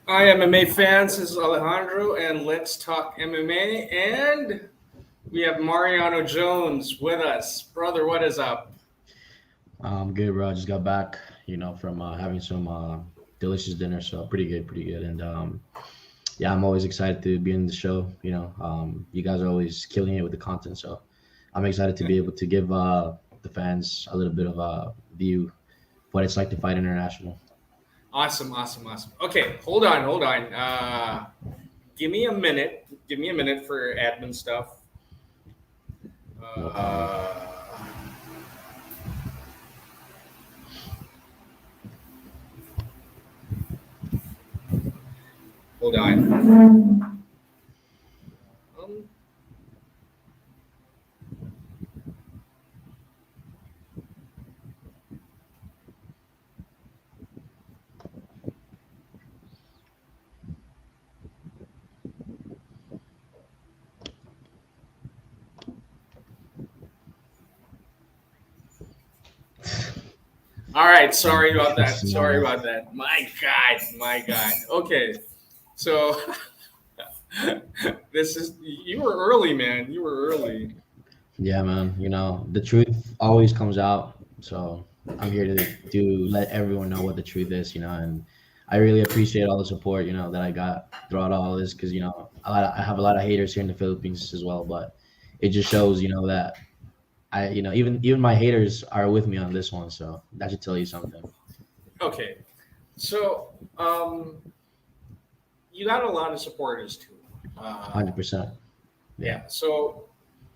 Hi, MMA fans. This is Alejandro, and let's talk MMA. And we have Mariano Jones with us. Brother, what is up? I'm good, bro. I just got back, from having some delicious dinner. So pretty good, pretty good. And yeah, I'm always excited to be in the show. You guys are always killing it with the content. So I'm excited to be able to give the fans a little bit of a view of what it's like to fight international. Awesome, awesome, awesome. Okay, hold on. Give me a minute. Give me a minute for admin stuff. No problem. Uh, Hold on. Um, all right, sorry about that. No, Sorry no. about that. My God, my God. Okay, so this is you were early, man. You were early. Yeah, man. The truth always comes out. So I'm here to let everyone know what the truth is. And I really appreciate all the support, that I got throughout all this because I have a lot of haters here in the Philippines as well. But it just shows, that even my haters are with me on this one. So that should tell you something. Okay, so you got a lot of supporters too. Uh, 100%. Yeah. yeah, so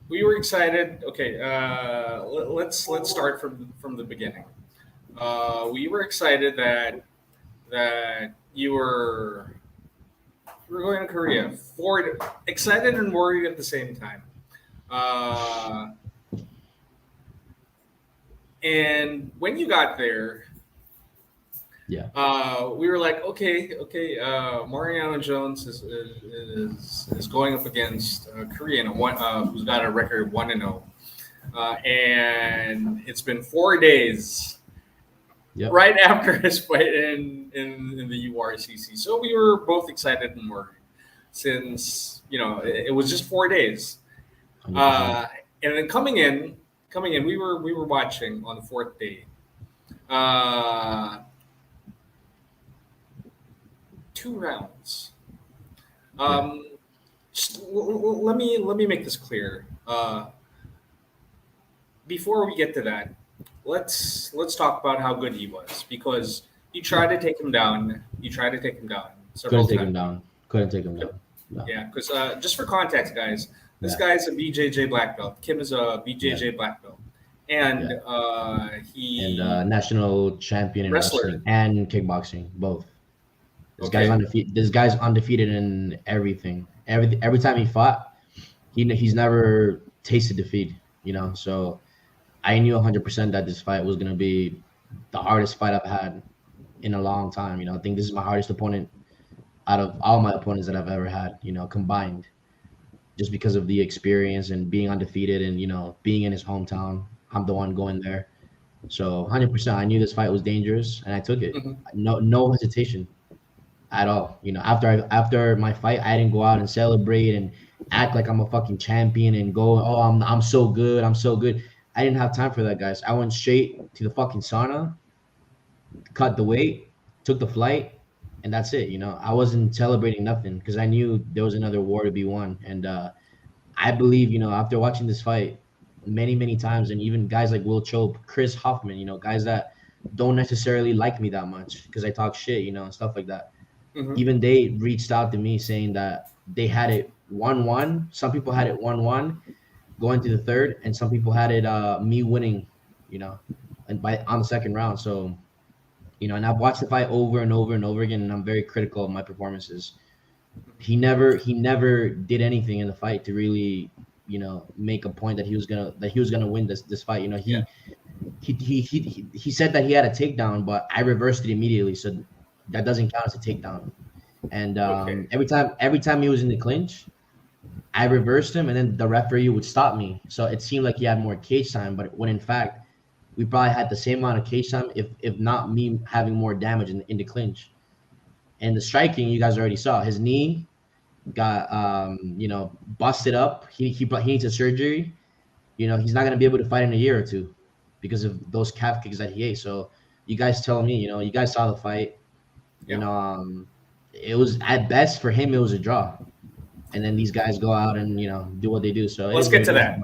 we were excited. Okay, let's start from the beginning. We were excited that you were going to Korea. For excited and worried at the same time. Uh, and when you got there, Yeah. we were like, okay. Mariano Jones is going up against Korean, who's got a record of 1-0, and it's been 4 days Yep. right after his fight in the URCC. So we were both excited and worried, since it was just 4 days. 100%. Uh, and then coming in, we were watching on the fourth day. Uh, 2 rounds. Yeah. Um, let me make this clear. Before we get to that, let's talk about how good he was, because you tried Yeah. to take him down. You tried to take him down Couldn't several take him times. down. Couldn't take him down. No. Yeah, because just for context, guys, this Yeah. guy's a BJJ black belt. Kim is a Yeah. BJJ black belt, and Yeah. And he national champion in wrestler. wrestling and kickboxing, both. Okay. This guy's undefeated in everything. Every time he fought, he's never tasted defeat. So I knew 100% that this fight was gonna be the hardest fight I've had in a long time. I think this is my hardest opponent out of all my opponents that I've ever had. Combined, just because of the experience and being undefeated and being in his hometown. I'm the one going there. So 100%, I knew this fight was dangerous, and I took it. Hmm. No hesitation at all. After my fight, I didn't go out and celebrate and act like I'm a fucking champion and go, oh, I'm so good, I'm so good. I didn't have time for that, guys. I went straight to the fucking sauna, cut the weight, took the flight, and that's it. I wasn't celebrating nothing because I knew there was another war to be won, and I believe, after watching this fight many times, and even guys like Will Chope, Chris Hoffman, guys that don't necessarily like me that much because I talk shit, and stuff like that. Hmm. Even they reached out to me saying that they had it 1-1. Some people had it 1-1 going to the third, and some people had it me winning, you know, and by on the second round. So, and I've watched the fight over and over and over again, and I'm very critical of my performances. He never did anything in the fight to really make a point that he was gonna win this fight. Yeah. He said that he had a takedown, but I reversed it immediately, so that doesn't count as a takedown. And Okay. every time he was in the clinch, I reversed him, and then the referee would stop me. So it seemed like he had more cage time, but when in fact we probably had the same amount of cage time, if not me having more damage in the clinch. And the striking, you guys already saw. His knee got busted up. He needs a surgery. He's not gonna be able to fight in a year or two because of those calf kicks that he ate. So you guys tell me, you guys saw the fight. You Yeah. know, it was at best for him, it was a draw. And then these guys go out and do what they do. So it Let's is what get it to is. that.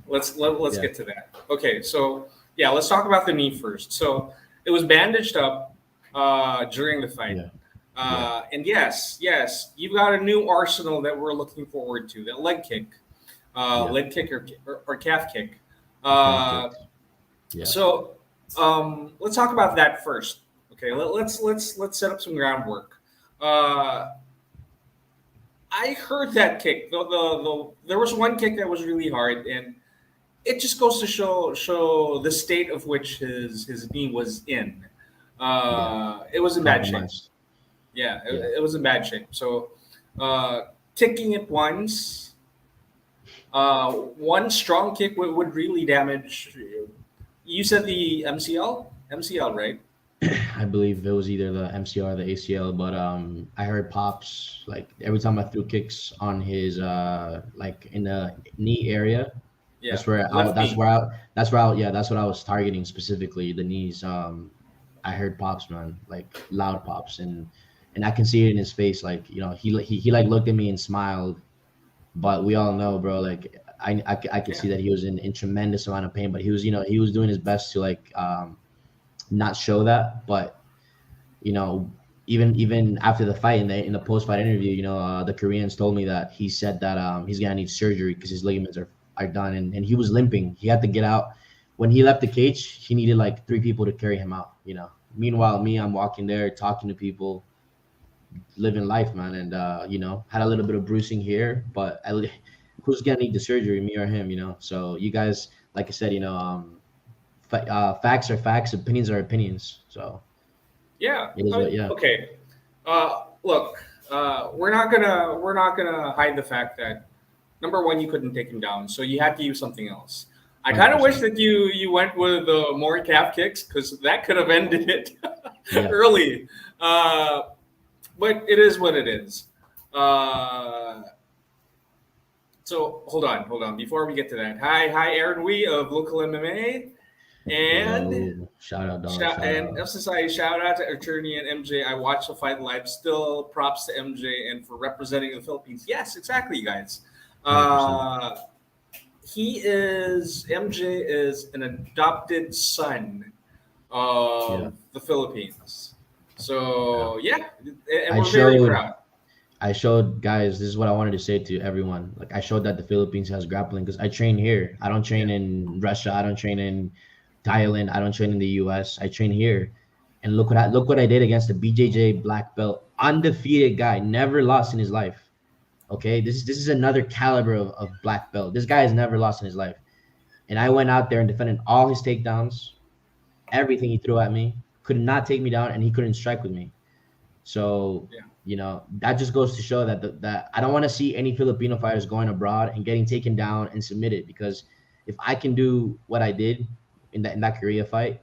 Let's Yeah. get to that. Okay, so yeah, let's talk about the knee first. So it was bandaged up during the fight. Yeah. Yeah. And yes, you've got a new arsenal that we're looking forward to. That Yeah. leg kick or calf kick. Calf Uh, kicks. Yeah. so let's talk about that first. Okay, let's set up some groundwork. Uh, I heard that kick. There was one kick that was really hard, and it just goes to show the state of which his knee was in. Yeah. It was in bad shape. Compromised. Yeah, Yeah. it was in bad shape. So kicking it once, one strong kick would really damage. You said the MCL, right? I believe it was either the MCR or the ACL, but I heard pops like every time I threw kicks on his like in the knee area. Yeah, That's where I, left that's knee. where I, that's where I, yeah, that's what I was targeting specifically, the knees. I heard pops, man, like loud pops, and I can see it in his face. Like he like looked at me and smiled, but we all know, bro. Like I could Yeah, see that he was in tremendous amount of pain, but he was doing his best to like not show that, but you know, even after the fight in the post fight interview, the Koreans told me that he said that he's gonna need surgery because his ligaments are done, and he was limping. He had to get out. When he left the cage, he needed like three people to carry him out. Meanwhile, me, I'm walking there, talking to people, living life, man, and had a little bit of bruising here, but who's gonna need the surgery, me or him? So you guys, like I said, facts are facts, opinions are opinions. So yeah. it is what, yeah. Okay. Look, we're not gonna hide the fact that number one, you couldn't take him down, so you had to use something else. I kind of wish 100%. that you went with more calf kicks because that could have ended it Yeah. early. Uh, but it is what it is. Uh, so hold on. Before we get to that, hi, Aaron Wee of Local MMA, and Yo, shout out, dog. Shout and out. emphasize shout out to Attorney and MJ. I watched the fight live. Still props to MJ and for representing the Philippines. Yes, exactly, you guys. 100%. Uh, MJ is an adopted son Yeah. of the Philippines. Yeah. So yeah, and I we're very showed proud. I showed guys, this is what I wanted to say to everyone. Like I showed that the Philippines has grappling because I train here. I don't train Yeah, in Russia. I don't train in Thailand. I don't train in the US. I train here. And look what I did against the BJJ black belt. Undefeated guy, never lost in his life. Okay. This is another caliber of black belt. This guy has never lost in his life. And I went out there and defended all his takedowns, everything he threw at me. Could not take me down and he couldn't strike with me. So, yeah. that just goes to show that I don't want to see any Filipino fighters going abroad and getting taken down and submitted because if I can do what I did in that Korea fight,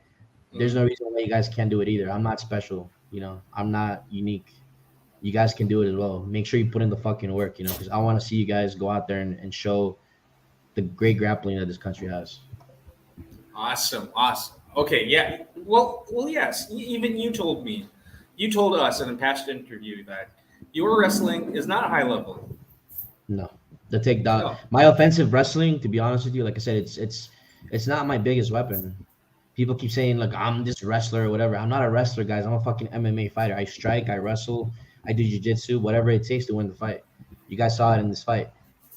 there's Mm. no reason why you guys can't do it either. I'm not special, I'm not unique. You guys can do it as well. Make sure you put in the fucking work, because I want to see you guys go out there and show the great grappling that this country has. Awesome. Okay, yeah. Well, yes. Even you told me, you told us in a past interview that your wrestling is not a high level. No, the takedown. No. My offensive wrestling, to be honest with you, like I said, it's not my biggest weapon. People keep saying like I'm this wrestler or whatever. I'm not a wrestler, guys. I'm a fucking MMA fighter. I strike, I wrestle, I do jiu-jitsu, whatever it takes to win the fight. You guys saw it in this fight.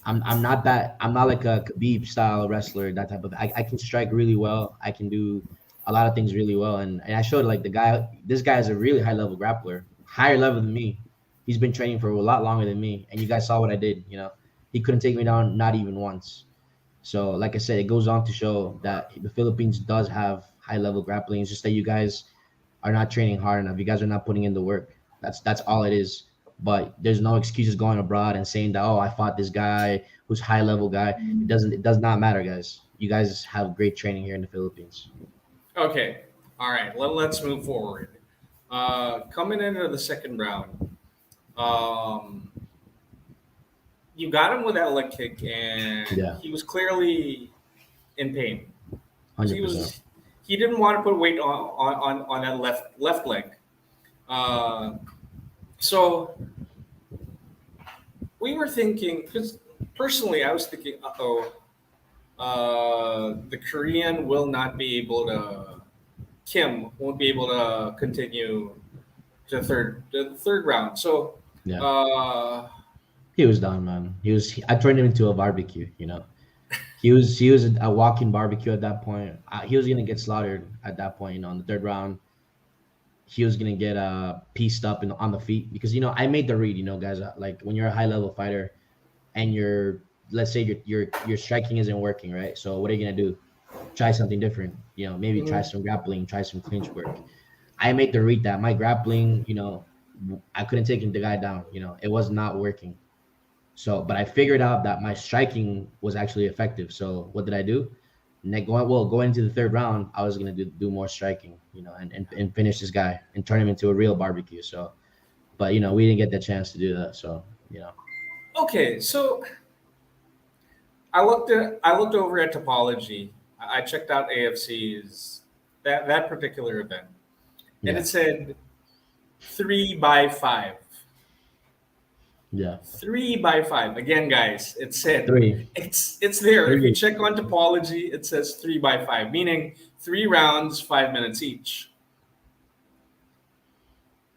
I'm not that. I'm not like a Khabib style wrestler. That type of. I can strike really well. I can do a lot of things really well, and I showed like the guy. This guy is a really high level grappler, higher level than me. He's been training for a lot longer than me, and you guys saw what I did. He couldn't take me down, not even once. So, like I said, it goes on to show that the Philippines does have high level grappling. It's just that you guys are not training hard enough. You guys are not putting in the work. That's all it is. But there's no excuses going abroad and saying that, oh, I fought this guy who's high level guy. It does not matter, guys. You guys have great training here in the Philippines. Okay. All right. Let's move forward. Coming into the second round, um, you got him with that leg kick, and Yeah, he was clearly in pain. 100%. He didn't want to put weight on that left leg. Uh, so we were thinking, because personally I was thinking, the Korean will not be able to. Kim won't be able to continue to the third round. So Yeah, uh, he was done, man. I turned him into a barbecue. He was a walking barbecue at that point. He was gonna get slaughtered at that point. In the third round, he was gonna get pieced up on the feet because I made the read. Guys, like when you're a high level fighter and let's say your striking isn't working, right? So what are you gonna do? Try something different. Maybe try mhm. some grappling, try some clinch work. I made the read that my grappling, I couldn't take the guy down. It was not working. So, but I figured out that my striking was actually effective. So, what did I do? Going into the third round, I was gonna do more striking, and finish this guy and turn him into a real barbecue. So, but we didn't get the chance to do that. So, Okay, so I looked over at topology. I checked out AFC's that particular event, and yeah, it said 3 by 5. yeah, 3 by 5. Again, guys, it said three, it's there. If you three. check on topology, it says 3 by 5, meaning 3 rounds, 5 minutes each.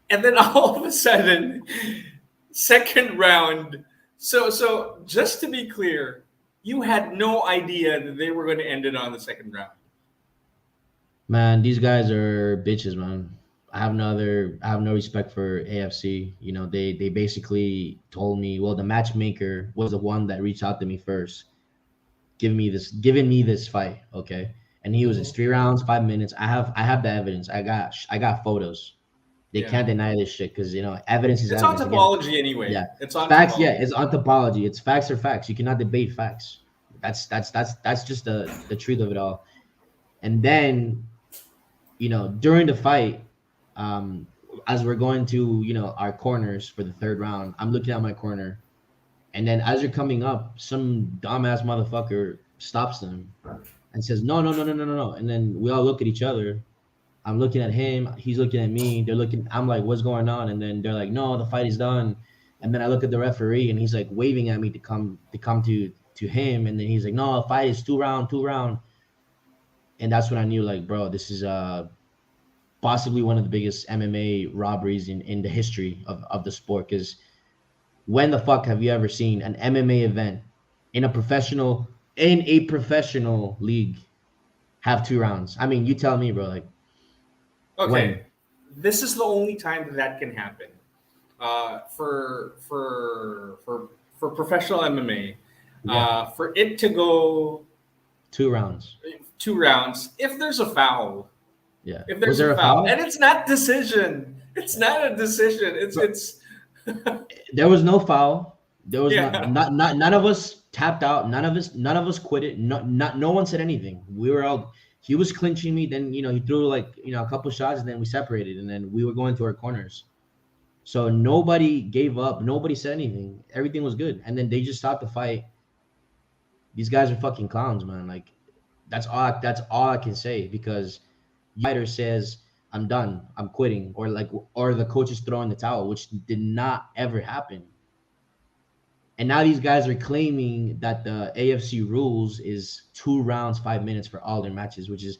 And then all of a sudden, second round. So just to be clear, you had no idea that they were going to end it on the second round. Man, these guys are bitches, man. I have no respect for AFC. They basically told me, well, the matchmaker was the one that reached out to me first, giving me this fight, okay? And he was it's Mhm. 3 rounds, 5 minutes. I have the evidence. I got photos. They Yeah, can't deny this shit because evidence is it's on evidence. Again, topology anyway. yeah, It's on facts. Yeah, topology. it's on topology. It's facts are facts. You cannot debate facts. That's just the truth of it all. And then during the fight, um, as we're going to, our corners for the third round, I'm looking at my corner, and then as you're coming up, some dumbass motherfucker stops them and says, "No, no, no, no, no, no, no." And then we all look at each other. I'm looking at him. He's looking at me. They're looking. I'm like, "What's going on?" And then they're like, "No, the fight is done." And then I look at the referee, and he's like waving at me to come to him. And then he's like, "No, the fight is 2 round, 2 round." And that's when I knew, like, bro, this is possibly one of the biggest MMA robberies in the history of the sport. Because when the fuck have you ever seen an MMA event in a professional league have 2 rounds? I mean, you tell me, bro. Like Okay, when? this is the only time that that can happen. For professional MMA, Yeah, for it to go 2 rounds. 2 rounds, if there's a foul, Yeah. if Was there's a there a foul, and foul? it's not decision, it's not a decision. Bro, It's there was no foul. There was not, yeah. not not none of us tapped out. None of us quit it. No one said anything. We were all he was clinching me. Then he threw like a couple shots, and then we separated, and then we were going to our corners. So nobody gave up. Nobody said anything. Everything was good. And then they just stopped the fight. These guys are fucking clowns, man. Like that's all I can say because fighter says I'm done. I'm quitting or the coach is throwing the towel, which did not ever happen. And now these guys are claiming that the AFC rules is 2 rounds, 5 minutes for all their matches, which is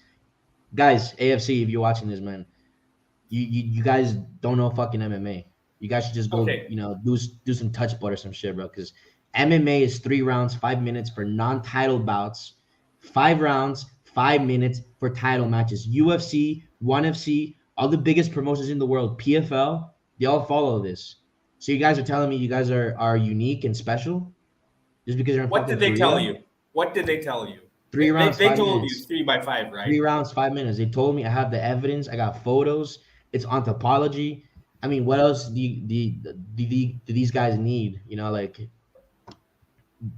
guys, AFC, if you're watching this, man, you guys don't know fucking MMA. You guys should just go, Okay, do some touch butt or some shit, bro. Because MMA is 3 rounds, 5 minutes for non-title bouts, 5 rounds, 5 minutes for title matches. UFC, ONE FC, all the biggest promotions in the world, PFL, they all follow this. So you guys are telling me you guys are unique and special just because you're in what fucking did they tell Korea? you? What did they tell you? Three rounds, They five told you minutes. 3 by 5, Three right? rounds, 5 minutes. They told me I have the evidence. I got photos. It's on topology. I mean, what else do these guys need? Like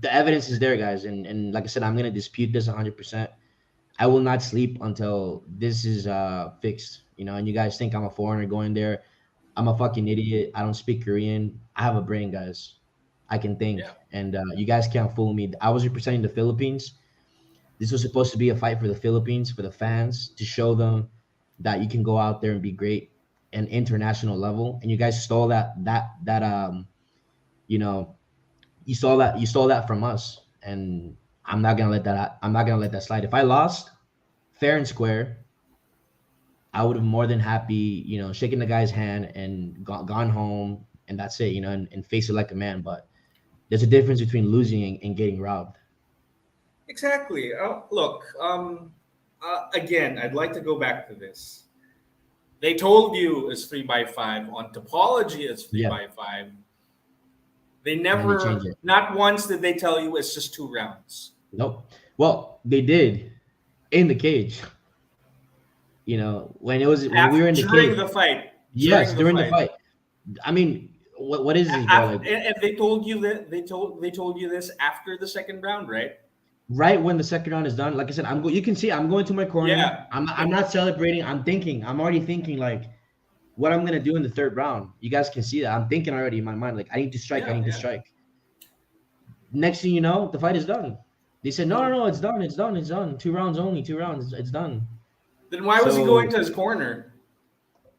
the evidence is there, guys. And like I said, I'm gonna dispute this 100%. I will not sleep until this is fixed. you know, and you guys think I'm a foreigner going there. I'm a fucking idiot. I don't speak Korean. I have a brain, guys. I can Yeah. think, and you guys can't fool me. I was representing the Philippines. This was supposed to be a fight for the Philippines, for the fans, to show them that you can go out there and be great and international level. And you guys stole that you know, you stole that from us. And I'm not gonna let that slide. If I lost fair and square, I would have more than happy, you know, shaken the guy's hand and gone home, and that's it, you know, and face it like a man. But there's a difference between losing and getting robbed. Exactly. Look, again, I'd like to go back to this. They told you it's 3 by 5. On topology, it's three Yeah, by five. They and then they change never, it. not once did they tell you it's just 2 rounds. Nope. Well, they did in the cage. You know, when we were in the During cage. the fight. Yes, During the during the fight. fight. I mean, what is this, bro? Like And they told you that they told you this after the second round, right? right when the second round is done, like I said, you can see I'm going to my corner. Yeah. I'm not celebrating. I'm thinking. I'm already thinking like what I'm gonna do in the third round. You guys can see that. I'm thinking already in my mind, like I need to strike, I Yeah, need to yeah. strike. Next thing you know, the fight is done. They said, no, no, no, it's done, it's done, it's done. 2 rounds only, 2 rounds, it's done. Then why was he going So to his corner?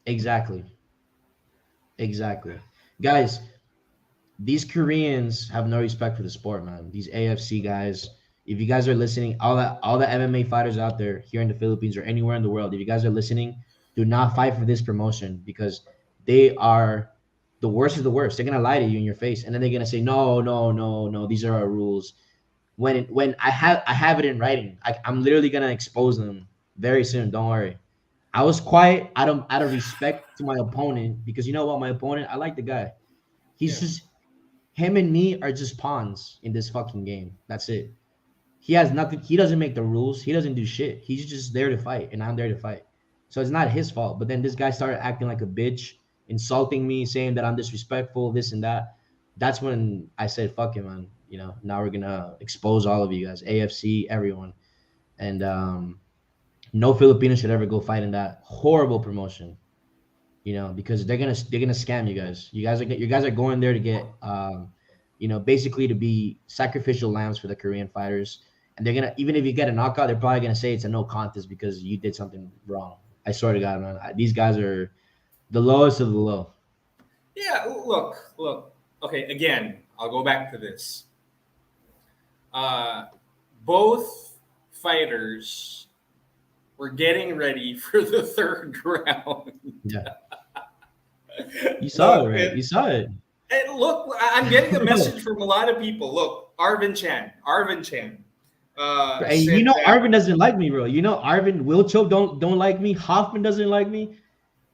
exactly, exactly. Guys, these Koreans have no respect for the sport, man. These AFC guys. If you guys are listening, all the MMA fighters out there here in the Philippines or anywhere in the world, if you guys are listening, do not fight for this promotion because they are the worst of the worst. They're gonna lie to you in your face, and then they're gonna say, "No, no, no, no. These are our rules." When I have it in writing, I'm literally gonna expose them very soon. Don't worry. I was quiet out of respect to my opponent because you know what, my opponent, I like the guy. He's Yeah. just him and me are just pawns in this fucking game. That's it. He has nothing. He doesn't make the rules. He doesn't do shit. He's just there to fight, and I'm there to fight. So it's not his fault. But then this guy started acting like a bitch, insulting me, saying that I'm disrespectful, this and that. That's when I said, "Fuck it, man." You know, now we're gonna expose all of you guys, AFC, everyone, and no Filipino should ever go fight in that horrible promotion. You know, because they're gonna scam you guys. You guys are going there to get you know, basically to be sacrificial lambs for the Korean fighters. And they're gonna, even if you get a knockout, they're probably gonna say it's a no contest because you did something wrong. I swear to God, man, these guys are the lowest of the low. Yeah, look. Okay, again, I'll go back to this. Uh, both fighters were getting ready for the third round. Yeah, you saw it, Look, right? You saw it. look, I'm getting a message from a lot of people. Look, Arvin Chan, And you said know, that Arvin doesn't like me, bro. You know, Arvin Wilcho don't like me. Hoffman doesn't like me,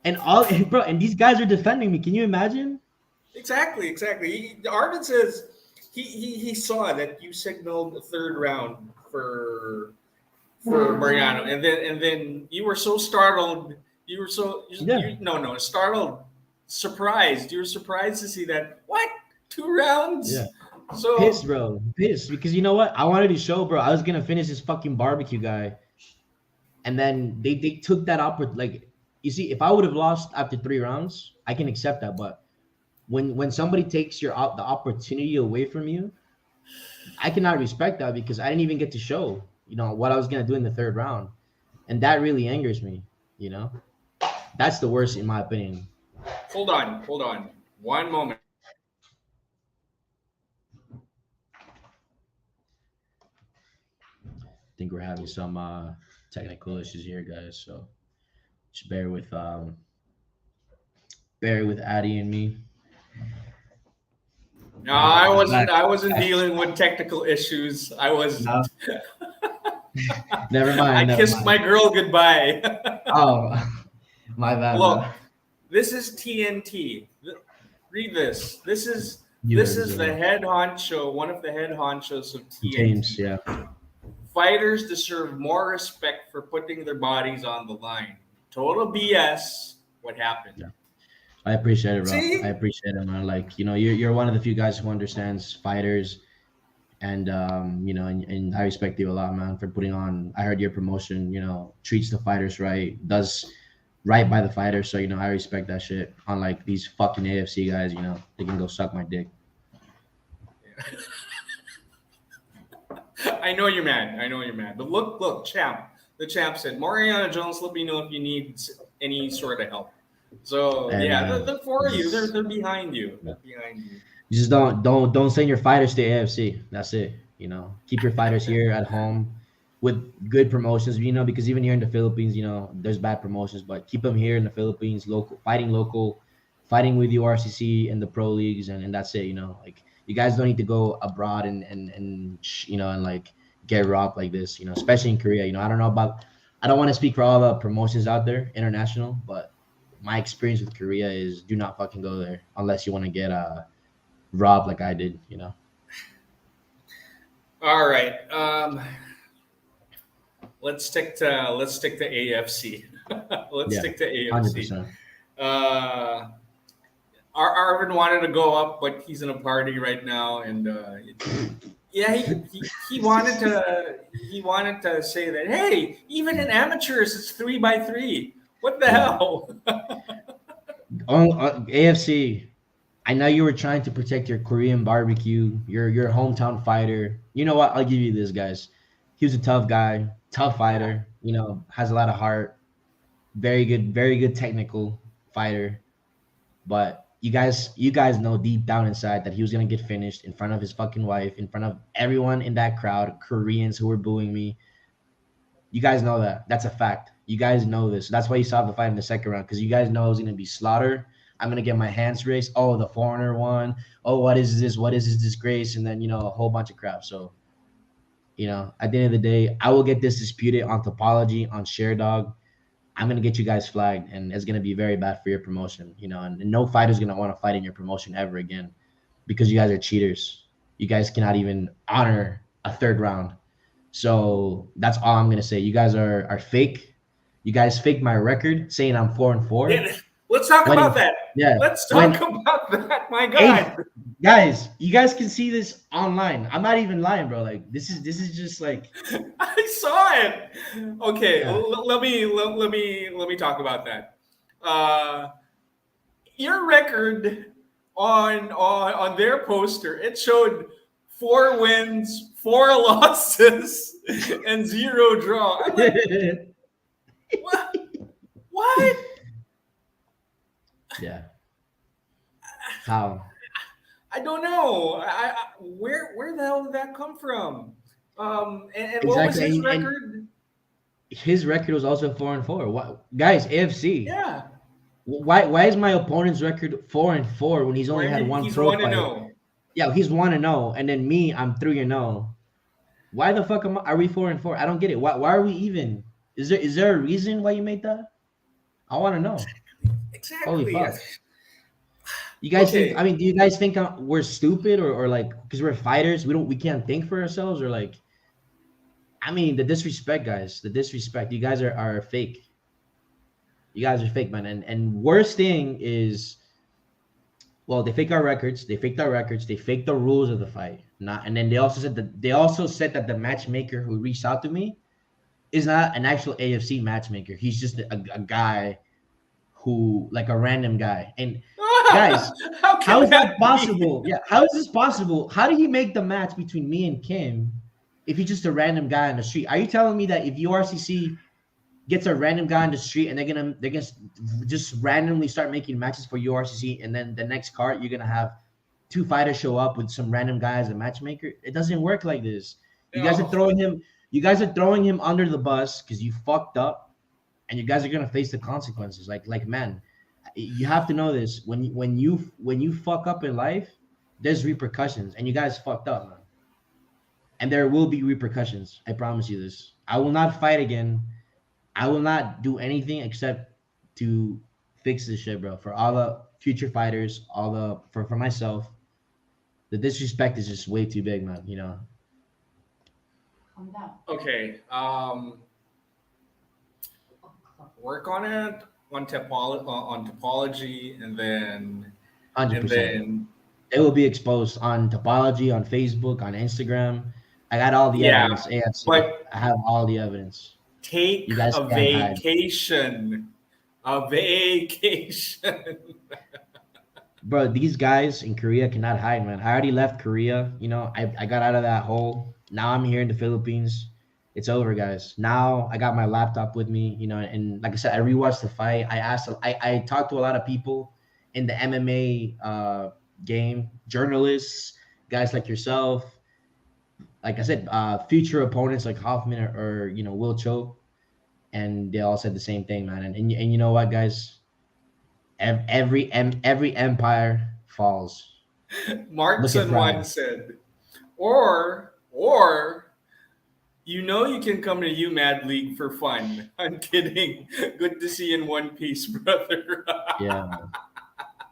and all, and bro. And these guys are defending me. Can you imagine? exactly. Arvin says he saw that you signaled the third round for Mariano, and then you were so startled. You were so Yeah. no startled, surprised. You were surprised to see that. What 2 rounds? Yeah. So Pissed, bro. Pissed because you know what? I wanted to show, bro. I was gonna finish this fucking barbecue guy, and then they took that opportunity. Like, you see, if I would have lost after 3 rounds, I can accept that. But when somebody takes the opportunity away from you, I cannot respect that because I didn't even get to show, you know, what I was gonna do in the third round, and that really angers me. You know, that's the worst in my opinion. hold on, one moment. I think we're having some technical issues here, guys. So just bear with Addy and me. No, All right, he's back. I wasn't dealing with technical issues. I No, wasn't. never I mind, never kissed my mind. girl goodbye. Oh, my bad, bro. Look, this is TNT. Read this. This Viewers, is the head honcho, one of the head honchos of James, TNT. yeah, Fighters deserve more respect for putting their bodies on the line. Total BS. What happened? yeah. I appreciate it, bro. I See? appreciate it, man. Like, you know, you're one of the few guys who understands fighters, and you know, and I respect you a lot, man, for putting on. I heard your promotion, you know, treats the fighters right, does right by the fighter. So I respect that shit. Unlike these fucking AFC guys, they can go suck my dick. I know you're mad. I know you're mad. But look, champ. The champ said, Mariano Jones, let me know if you need any sort of help. So Hey yeah, man, they're for you. They're just, they're behind you. They're behind you. just don't send your fighters to AFC. That's it. Keep your fighters here at home with good promotions. Because even here in the Philippines, there's bad promotions, but keep them here in the Philippines, local, fighting with URCC and the pro leagues, and that's it. Like you guys don't need to go abroad and like get robbed like this. Especially in Korea. I don't want to speak for all the promotions out there, international, but my experience with Korea is do not fucking go there unless you want to get robbed like I did. All right. Let's stick to AFC. Let's Yeah, stick to AFC. 100%. Uh, Arvin wanted to go up, but he's in a party right now, and yeah, he wanted to say that hey, even in amateurs, it's 3 by 3. What the Yeah. hell? AFC. I know you were trying to protect your Korean barbecue, your hometown fighter. You know what? I'll give you this, guys. He was a tough guy, tough Yeah. fighter. Has a lot of heart. Very good technical fighter. But you guys know deep down inside that he was gonna get finished in front of his fucking wife, in front of everyone in that crowd, Koreans who were booing me. You guys know that. That's a fact. You guys know this. That's why you saw the fight in the second round, because you guys know it was gonna be slaughter. I'm gonna get my hands raised. Oh, the foreigner won. Oh, what is this? What is this disgrace? And then a whole bunch of crap. So at the end of the day, I will get this disputed on topology, on share dog. I'm gonna get you guys flagged, and it's gonna be very bad for your promotion. And no fighter's gonna want to fight in your promotion ever again because you guys are cheaters. You guys cannot even honor a third round. So that's all I'm gonna say. You guys are fake. You guys faked my record, saying I'm 4-4. Yeah, let's talk When about that. yeah, Let's talk when about that. My eighth God. guys, you guys can see this online. I'm not even lying, bro. Like this is just like I saw it. Okay, yeah. let me talk about that. Uh, your record on their poster, it showed 4 wins, 4 losses, and 0 draw. I'm like, what? What? Yeah. How? I don't know. Where the hell did that come from? And what was his Exactly. And record? his record was also 4-4. What guys, AFC. Yeah, Why is my opponent's record 4-4 when he's only had one he's pro one to fight? know. Yeah, he's 1-0, and then me, I'm 3-0. Why the fuck are we 4-4? I don't get it. Why are we even? Is there a reason why you made that? I want to know. Holy Exactly. fuck. You guys think? I Okay. mean, do you guys think we're stupid or like because we're fighters, we can't think for ourselves or like? I mean, the disrespect, guys. The disrespect. You guys are fake. You guys are fake, man. And worst thing is, well, they fake our records. They faked our records. They faked the rules of the fight. Not, and then they also said that the matchmaker who reached out to me is not an actual AFC matchmaker. He's just a guy who like a random guy. And guys, How how can is that that be? possible? Yeah, how is this possible? How did he make the match between me and Kim if he's just a random guy on the street? Are you telling me that if URCC gets a random guy on the street and they're gonna just randomly start making matches for URCC, and then the next card you're gonna have two fighters show up with some random guy as a matchmaker? It doesn't work like this. You guys are No. throwing him. You guys are throwing him under the bus because you fucked up, and you guys are gonna face the consequences. Like man, you have to know this. When you fuck up in life, there's repercussions, and you guys fucked up, man. And there will be repercussions. I promise you this. I will not fight again. I will not do anything except to fix this shit, bro. For all the future fighters, for myself, the disrespect is just way too big, man. Okay. Work on it on topology, and then one Hundred and percent. then It will be exposed on topology, on Facebook, on Instagram. I got all the yeah. evidence. AFC. But I have all the evidence. take You guys a can't hide. vacation. A vacation. Bro, these guys in Korea cannot hide, man. I already left Korea. I got out of that hole. Now I'm here in the Philippines. It's over, guys. Now I got my laptop with me, and like I said, I rewatched the fight. I talked to a lot of people in the MMA game, journalists, guys like yourself. Like I said, future opponents like Hoffman or Will Choke, and they all said the same thing, man. And you know what, guys? Every empire falls. Look at Markson Pride. once said, or you can come to UMAD League for fun. I'm kidding. Good to see you in one piece, brother. Yeah,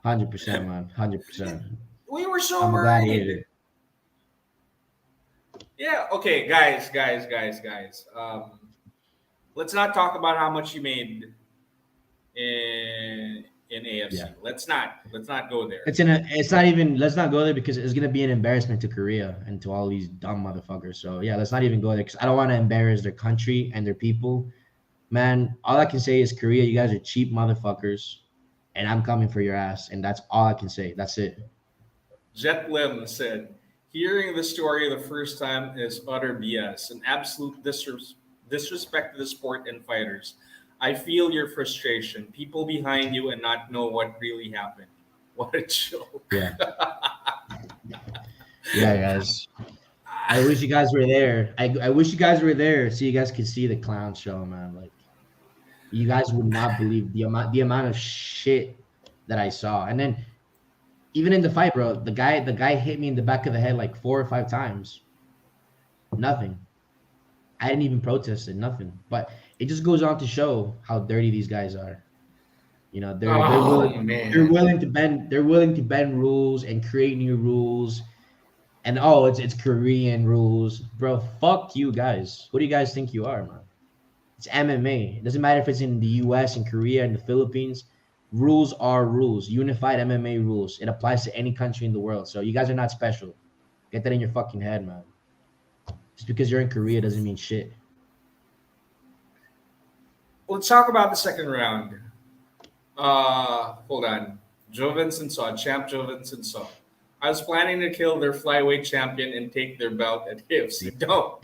100%, man. 100%. We were so I'm a gladiator. worried. Yeah. Okay, guys. Let's not talk about how much you made in AFC. Yeah. Let's not go there. It's not even, let's not go there because it's gonna be an embarrassment to Korea and to all these dumb motherfuckers. So yeah, let's not even go there because I don't want to embarrass their country and their people. Man, all I can say is Korea, you guys are cheap motherfuckers, and I'm coming for your ass, and that's all I can say. That's it. Jet Lim said, "Hearing the story the first time is utter BS, an absolute disrespect to the sport and fighters. I feel your frustration. People behind you and not know what really happened. What a joke." Yeah, yeah, guys. I wish you guys were there. I wish you guys were there so you guys could see the clown show, man. Like you guys would not believe the amount of shit that I saw. And then even in the fight, bro, the guy hit me in the back of the head like 4 or 5 times. Nothing. I didn't even protest it. Nothing. But it just goes on to show how dirty these guys are. They're Oh willing they're man. willing to bend rules and create new rules. And oh, it's Korean rules, bro. Fuck you guys. Who do you guys think you are, man? It's MMA. It doesn't matter if it's in the U.S. and Korea and the Philippines. Rules are rules. Unified MMA rules. It applies to any country in the world. So you guys are not special. Get that in your fucking head, man. Just because you're in Korea doesn't mean shit. Let's talk about the second round. Hold on. Joe Vincent saw Champ Joe Vincent saw. I was planning to kill their flyweight champion and take their belt at AFC. Don't,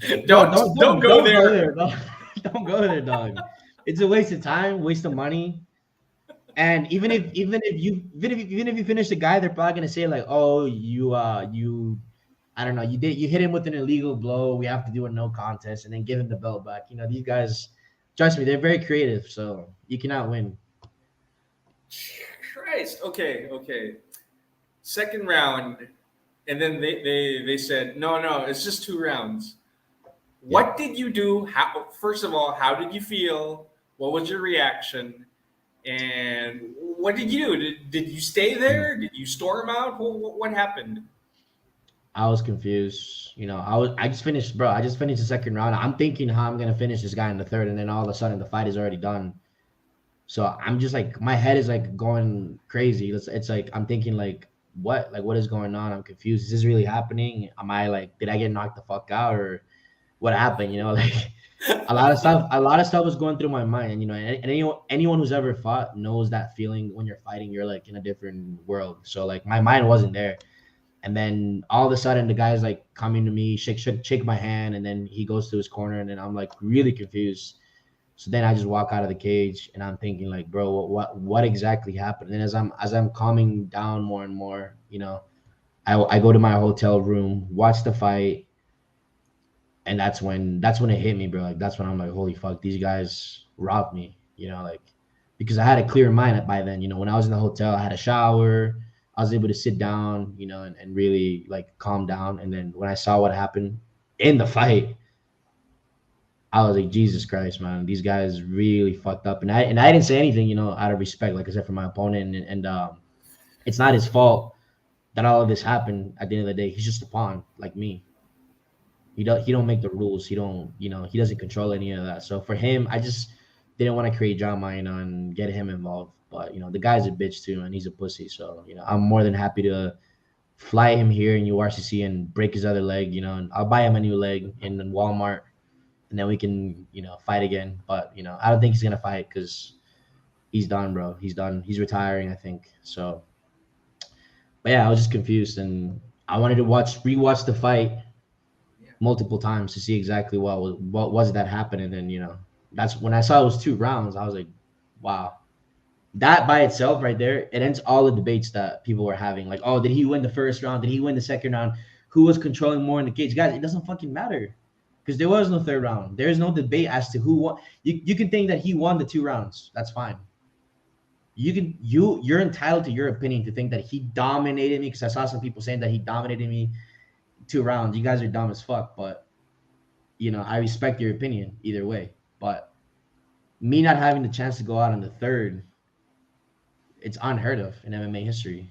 Bro, don't go don't go there. there, dog. Don't go there, dog. It's a waste of time, waste of money. And even if you finish the guy, they're probably gonna say like, "Oh, you I don't know, you hit him with an illegal blow. We have to do a no contest and then give him the belt back." These guys, trust me, they're very creative, so you cannot win. Christ. Okay. Second round, and then they said no, it's just 2 rounds. Yeah. What did you do? How first of all, how did you feel? What was your reaction? And what did you do? Did you stay there? Did you storm out? What happened? I was confused. I just finished the second round. I'm thinking how I'm gonna finish this guy in the third, and then all of a sudden the fight is already done. So I'm just like my head is like going crazy. It's like I'm thinking like what is going on? I'm confused. Is this really happening? Am I like did I get knocked the fuck out or what happened? Like a lot of stuff was going through my mind. And anyone who's ever fought knows that feeling when you're fighting, you're like in a different world. So like my mind wasn't there. And then all of a sudden the guy's like coming to me, shake my hand, and then he goes to his corner, and then I'm like really confused. So then I just walk out of the cage, and I'm thinking like, bro, what exactly happened? And as I'm calming down more and more, I go to my hotel room, watch the fight, and that's when it hit me, bro. Like that's when I'm like, holy fuck, these guys robbed me, like because I had a clear mind by then. When I was in the hotel, I had a shower, I was able to sit down, and really like calm down. And then when I saw what happened in the fight, I was like, Jesus Christ, man, these guys really fucked up. And I didn't say anything, out of respect, like I said, for my opponent. And it's not his fault that all of this happened. At the end of the day, he's just a pawn, like me. He don't make the rules. He doesn't control any of that. So for him, I just didn't want to create drama, and get him involved. But the guy's a bitch too, and he's a pussy. So I'm more than happy to fly him here in URCC and break his other leg. And I'll buy him a new leg in Walmart. and then we can fight again. But I don't think he's gonna fight because he's done, bro. He's done. He's retiring, I think. So, but yeah, I was just confused, and I wanted to rewatch the fight Yeah. multiple times to see exactly what was that happening. And that's when I saw it was 2 rounds. I was like, wow. That by itself, right there, it ends all the debates that people were having. Like, oh, did he win the first round? Did he win the second round? Who was controlling more in the cage? Guys, it doesn't fucking matter because there was no third round. There is no debate as to who won. You can think that he won the 2 rounds. That's fine. You're entitled to your opinion to think that he dominated me because I saw some people saying that he dominated me 2 rounds. You guys are dumb as fuck, but I respect your opinion either way. But me not having the chance to go out on the third, it's unheard of in MMA history.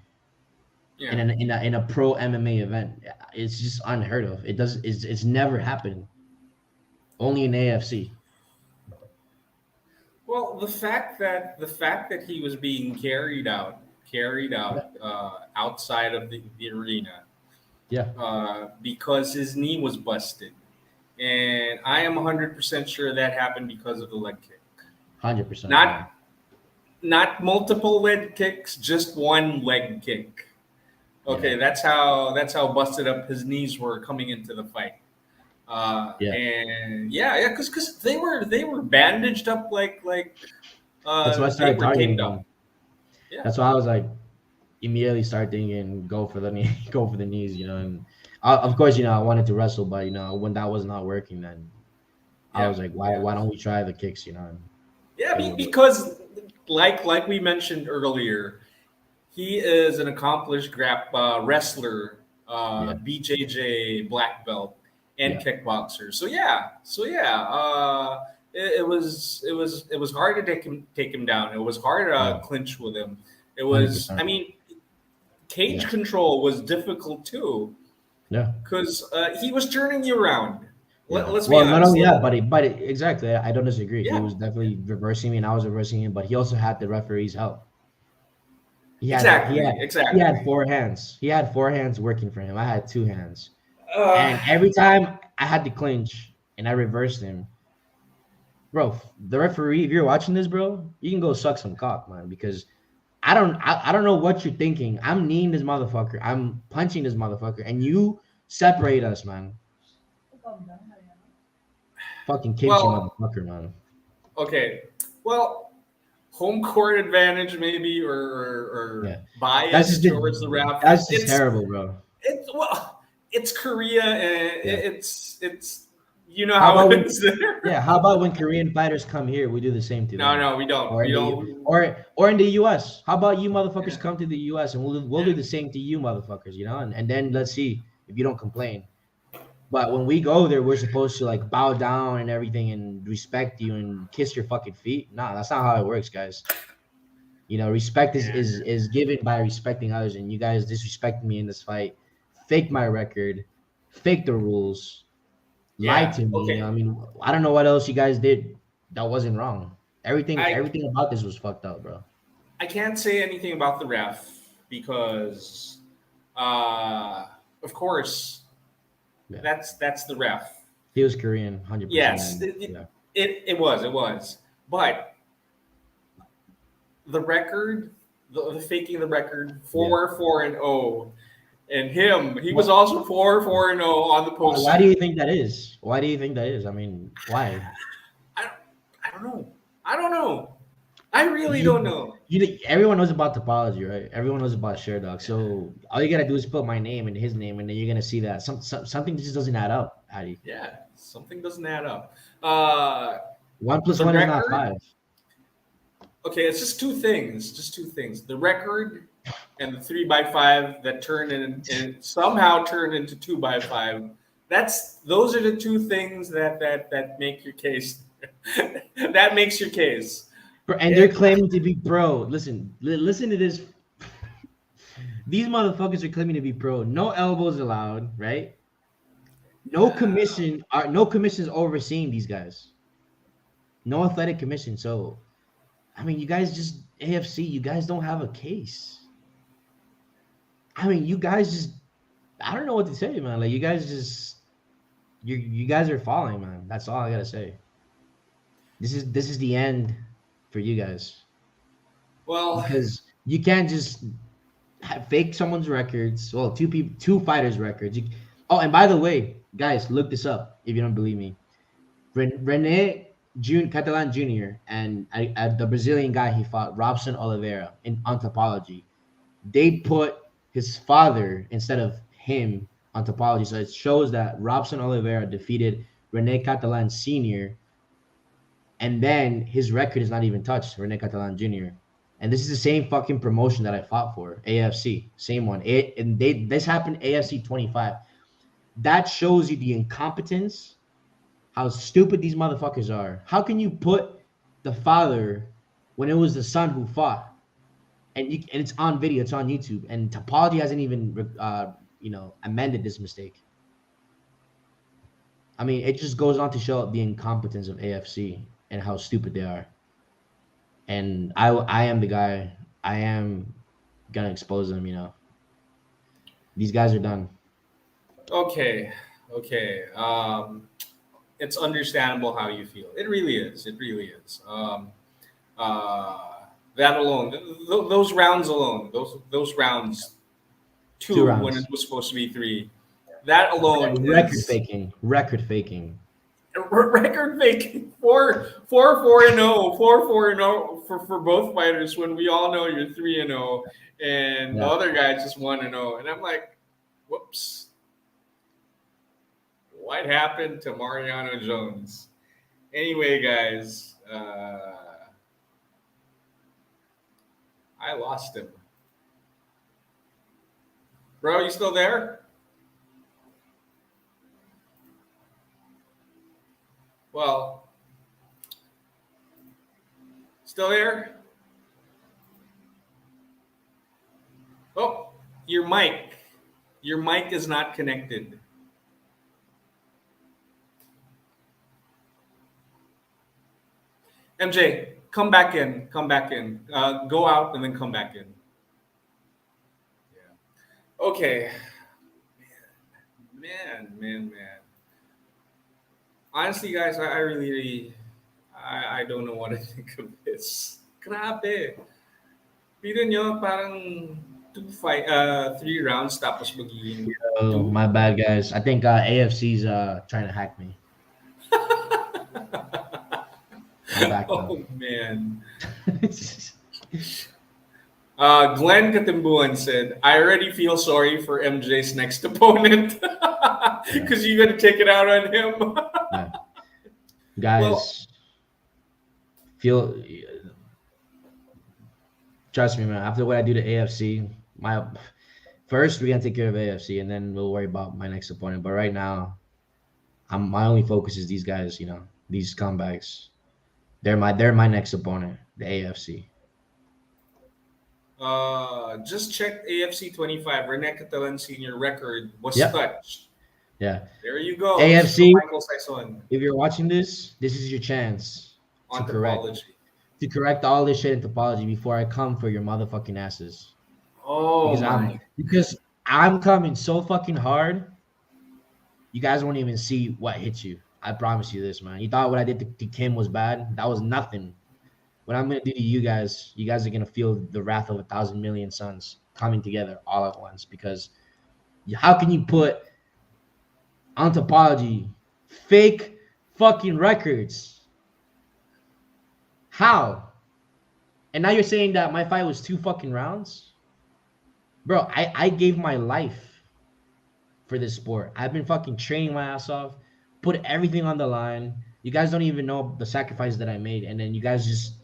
Yeah. In a pro MMA event, it's just unheard of. It's never happened. Only in AFC. Well, the fact that he was being carried Yeah. out outside of the arena Yeah. because his knee was busted, and I am 100% sure that happened because of the leg kick. 100%. Yeah. Not multiple leg kicks, just one leg kick. Yeah. Okay, that's how busted up his knees were coming into the fight. Yeah. And yeah, because they were bandaged up like That's why I they started were targeting taped him. up. Yeah, That's why I was like, immediately start thinking, go for the knee, go for the knees. And of course, I wanted to wrestle, but when that was not working, then I yeah, was like, why yeah, why don't we try the kicks? And yeah. it would work. Because like we mentioned earlier, he is an accomplished wrestler, Yeah. BJJ black belt, and Yeah. kickboxer. So yeah. It was hard to take him down. It was hard Yeah. to clinch with him. It Hundred was. I percent. mean, cage Yeah. control was difficult too Yeah. because he was turning you around. Yeah. Let's be Well, not honest. only that, but exactly, I don't disagree. He Yeah, was definitely reversing me, and I was reversing him, but he also had the referee's help. He had he exactly, had he had exactly. 4 hands. He had 4 hands working for him. I had 2 hands, Uh, and every time I had to clinch and I reversed him, bro. The referee, if you're watching this, bro, you can go suck some cock, man, because I don't know what you're thinking. I'm kneeing this motherfucker. I'm punching this motherfucker, and you separate us, man. Fucking kimchi well, motherfucker, man. okay. Well, home court advantage maybe or Yeah, that's bias just towards the ref. that's just terrible, bro. It's Korea and Yeah. it's you know How how about it when is there. Yeah, how about when Korean fighters come here, we do the same to No, them, no, we don't. or We in the don't. or in the U.S. How about you motherfuckers Yeah, come to the U.S. and we'll do yeah, the same to you motherfuckers, and then let's see if you don't complain. But when we go there, we're supposed to like bow down and everything and respect you and kiss your fucking feet. Nah, that's not how it works, guys. Respect is yeah, is is given by respecting others, and you guys disrespecting me in this fight, fake my record, fake the rules, lied yeah. to me. Okay, I mean, I don't know what else you guys did that wasn't wrong. Everything, I everything about this was fucked up, bro. I can't say anything about the ref because, uh, of course, Yeah, that's the ref. he was Korean, 100%, Yes, and yeah, it was, but the record, the faking the record, yeah. 4-4-0, and he was What? also 4-4-0 on the Why do you poster. think that is? Why do you think that is? I mean, why? I don't, I don't know. I don't know. I really don't You, know. everyone knows about topology, right? Everyone knows about share dog. So all you gotta do is put my name and his name, and then you're gonna see that something just doesn't add up, Addy. Yeah, something doesn't add up. Uh, One plus the one is not record. five. Okay, it's just two things. Just two things. The record and the 3x5 that turn in and somehow turn into 2x5. Those are the two things that make your case. That makes your case. And they're It, claiming to be pro. Listen, listen to this. These motherfuckers are claiming to be pro. No elbows allowed, right? No commissions overseeing these guys. No athletic commission. So I mean, you guys just AFC. You guys don't have a case. I mean, you guys just. I don't know what to say, man. Like you guys just. you guys are falling, man. That's all I gotta say. This is the end for you guys Well, because you can't just fake someone's records. Well, two fighters' records. Oh, and by the way, guys, look this up if you don't believe me. Rene Catalan Jr. and the Brazilian guy he fought, Robson Oliveira, in anthropology, they put his father instead of him on topology. So it shows that Robson Oliveira defeated Rene Catalan Sr. and then his record is not even touched, Rene Catalan Jr. And this is the same fucking promotion that I fought for, AFC, same one. This happened AFC 25. That shows you the incompetence, how stupid these motherfuckers are. How can you put the father when it was the son who fought? And it's on video, it's on YouTube, and Topology hasn't even amended this mistake. I mean, it just goes on to show the incompetence of AFC and how stupid they are. And I am the guy. I am gonna expose them. These guys are done. okay, okay. It's understandable how you feel. It really is. It really is. That alone, those rounds alone, those rounds, Two two when it rounds. was supposed to be three, that alone Record is faking. Record faking. record making. 4-4-0, 4-4-0 for both fighters. When we all know you're 3-0, and the Yeah. other guy just 1-0, and I'm like, whoops. What happened to Mariano Jones? Anyway, guys, I lost him. Bro, you still there? Well, still there? Oh, your mic. Your mic is not connected. MJ, come back in. Come back in. Go out and then come back in. Yeah. Okay. Man. Honestly, guys, I really, I don't know what to think of this. Grabe. Pero nyo, parang 3 rounds tapos magiging Oh, two. my bad, guys. I think AFC's trying to hack me. I'm back now. Oh, man. Glenn Katimbuan said, I already feel sorry for MJ's next opponent Yeah, because you're going to take it out on him. yeah. Well, Guys, feel trust me, man. After what I do to AFC, my first we're gonna take care of AFC, and then we'll worry about my next opponent. But right now, my only focus is these guys. These comebacks. They're my next opponent, the AFC. just checked AFC 25. Rene Catalan Sr. record was Yep. touched. Yeah. There you go. This is the AFC. Michael Sison If you're watching this is your chance to on correct topology. all this shit in topology before I come for your motherfucking asses. Oh, Because I'm my. because I'm coming so fucking hard. You guys won't even see what hit you. I promise you this, man. You thought what I did to Kim was bad? That was nothing. What I'm gonna do to you guys are gonna feel the wrath of 1,000,000,000 suns coming together all at once. Because how can you put on topology fake fucking records? How? And now you're saying that my fight was 2 fucking rounds? Bro, I gave my life for this sport. I've been fucking training my ass off, put everything on the line. You guys don't even know the sacrifice that I made, and then you guys just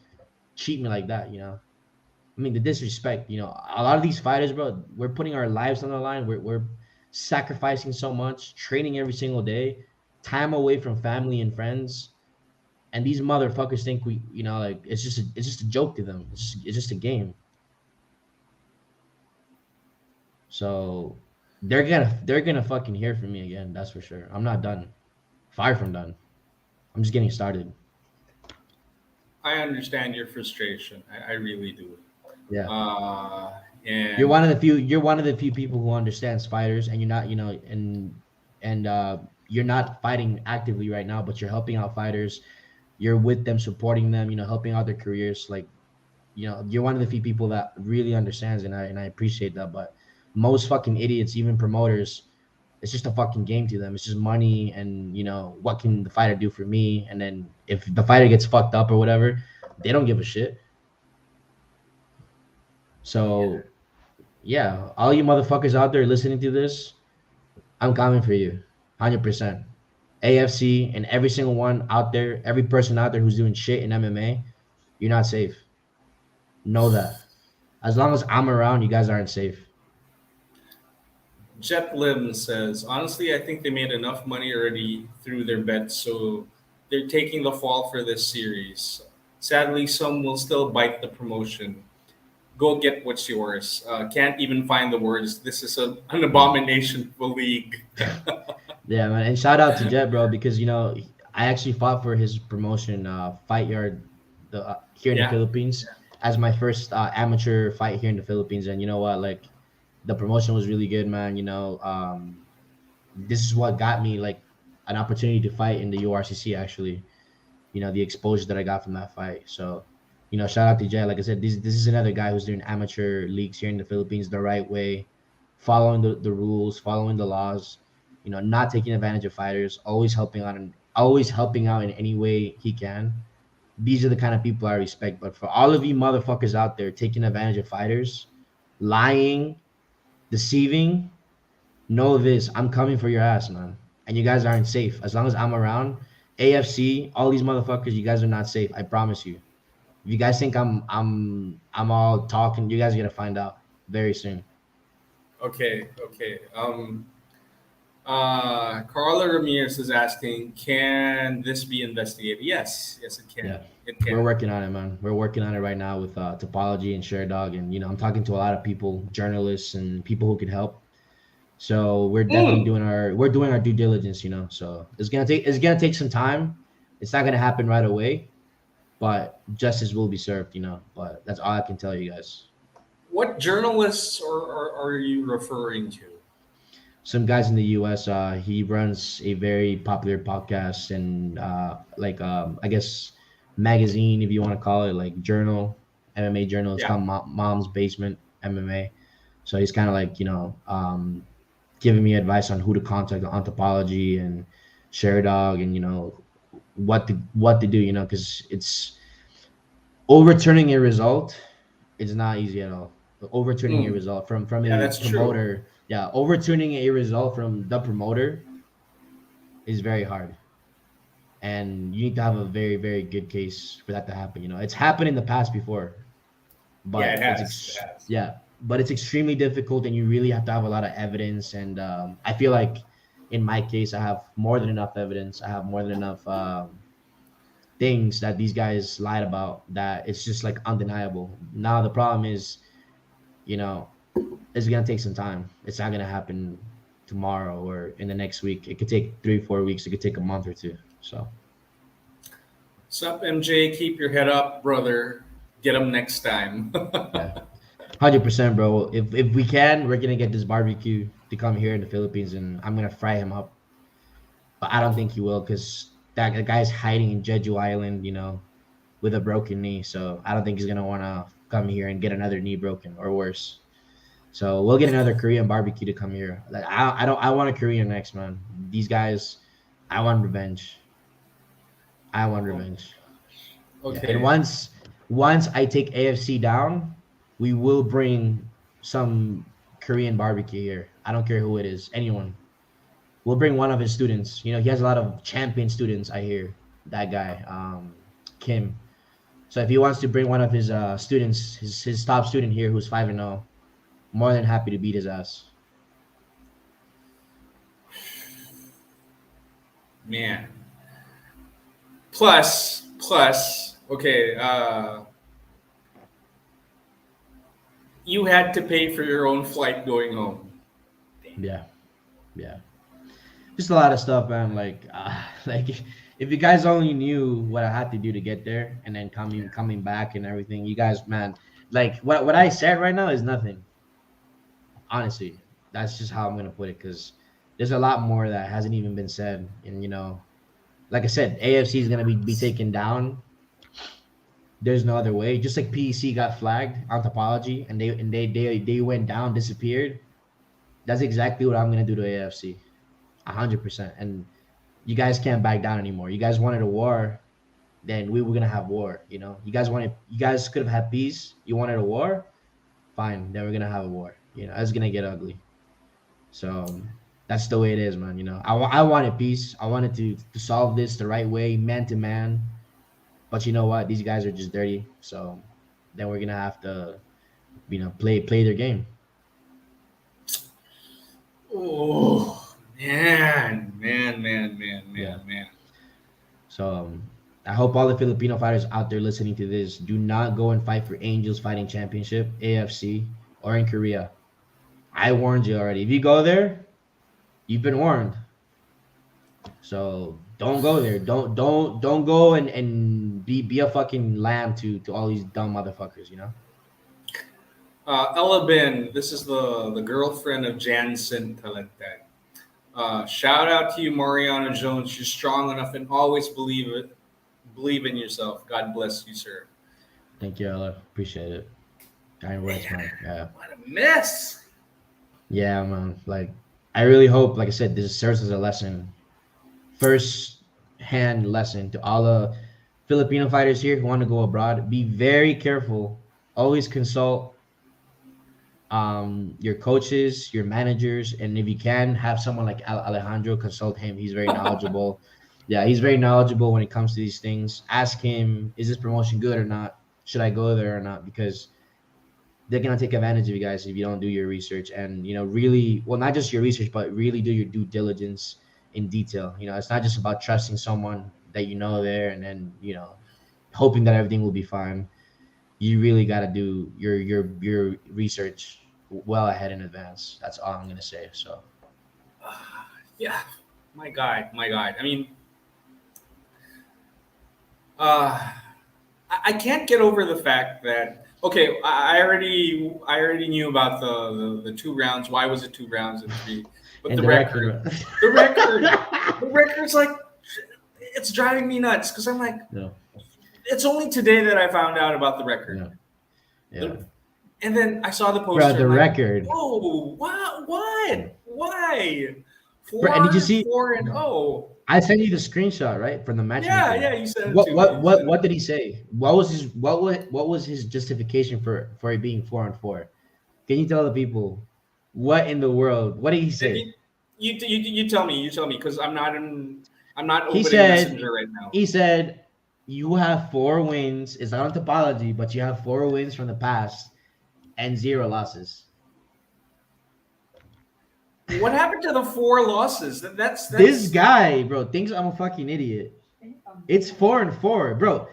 cheat me like that. I mean, the disrespect. A lot of these fighters, bro, we're putting our lives on the line. We're sacrificing so much, training every single day, time away from family and friends, and these motherfuckers think like it's just a joke to them. It's just a game. So they're gonna fucking hear from me again. That's for sure. I'm not done. Far from done. I'm just getting started. I understand your frustration. I really do. Yeah. Uh, You're and one of the few. You're one of the few people who understands fighters, and you're not. And you're not fighting actively right now, but you're helping out fighters. You're with them, supporting them, helping out their careers. Like, you're one of the few people that really understands, and I appreciate that. But most fucking idiots, even promoters, it's just a fucking game to them. It's just money, and what can the fighter do for me? And then if the fighter gets fucked up or whatever, they don't give a shit. So yeah, all you motherfuckers out there listening to this, I'm coming for you, 100%. AFC and every single one out there, every person out there who's doing shit in MMA, you're not safe. Know that. As long as I'm around, you guys aren't safe. Jet Lim says, honestly, I think they made enough money already through their bets, so they're taking the fall for this series. Sadly, some will still bite the promotion. Go get what's yours. Can't even find the words. This is an Yeah. abomination of a league. Yeah, man. And shout out to Jet, bro, because I actually fought for his promotion, Fight Yard, here in the Yeah. Philippines, as my first amateur fight here in the Philippines. And you know what? Like, the promotion was really good, man. This is what got me like an opportunity to fight in the URCC. Actually, the exposure that I got from that fight. So, shout out to Jet. Like I said, this is another guy who's doing amateur leagues here in the Philippines the right way, following the rules, following the laws. Not taking advantage of fighters, always helping out in any way he can. These are the kind of people I respect. But for all of you motherfuckers out there taking advantage of fighters, lying, deceiving, know this: I'm coming for your ass, man. And you guys aren't safe. As long as I'm around, AFC, all these motherfuckers, you guys are not safe. I promise you. If you guys think I'm all talking, you guys are gonna find out very soon. Okay. Okay. Carla Ramirez is asking, can this be investigated? Yes. Yes, it can. Yeah. It We're can. working on it, man. We're working on it right now with Topology and ShareDog, and I'm talking to a lot of people, journalists, and people who can help. So Mm. we're doing our due diligence, So it's gonna take some time. It's not gonna happen right away, but justice will be served, But that's all I can tell you guys. What journalists are you referring to? Some guys in the U.S. He runs a very popular podcast and like I guess magazine, if you want to call it, like journal, MMA journal. It's Yeah. called Mom's Basement MMA. So he's kind of like giving me advice on who to contact on Topology and ShareDog, and what to do, because it's overturning a result. It's not easy at all. Overturning a Mm. result from Yeah, a that's true. promoter, yeah, overturning a result from the promoter is very hard, and you need to have a very very good case for that to happen. It's happened in the past before, Yeah, it but has. It has. yeah, but it's extremely difficult, and you really have to have a lot of evidence. And I feel like in my case, I have more than enough evidence. I have more than enough things that these guys lied about, that it's just like undeniable. Now the problem is, you know, it's gonna take some time. It's not gonna happen tomorrow or in the next week. It could take 3 4 weeks. It could take a month or two. So Sup, MJ? Keep your head up, brother. Get them next time. yeah, 100%, bro. If we can, we're gonna get this barbecue to come here in the Philippines, and I'm gonna fry him up. But I don't think he will, because that guy's hiding in Jeju Island, with a broken knee. So I don't think he's gonna wanna come here and get another knee broken or worse. So we'll get another Korean barbecue to come here. Like I don't I want a Korean next, man. These guys, I want revenge. I want Oh, revenge. Yeah. And okay. once I take AFC down, we will bring some Korean barbecue here. I don't care who it is, anyone. We'll bring one of his students. He has a lot of champion students, I hear. That guy, Kim. So if he wants to bring one of his students, his top student here who's 5-0, more than happy to beat his ass. Man. Plus, okay, you had to pay for your own flight going home. Yeah, yeah. Just a lot of stuff, man. Like, like if you guys only knew what I had to do to get there, and then coming back and everything, you guys, man, like what I said right now is nothing. Honestly, that's just how I'm gonna put it. Because there's a lot more that hasn't even been said. And like I said, AFC is gonna be taken down. There's no other way. Just like PEC got flagged on topology and they went down, disappeared. That's exactly what I'm gonna do to AFC. 100%. And you guys can't back down anymore. You guys wanted a war, then we were gonna have war. You guys could have had peace. You wanted a war, fine. Then we're gonna have a war. It's gonna get ugly. So that's the way it is, man. I wanted peace. I wanted to solve this the right way, man to man. But you know what? These guys are just dirty. So then we're gonna have to, play their game. Oh man. Yeah. So I hope all the Filipino fighters out there listening to this do not go and fight for Angels Fighting Championship, AFC, or in Korea. I warned you already. If you go there, you've been warned. So don't go there. Don't go and be a fucking lamb to all these dumb motherfuckers. Ella Bin, this is the girlfriend of Jansen Talented. Shout out to you, Mariano Jones. You're strong enough and always believe in yourself. God bless you, sir. Thank you, Ella. Appreciate it. Kind words, man. Yeah. What a mess. Yeah, man. Like, I really hope, like I said, this serves as a lesson, first-hand lesson to all the Filipino fighters here who want to go abroad. Be very careful. Always consult your coaches, your managers, and if you can, have someone like Alejandro consult him. He's very knowledgeable. Yeah, he's very knowledgeable when it comes to these things. Ask him, is this promotion good or not? Should I go there or not? Because they're gonna take advantage of you guys if you don't do your research and really, well, not just your research, but really do your due diligence in detail. It's not just about trusting someone that there and then hoping that everything will be fine. You really got to do your research well ahead in advance. That's all I'm gonna say. So Yeah, my God. I mean, I can't get over the fact that okay, I already knew about the 2 rounds. Why was it 2 rounds and 3? But and the record, the record's like it's driving me nuts because I'm like, yeah, it's only today that I found out about the record. yeah. And then I saw the poster. Bro, the record. Oh, wow! What? Why? Bro, and did you see 4-0? I sent you the screenshot, right, from the match. Yeah, you said it What did he say? What was his justification for it being 4-4? Can you tell the people what in the world? What did he say? You tell me because I'm not He opening said Messenger right now. he said you have 4 wins. It's not on topology, but you have 4 wins from the past and 0 losses. What happened to the 4 losses? That's This guy, bro, thinks I'm a fucking idiot. It's 4-4, bro.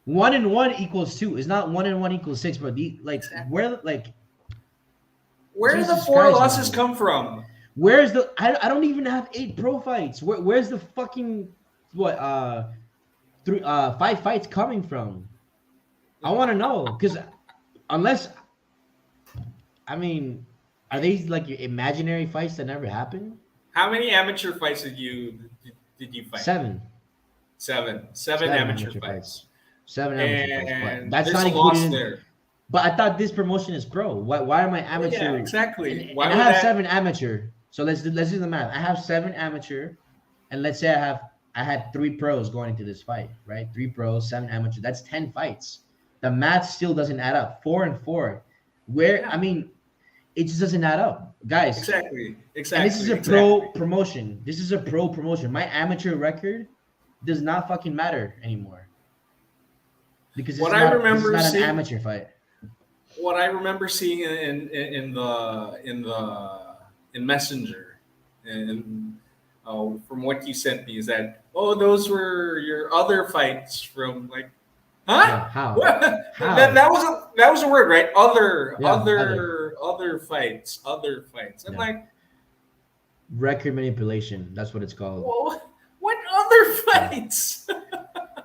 1-1 equals 2. It's not 1-1 equals 6, bro. Where do the Jesus 4 Christ, losses man. come from? Where's the? I don't even have 8 pro fights. Where's the fucking 5 fights coming from? I want to know because unless, I mean, are they like your imaginary fights that never happened? How many amateur fights did you fight? 7. 7 amateur fights. 7 amateur fights. And But that's there's not a loss included. there. But I thought this promotion is pro. Why am I amateur? Yeah, exactly. And Why I would have that- 7 amateur. So let's do the math. I have 7 amateur, and let's say I had 3 pros going into this fight, right? 3 pros, 7 amateur. That's 10 fights. The math still doesn't add up. 4-4. Where I mean, it just doesn't add up, guys. Exactly. And this is a pro promotion. This is a pro promotion. My amateur record does not fucking matter anymore because What I remember this is not seeing- an amateur fight. What I remember seeing in Messenger, and from what you sent me, is that those were your other fights from like, huh? Yeah, how? What? How? That was a word, right? Other fights. I'm Yeah. like, Record manipulation. That's what it's called. well, what other fights?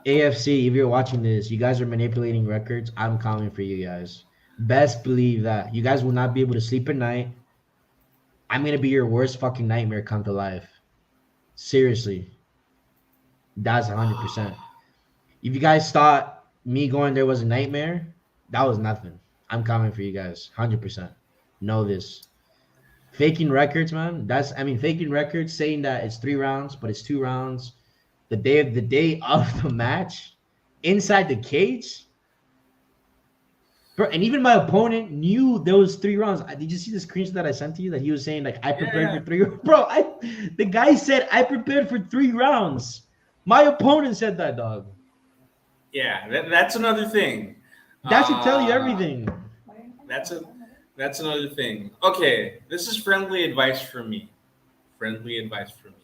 AFC, if you're watching this, you guys are manipulating records. I'm coming for you guys. Best believe that. You guys will not be able to sleep at night. I'm gonna be your worst fucking nightmare come to life. Seriously, that's 100%. If you guys thought me going there was a nightmare, that was nothing. I'm coming for you guys, 100%. Know this. Faking records, man. Faking records, saying that it's 3 rounds, but it's 2 rounds. The day of the match, inside the cage, bro. And even my opponent knew there was 3 rounds. Did you see the screenshot that I sent to you that he was saying like I Yeah, prepared yeah, for three? Bro, the guy said I prepared for 3 rounds. My opponent said that, dog. yeah. That's another thing. That should tell you Uh, everything. that's a that's another thing. Okay, this is friendly advice from me. Friendly advice from me.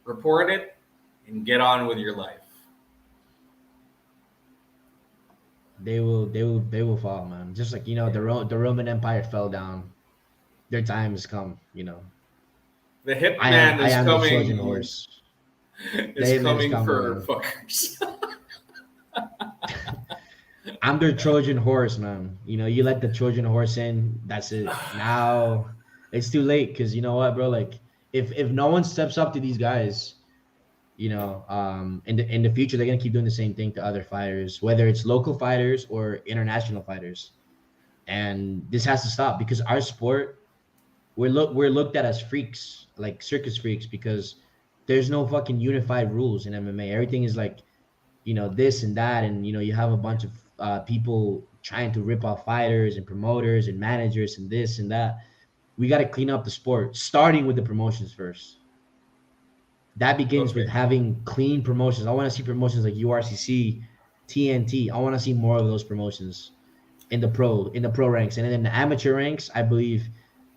Report it and get on with your life. They will fall, man. Just like Yeah. the Roman Empire fell down. Their time has come. The I am hitman I is am the Trojan coming. horse. The Is hitman is coming for coming. fuckers. I'm their Trojan horse, man. You let the Trojan horse in. That's it. Now it's too late because you know what, bro? Like if no one steps up to these guys, in the future they're gonna keep doing the same thing to other fighters, whether it's local fighters or international fighters. And this has to stop because our sport we're looked at as freaks, like circus freaks, because there's no fucking unified rules in MMA. Everything is like this and that, and you have a bunch of people trying to rip off fighters and promoters and managers and this and that. We got to clean up the sport, starting with the promotions first. That begins with Okay. having clean promotions. I want to see promotions like URCC, TNT. I want to see more of those promotions in the pro ranks, and then in the amateur ranks. I believe,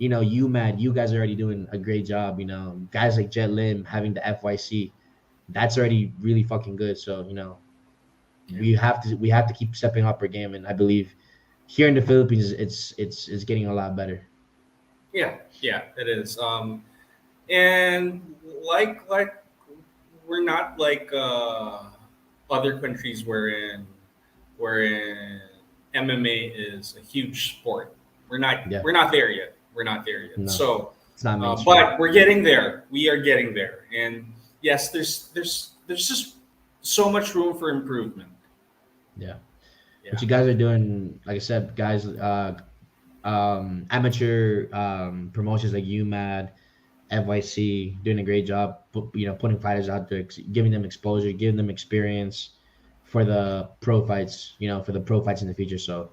UMAD, you guys are already doing a great job. Guys like Jet Lim having the FYC, that's already really fucking good. So Yeah. we have to keep stepping up our game, and I believe here in the Philippines, it's getting a lot better. Yeah. Yeah. It is. And like we're not like other countries wherein MMA is a huge sport. We're not Yeah, we're not there yet. We're not there yet. no, So, it's not mainstream. but we're getting there. We are getting there. And yes, there's just so much room for improvement. Yeah, Yeah. what you guys are doing, like I said, guys, amateur promotions like UMAD, FYC, doing a great job. Putting fighters out there, giving them exposure, giving them experience for the pro fights. For the pro fights in the future. So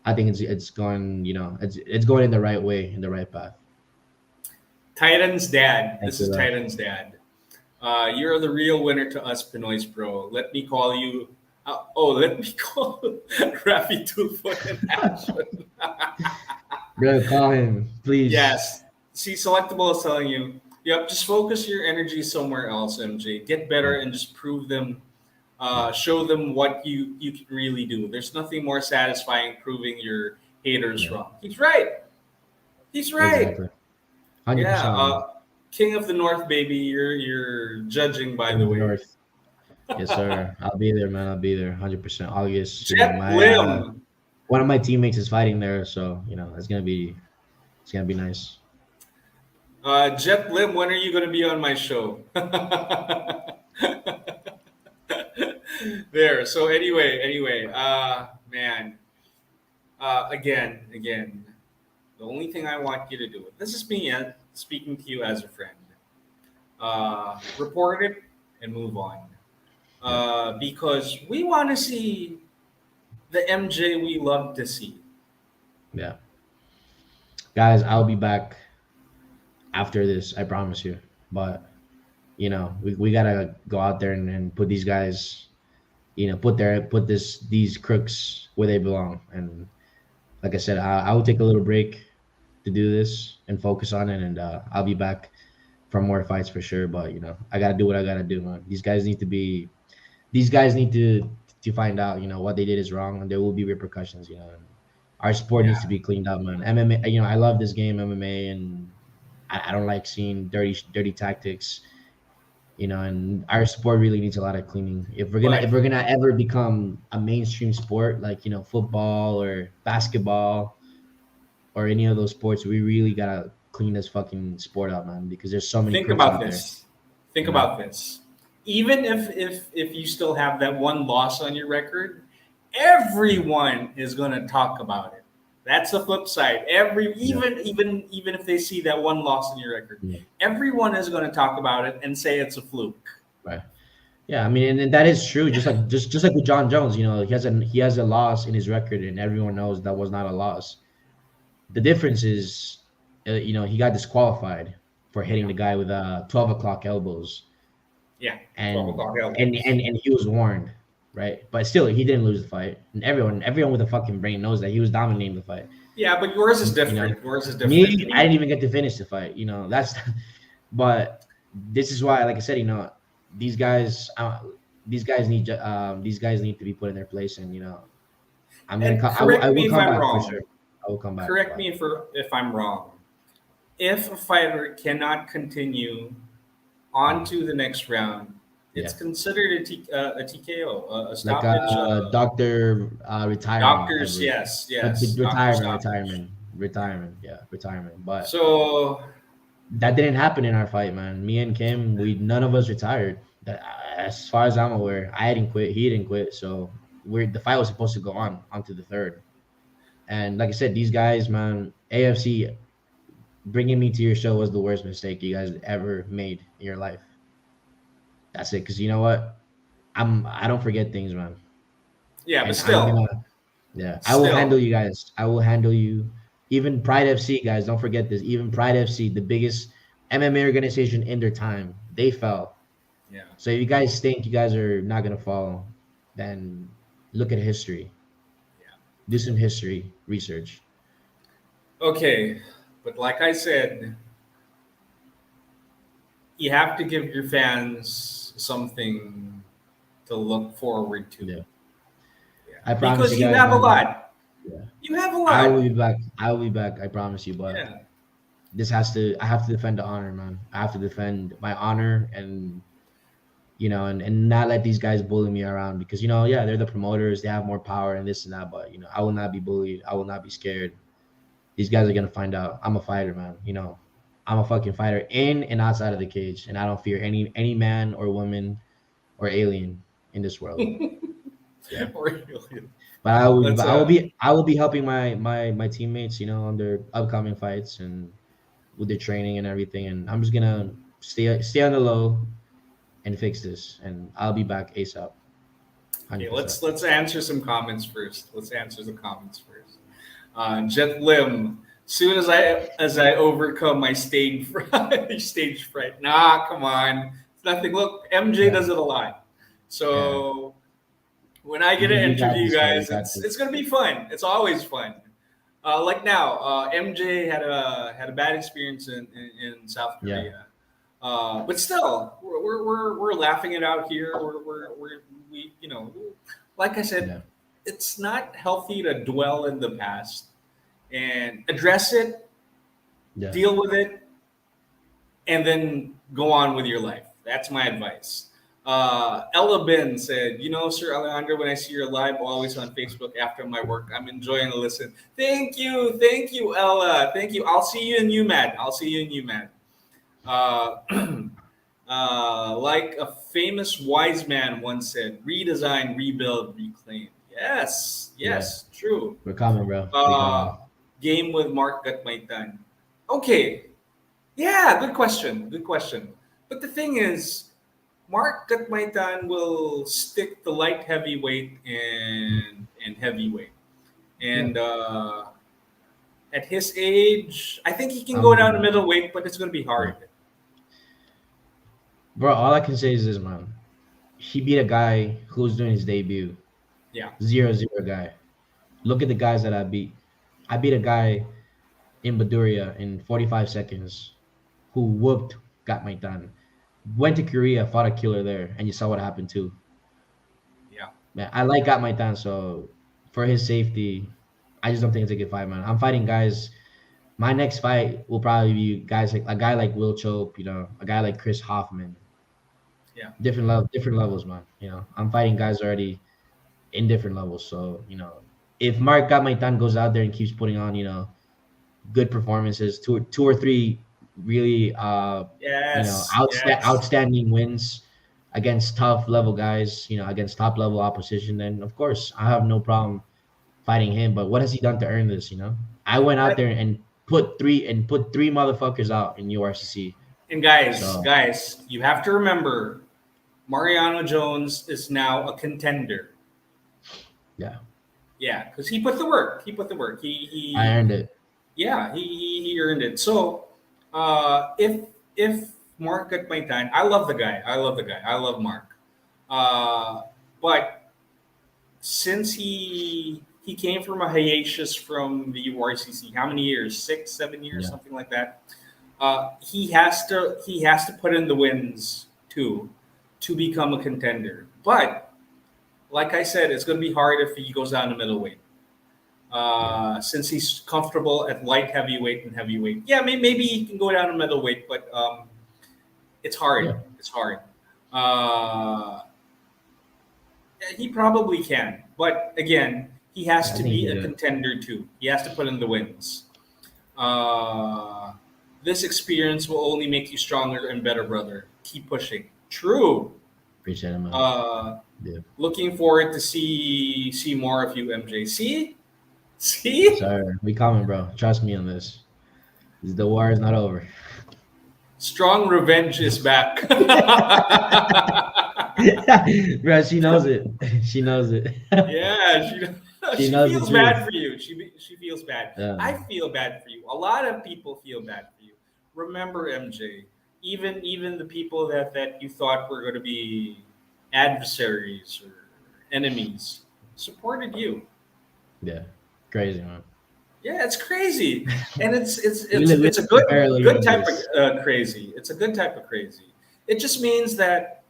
I think it's going. It's going in the right way, in the right path. Titan's dad. Thank This you, is bro. Titan's dad. You're the real winner to us Pinoy's, bro. Let me call you. Let me call Rafi Tulfo in action. Bro, call him, please. Yes. See, Selectable is telling you, yep, just focus your energy somewhere else, MJ. Get better Yeah, and just prove them, show them what you can really do. There's nothing more satisfying proving your haters yeah, wrong. He's right. He's right. exactly. 100%, Yeah. man. King of the North, baby. You're judging, by King the of the way. North. Yes, sir. I'll be there, man. I'll be there. 100% August. Jet My Lim. one of my teammates is fighting there, so it's gonna be nice. Jet Lim, when are you going to be on my show? There. So anyway, man. Again, the only thing I want you to do. This is me speaking to you as a friend. Report it and move on. Yeah, Because we want to see the MJ we love to see. yeah. Guys, I'll be back after this. I promise you. But we gotta go out there and put these guys, put these crooks where they belong. And like I said, I will take a little break to do this and focus on it, and I'll be back for more fights for sure. But I gotta do what I gotta do, man. These guys need to find out, what they did is wrong, and there will be repercussions. And our sport needs to Yeah. be cleaned up, man. MMA, I love this game, MMA, and I don't like seeing dirty tactics. And our sport really needs a lot of cleaning. If we're gonna ever become a mainstream sport like football or basketball or any of those sports, we really gotta cleanest fucking sport out, man, because there's so many Think crooks about out there. this. Think You know, about this. Even if you still have that one loss on your record, everyone is going to talk about it. That's the flip side. yeah, Even if they see that one loss on your record, yeah, everyone is going to talk about it and say it's a fluke. right. Yeah, I mean, and that is true. Just like with John Jones, he has a loss in his record, and everyone knows that was not a loss. The difference is, he got disqualified for hitting Yeah, the guy with 12 o'clock elbows, yeah. 12 o'clock and he was warned, right? But still, he didn't lose the fight, and everyone with a fucking brain knows that he was dominating the fight. Yeah, but yours is You know, different. Yours is different. me, I didn't even get to finish the fight. That's, but this is why, like I said, these guys, these guys need to be put in their place, and I'm gonna, And I correct me will if come I'm back for sure. wrong. I will come back. Correct But me if I'm wrong. If a fighter cannot continue on mhm, to the next round, it's yeah, considered a TKO, a like stoppage. doctor retirement, I Doctors, believe. yes, But yes, doctor retirement, stoppage. yeah, retirement. But So that didn't happen in our fight, man. Me and Kim, we none of us retired. That, as far as I'm aware, I didn't quit. He didn't quit. So the fight was supposed to go on to the third. And like I said, these guys, man, AFC bringing me to your show was the worst mistake you guys ever made in your life. That's it. Because you know what? I don't forget things, man. yeah, but And I'm still, gonna Yeah, I will handle still, you guys. I will handle you. Even Pride FC, guys, don't forget this. Even Pride FC, the biggest MMA organization in their time, they fell. yeah, So if you guys think you guys are not gonna fall, then look at history. yeah. Do some history research. Okay, but like I said, you have to give your fans something to look forward to. Yeah, Yeah, I promise because you you guys, have a man. lot. Yeah, You have a I will lot. be back. I will be back. I promise you. But Yeah. I have to defend the honor, man. I have to defend my honor and and not let these guys bully me around because yeah, they're the promoters, they have more power and this and that, but I will not be bullied. I will not be scared. These guys are gonna find out I'm a fighter, man. I'm a fucking fighter in and outside of the cage, and I don't fear any man or woman or alien in this world. Yeah, Really. but Let's I will be helping my teammates, on their upcoming fights and with their training and everything, and I'm just gonna stay on the low and fix this, and I'll be back ASAP, okay, 100%. let's answer some comments first. Let's answer the comments first. Jet Lim. Soon as I overcome my stage fright, stage fright. Nah, come on. It's nothing. Look, MJ Yeah, does it a lot. yeah. So when I get to You got interview you this, bro. You guys, got it's this. gonna be fun. It's always fun. Like now, MJ had a bad experience in South Yeah. Korea, but still, we're laughing it out here. We like I said, Yeah. it's not healthy to dwell in the past and address it, Yeah. deal with it, and then go on with your life. That's my advice. Ella Ben said, Sir Alejandro, when I see your live always on Facebook after my work, I'm enjoying the listen. Thank you, Ella. Thank you. I'll see you in UMAD. I'll see you in UMAD. Uh, like a famous wise man once said, redesign, rebuild, reclaim. Yes, Yeah. yes, true. We're coming, bro. We coming. Uh, game with Mark Gatmaitan. Okay, yeah, good question. Good question. But the thing is, Mark Gatmaitan will stick the light heavyweight and heavyweight. Yeah. And at his age, I think he can go down to Um. middleweight, but it's going to be Yeah. hard. Bro, all I can say is this, man. He beat a guy who's doing his debut. Yeah, 0-0 guy. Look at the guys that I beat. I beat a guy in Baduria in 45 seconds who whooped, got my done. Went to Korea, fought a killer there, and you saw what happened too. yeah. Man, I like got my done, so for his safety, I just don't think it's a good fight, man. I'm fighting guys. My next fight will probably be guys like a guy like Will Chope, a guy like Chris Hoffman. Yeah. Different levels, man. I'm fighting guys already in different levels. So, if Mark Gamaitan goes out there and keeps putting on, good performances, two or three really Yes, yes. outstanding wins against tough level guys, against top level opposition, then of course I have no problem fighting him. But what has he done to earn this? I went out But there and put three motherfuckers out in URCC. and guys, So guys, you have to remember, Mariano Jones is now a contender. yeah, Yeah, because he put the work. He put the work. I earned it. Yeah, he earned it. So, if Mark got my time, I love the guy. I love the guy. I love Mark. Uh, but since he came from a hiatus from the URCC, how many years? 6, 7 years, Yeah, something like that. He has to put in the wins too to become a contender. But like I said, it's going to be hard if he goes down to middleweight. yeah, Since he's comfortable at light heavyweight and heavyweight. Yeah, maybe he can go down to middleweight, but it's hard. yeah. It's hard. Uh, he probably can, but again, he has I to think be he a did. contender too. He has to put in the wins. Uh, this experience will only make you stronger and better, brother. Keep pushing. True. Appreciate it, man. Uh, Yeah. looking forward to see more of you, MJ. See, Yes, see. sir. We coming, bro. Trust me on this. The war is not over. Strong revenge is back. Bro, she knows it. She knows it. Yeah, She she knows the feels bad truth. for you. She feels bad. Yeah. I feel bad for you. A lot of people feel bad for you. Remember, MJ, even the people that you thought were going to be adversaries or enemies supported you. Yeah. Crazy, man. Yeah, it's crazy, and We live it's a in good a parallel good type of universe. crazy. It's a good type of crazy. It just means that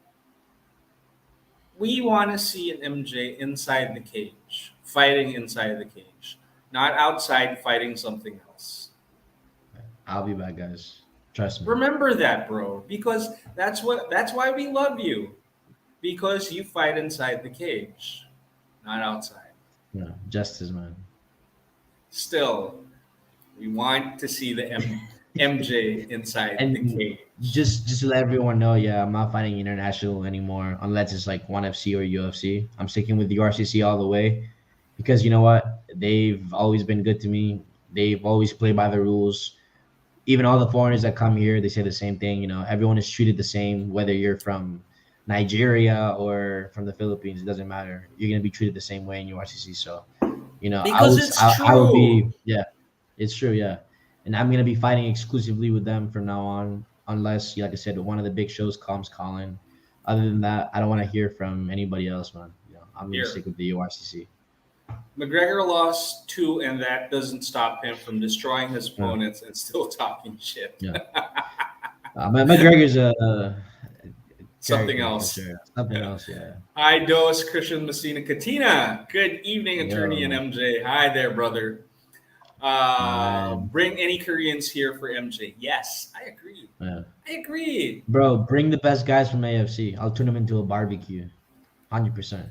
we want to see an MJ inside the cage, fighting inside the cage, not outside fighting something else. I'll be back, guys. Trust me. Remember that, bro, because that's why we love you, because you fight inside the cage, not outside. Justice, man. Still, we want to see the MJ inside the And cage. just to let everyone know, yeah, I'm not fighting international anymore unless it's like ONE FC or UFC. I'm sticking with the RCC all the way because you know what? They've always been good to me. They've always played by the rules. Even all the foreigners that come here, they say the same thing. Everyone is treated the same, whether you're from Nigeria or from the Philippines. It doesn't matter. You're gonna be treated the same way in URCC. So, Because it's I would true. be, yeah, it's true, yeah, and I'm gonna be fighting exclusively with them from now on, unless, like I said, one of the big shows comes calling. Other than that, I don't want to hear from anybody else, man. I'm gonna Here, stick with the URCC. McGregor lost two, and that doesn't stop him from destroying his Yeah, opponents and still talking shit. yeah. McGregor's a Something character for else. sure. Something Yeah. else, yeah. Hi, Dos Christian Messina Katina. Good evening, attorney and Yo, MJ. Hi there, brother. man. Bring any Koreans here for MJ. Yes, I agree. Yeah. I agree. Bro, bring the best guys from AFC. I'll turn them into a barbecue. 100%.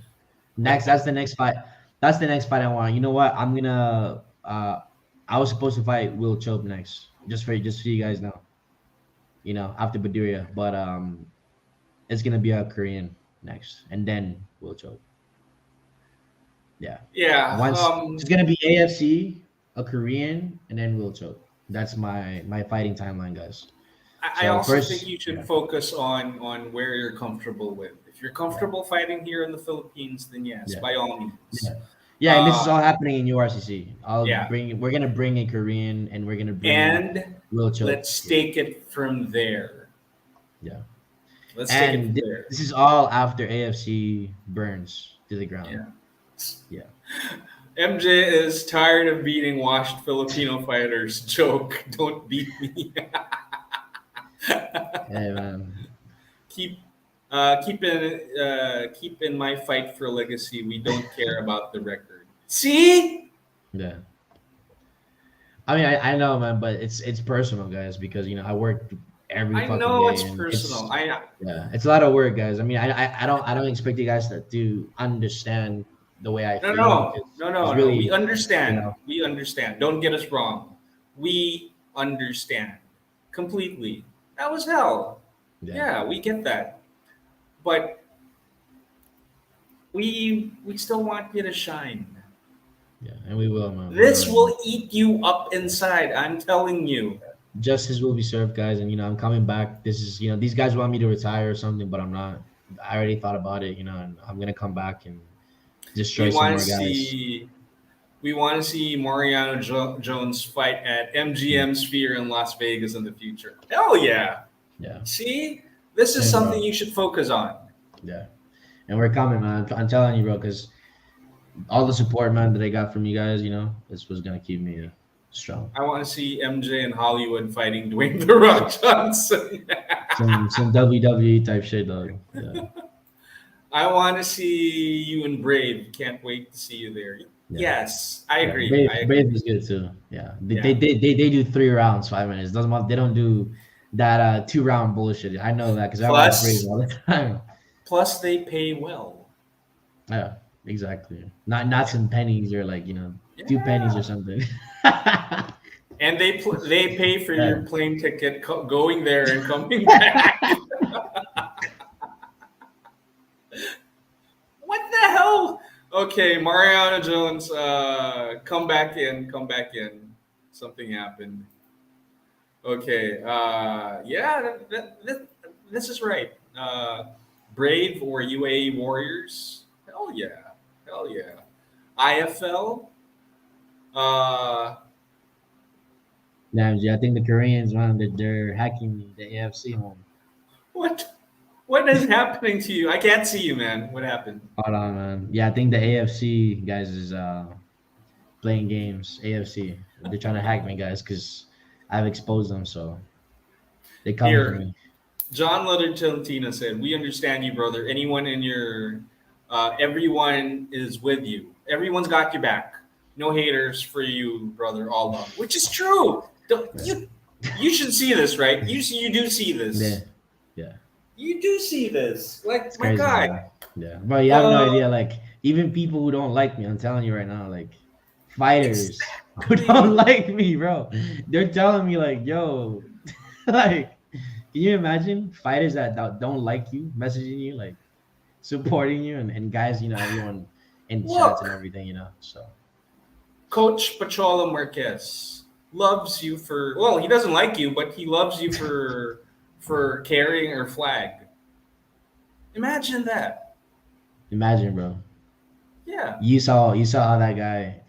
Next, that's the next fight. That's the next fight I want. You know what? I'm gonna. I was supposed to fight Will Chope next, just so you guys know. After Badiria, but it's gonna be a Korean next, and then Will Chope. Yeah. Yeah. Once it's gonna be AFC, a Korean, and then Will Chope. That's my fighting timeline, guys. I So also think first, you should yeah, focus on where you're comfortable with. If you're yeah, comfortable fighting here in the Philippines, then yes, yeah. by all means. Yeah. Yeah, and this is Uh, all happening in URCC. yeah, We're gonna bring a Korean and we're gonna bring and Will Choke. let's take it from there. Yeah. Let's take it And from there. this is all after AFC burns to the ground. Yeah. Yeah. MJ is tired of beating washed Filipino fighters. Joke, don't beat me. Hey man. keep keep in my fight for legacy. We don't care about the record. See, Yeah. I mean I know man, but it's personal guys because I work every I fucking know day it's and personal. it's I yeah, it's a lot of work guys. I mean I don't expect you guys to understand the way I No, feel no, because no, it's no, no. We really you understand. know We understand. Don't get us wrong. We understand completely. That was hell. Yeah, Yeah, we get that. But we still want you to shine. yeah, and we will, man. We This will. will eat you up inside. I'm telling you. Justice will be served, guys, and I'm coming back. This is these guys want me to retire or something, but I'm not. I already thought about it, and I'm gonna come back and We destroy some want to more guys. see we want to see Mariano Jones fight at Yeah, MGM Sphere in Las Vegas in the future. Hell yeah! yeah, See, this is and something you should focus on. yeah, and we're coming, man. I'm telling you, bro, because all the support, man, that I got from you guys, this was gonna keep me strong. I want to see MJ in Hollywood fighting Dwayne the Rock Johnson. Some WWE type shit, dog. Yeah, I want to see you in Brave. Can't wait to see you there. yeah. Yes, I Yeah, agree. Brave, I agree. Brave is good too. Yeah, Yeah. they do 3 rounds, 5 minutes. Doesn't matter. They don't do that 2 round bullshit. I know that because I watch Brave Plus, all the time. plus they pay well. Yeah, exactly. Not some pennies or like 2 pennies or Yeah. something. And they pay for Yeah. your plane ticket going there and coming back. What the hell? Okay, Mariano Jones, come back in, come back in. Something happened. Okay, yeah, this is right. Brave or UAE Warriors? Hell yeah, hell yeah. IFL? Uh, Nah, I think the Koreans, man, they're hacking the AFC home. what? What is happening to you? I can't see you, man. What happened? Hold on, man. Yeah, I think the AFC guys is playing games. AFC, they're trying to hack me, guys, because I've exposed them. So they coming for Here, me. John Leonard Tolentino said, "We understand you, brother. Anyone in your, everyone is with you. Everyone's got your back. No haters for you, brother. All love." Which is true. Yeah. You should see this, right? You do see Yeah, this. yeah. You do see this. It's Like my crazy, guy. man. Yeah, bro, you have no Uh, idea. Like, even people who don't like me, I'm telling you right now, like, fighters who exactly. don't like me, bro, they're telling me, like, yo, like, can you imagine fighters that don't like you messaging you, like, supporting you, and guys, everyone in chats and Look, everything, so. Coach Pachola Marquez loves you for. Well, he doesn't like you, but he loves you for carrying her flag. Imagine that. Imagine, bro. Yeah. You saw how that guy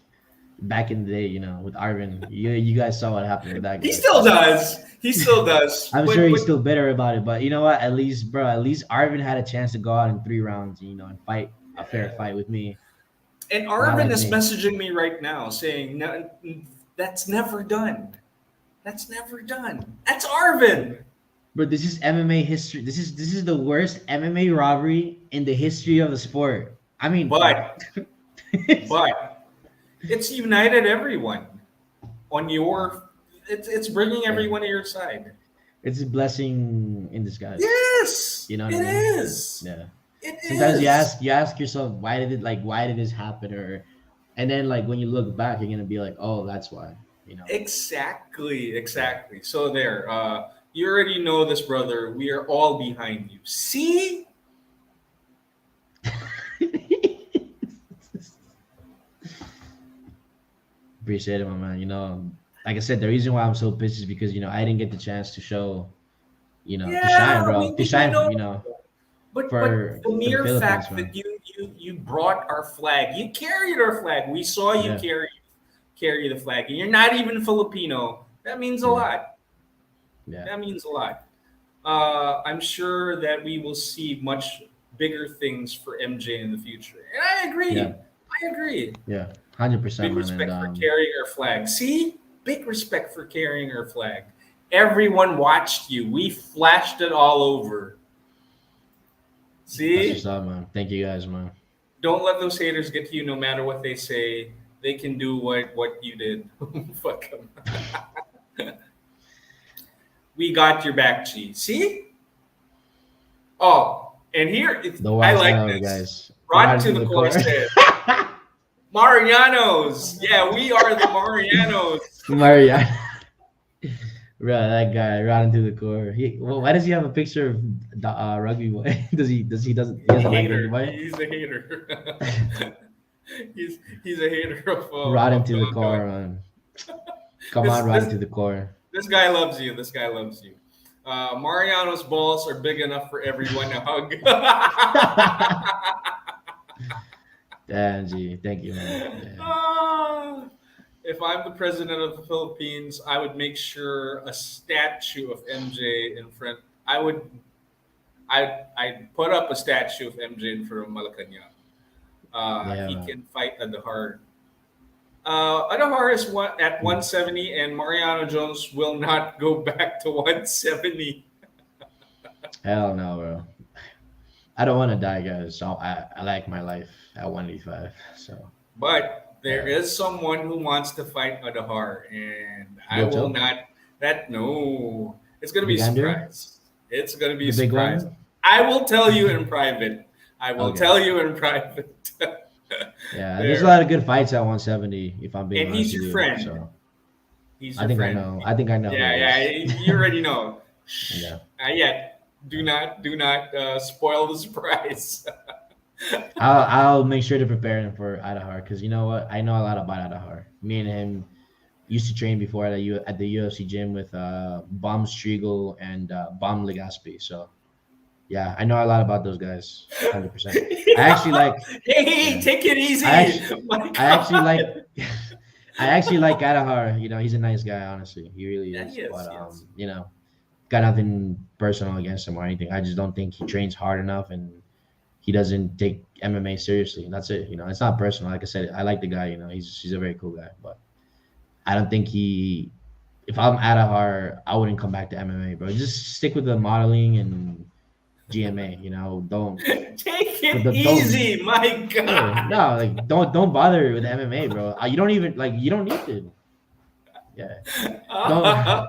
back in the day, with Arvin. You guys saw what happened with that He guy. still does. He still does. I'm sure But he's still bitter about it, but you know what? At least, bro, at least Arvin had a chance to go out in 3 rounds, and fight a fair fight with me. and Not Arvin like is me. messaging me right now saying, no, that's never done. That's never done. That's Arvin. But this is MMA history. This is the worst MMA robbery in the history of the sport. I mean, But it's, but it's united everyone on your. It's bringing yeah, everyone to your side. it's a blessing in disguise. Yes, You know what I it mean? is. Yeah. It Sometimes you is. ask you ask yourself why did this happen, and then like when you look back, you're gonna be like, oh, that's why. You know. Exactly, Yeah. exactly. So there, you already know this, brother. We are all behind you. See, Appreciate it, my man. Like I said, the reason why I'm so pissed is because I didn't get the chance to show, to shine, yeah, bro, to we shine, know. But the for the mere Philippines, fact man. that you brought our flag, you carried our flag. We saw you Yeah, carry the flag, and you're not even Filipino. That means a yeah, lot. yeah, That means a lot. I'm sure that we will see much bigger things for MJ in the future, and I yeah, agree. I agree. yeah, 100%, Big man. And respect for carrying our flag. See? Big respect for carrying our flag. Everyone watched you. We flashed it all over. that's just See? up, man. Thank you guys, man. Don't let those haters get to you no matter what they say. They can do what you did. Fuck them. We got your back, G. See? Oh, and here, Don't I watch that like out, this. guys. Rod Rod to to the the core core. said, Marianos. Yeah, we are the Marianos. Maria. Bro, that guy rotten to the core. Why does he have a picture of the rugby boy? He doesn't like rugby Hater. boy? He's a hater. he's a hater Rotten of to the Don core, Don. man. Come This on, rotten this to the core. this guy loves you. This guy loves you. Mariano's balls are big enough for everyone to hug. Damn, G. Thank you, man. Yeah. Ah, if I'm the president of the Philippines, I would make sure a statue of MJ in front. I'd put up a statue of MJ in front of Malacanang. Yeah, He man. can fight Adahar. Adahar is at Hmm. 170, and Mariano Jones will not go back to 170. Hell no, bro. I don't want to die, guys. So I like my life at 185. So But there yeah. is someone who wants to fight Adahar, and I will Goto, not. That no, it's gonna be Big a Ander, surprise. It's gonna be a the big surprise. one. I will tell you in private. I will Okay. tell you in private. Yeah, there's a There, lot of good fights at 170. If I'm being and honest he's with your you, friend. so He's I your think I friend. know. I think I know who Yeah, it yeah. is. You already know. Shh. Yeah. Not yet. Do not spoil the surprise. I'll make sure to prepare him for Adahar because you know what? I know a lot about Adahar. Me and him used to train before at the UFC gym with Bomb Striegel and Bomb Legaspi. So yeah, I know a lot about those guys. 100%. I actually like. Hey, Yeah. take it I easy. actually My I actually like. God. I actually like Adahar. You know, he's a nice guy. Honestly, he really Yeah, is. he is. But He is. you know, got nothing personal against him or anything. I just don't think he trains hard enough and he doesn't take MMA seriously. And that's it. You know, it's not personal. Like I said, I like the guy. You know, he's a very cool guy. But I don't think he. If I'm Adahar, I wouldn't come back to MMA, bro. Just stick with the modeling and GMA. You know, Take it don't. easy. My Yeah, God. no, like don't bother with MMA, bro. You don't even like you don't need to. Yeah, don't.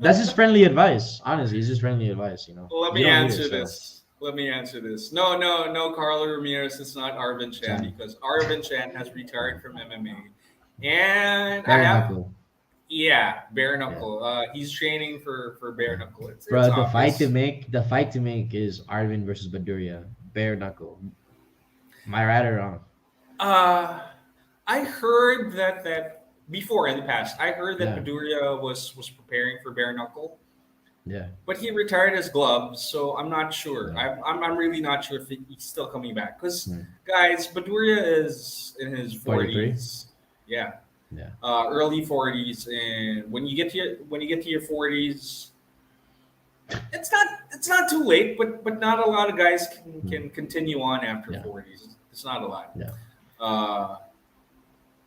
That's just friendly advice. Honestly, it's just friendly advice. You know, Let you me don't need it. answer So this. Let me answer this. No, no, no, Carlo Ramirez is not Arvin Chan Chan, because Arvin Chan has retired from MMA, and I bare have knuckle. yeah, bare Yeah, knuckle. He's training for bare yeah. knuckle. It's Bro, obvious. the fight to make is Arvin versus Baduria. Bare knuckle. Am I right or wrong? Uh, I heard that before in the past. I heard that Yeah, Beduria was preparing for bare knuckle, yeah, but he retired his gloves, so I'm not sure. yeah. I'm really not sure if he's still coming back. Because Hmm. guys, Beduria is in his 43. 40s. Yeah, Yeah. early 40s, and when you get to your 40s, it's not too late, but not a lot of guys Hmm. can continue on after Yeah, 40s. It's not a lot. yeah. Uh,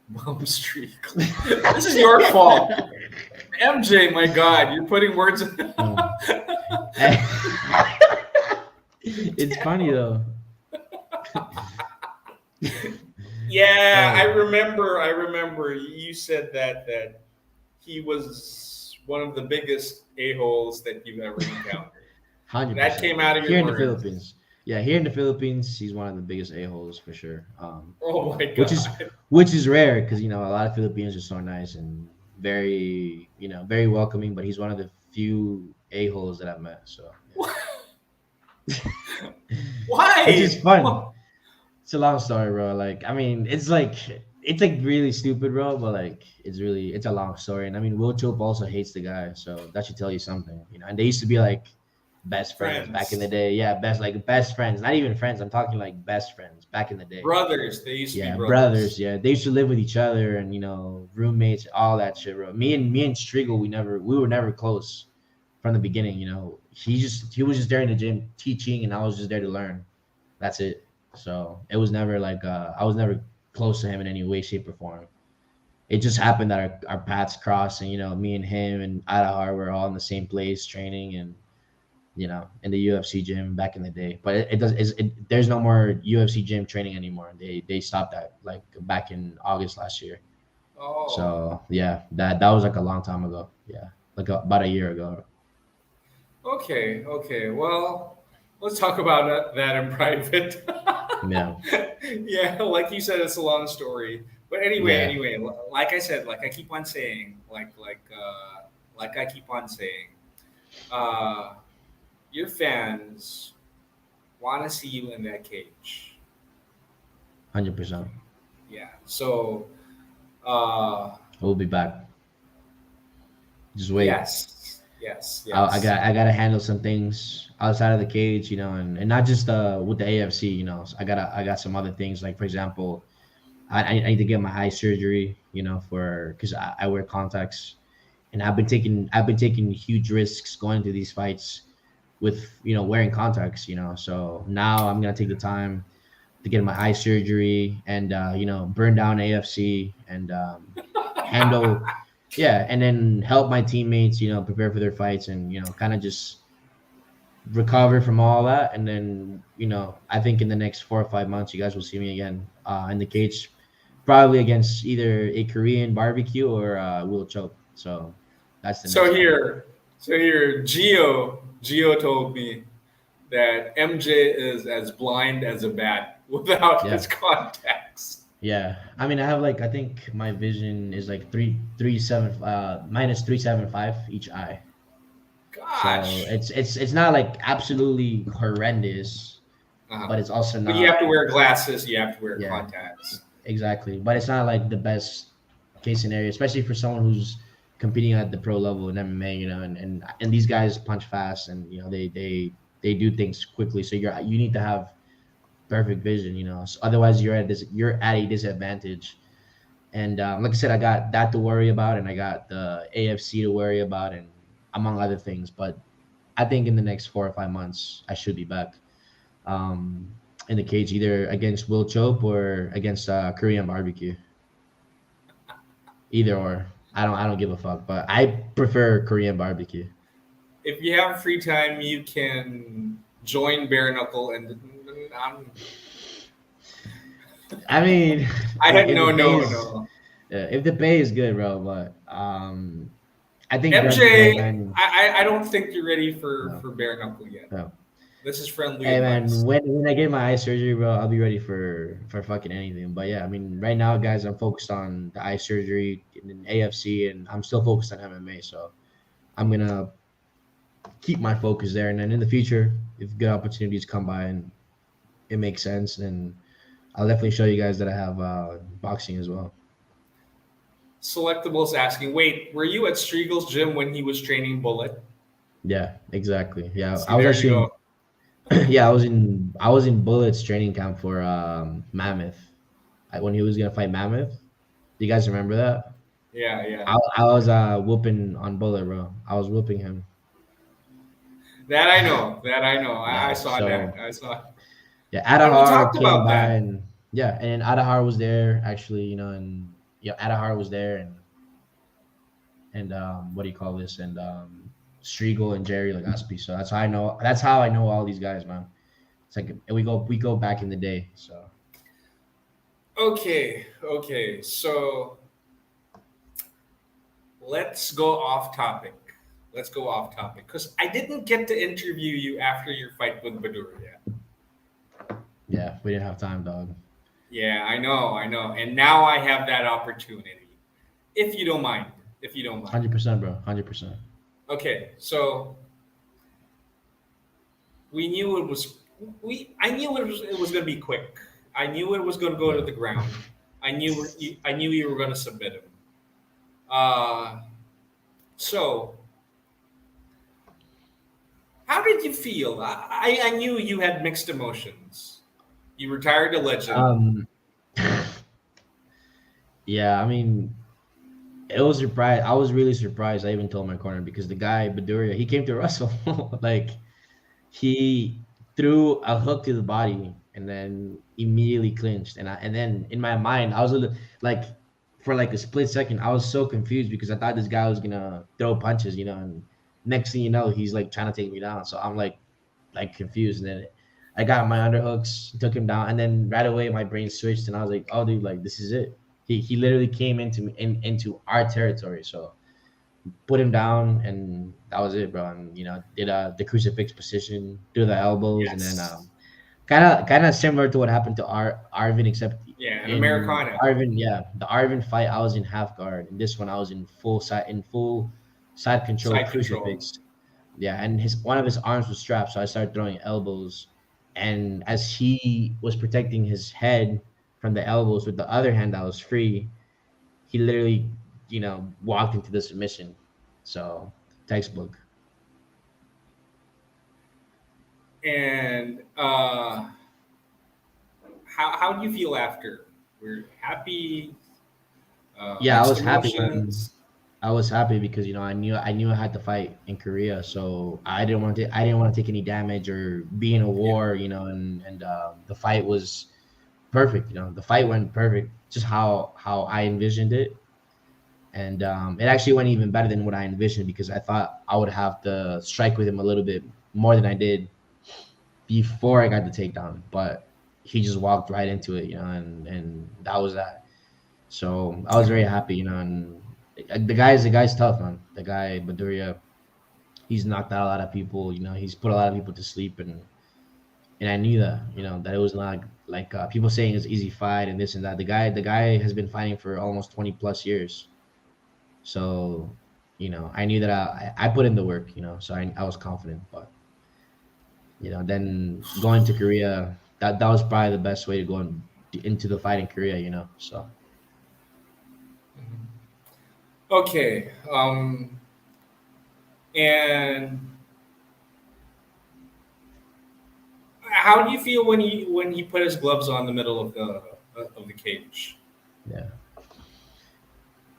Bum streak. This is your fault. MJ, my God, you're putting words in. Um, it's funny though. Yeah, Oh, I remember you said that he was one of the biggest a-holes that you've ever encountered. hundred That percent, came bro. out of Here your in the words. Philippines, yeah, here in the Philippines, he's one of the biggest a holes for sure. Oh my Which is God. which is rare because you know a lot of Filipinos are so nice and very very welcoming. But he's one of the few a holes that I've met. So it's just Why? fun. It's a long story, bro. Like I mean, it's like really stupid, bro. But like it's a long story. And I mean, Will Chope also hates the guy, so that should tell you something, you know. And they used to be like best friends back in the Friends, day. Yeah, best friends. Not even friends. I'm talking like best friends back in the day. brothers. They used to be Yeah, brothers. brothers. Yeah, they used to live with each other and roommates, all that shit, bro. Me and Striegel, we were never close from the beginning. You know, he was just there in the gym teaching, and I was just there to learn. That's it. So it was never like I was never close to him in any way, shape, or form. It just happened that our paths crossed, and me and him and Adahar were all in the same place training, and in the UFC gym back in the day. But there's no more UFC gym training anymore. They stopped that like back in August last year. Oh, So yeah, that was like a long time ago. Yeah, like about a year ago. okay, okay. Well, let's talk about that in private. Yeah, Yeah, like you said, it's a long story. But yeah, anyway, like I said, like I keep on saying, like I keep on saying, uh, your fans want to see you in that cage. 100%. Yeah. So, uh, We'll be back. Just wait. yes. I gotta handle some things outside of the cage, and not just with the AFC, So I got some other things, like for example, I need to get my eye surgery, for because I wear contacts, and I've been taking huge risks going into these fights with wearing contacts, So now I'm gonna take the time to get my eye surgery and burn down AFC and handle, yeah, and then help my teammates, prepare for their fights and kind of just recover from all that. And then I think in the next 4 or 5 months, you guys will see me again in the cage, probably against either a Korean barbecue or Will Choke. So that's the So next fight. here, so here, Gio told me that MJ is as blind as a bat without his Yeah. contacts. Yeah, I mean, I have like I think my vision is like 3.37 minus 3.75 each eye. So Gosh. it's not like absolutely horrendous, Uh-huh. but it's also But you have not. to wear glasses. You have to wear Yeah, contacts. exactly. But it's not like the best case scenario, especially for someone who's competing at the pro level in MMA. And these guys punch fast, and they do things quickly. So you need to have perfect vision. So otherwise you're at a disadvantage. And like I said, I got that to worry about, and I got the AFC to worry about, and among other things. But I think in the next 4 or 5 months, I should be back in the cage, either against Will Chope or against Korean barbecue. Either or, I don't give a fuck. But I prefer Korean barbecue. If you have free time, you can join bare knuckle and I mean, I had if the no, pay no, is no. if the pay is good, bro. But I think Red MJ, Man. I don't think you're ready No, for bare knuckle yet. no. This is friendly Hey man, advice. when I get my eye surgery, bro, I'll be ready for fucking anything. But yeah, I mean, right now, guys, I'm focused on the eye surgery and AFC, and I'm still focused on MMA. So I'm gonna keep my focus there, and then in the future, if good opportunities come by and it makes sense, then I'll definitely show you guys that I have boxing as well. Selectables asking, wait, were you at Striegel's gym when he was training Bullet? Yeah, exactly. Yeah, See, I was there you actually go. yeah, I was in Bullet's training camp for Mammoth. When he was gonna fight Mammoth. Do you guys remember that? Yeah. I was whooping on Bullet, bro. I was whooping him. That I know. That I know. I Yeah. saw that. So I saw. yeah, And we Adahar talked came about by that. and yeah, and Adahar was there actually, and yeah, Adahar was there and what do you call this? And Striegel and Jerry Legaspi. So that's how I know all these guys, man. It's like we go back in the day. So Okay. So let's go off topic. Let's go off topic because I didn't get to interview you after your fight with Badura yet. yeah, we didn't have time, dog. Yeah, I know. And now I have that opportunity. If you don't mind. If you don't mind. 100%, bro. 100%. Okay, so we knew it was I knew it was going to be quick. I knew it was going to go to Yeah. the ground. I knew you were going to submit him. Uh, so how did you feel? I knew you had mixed emotions. You retired a legend. Um. Yeah, I mean, it was surprised. I was really surprised. I even told my corner because the guy Baduria, he came to wrestle. Like he threw a hook to the body and then immediately clinched. And then in my mind, I was a little like for like a split second, I was so confused because I thought this guy was gonna throw punches, and next thing you know, he's like trying to take me down. So I'm like confused. And then I got my underhooks, took him down, and then right away my brain switched, and I was like, "Oh, dude, like this is it." He literally came into our territory, so put him down, and that was it, bro. And did the crucifix position, do the elbows, and then Yes. kind of similar to what happened to Arvin, except Yeah, an in Americana. Arvin, yeah, the Arvin fight, I was in half guard, and this one I was in full side in full side control Side control. crucifix. Yeah, and his one of his arms was strapped, so I started throwing elbows. And as he was protecting his head from the elbows with the other hand that was free, he literally, walked into the submission. So textbook. And how do you feel after? We're happy, Yeah, I mixed was happy, man. emotions. I was happy because I knew I had to fight in Korea, so I didn't want to take any damage or be in a Yeah. war, and the fight was perfect. The fight went perfect, just how I envisioned it, and it actually went even better than what I envisioned because I thought I would have to strike with him a little bit more than I did before I got the takedown, but he just walked right into it, and that was that. So I was very happy, and the guy's tough, man. The guy Baduria, he's knocked out a lot of people. He's put a lot of people to sleep, and I knew that, that it was not like people saying it's easy fight and this and that. The guy has been fighting for almost 20 plus years. So I knew that I put in the work. So I was confident, but then going to Korea, that was probably the best way to go into the fight in Korea. So Okay. And how do you feel when he put his gloves on the middle of the cage? yeah.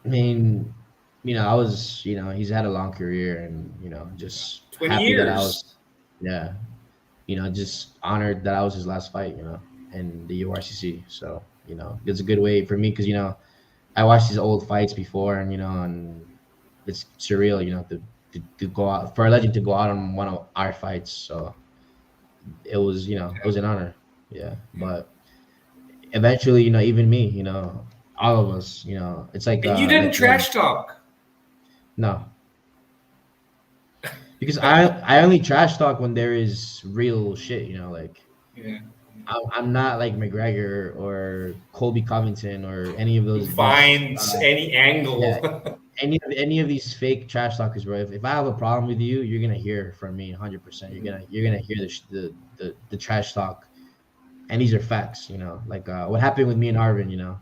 I mean, I was, he's had a long career and, just 20 happy that I years. was, yeah, just honored that I was his last fight, in the URCC. So, it's a good way for me because, I watched these old fights before and, and it's surreal, to go out for a legend to go out on one of our fights. So it was an honor. Yeah. But eventually, even me, all of us, it's like, And you didn't like when, trash talk. no, because I only trash talk when there is real shit. Like Yeah. I'm not like McGregor or Colby Covington or any of Who those finds any yeah, angle? any of these fake trash talkers, bro. If I have a problem with you, you're gonna hear from me 100%. You're gonna hear the trash talk, and these are facts. Like what happened with me and Arvin.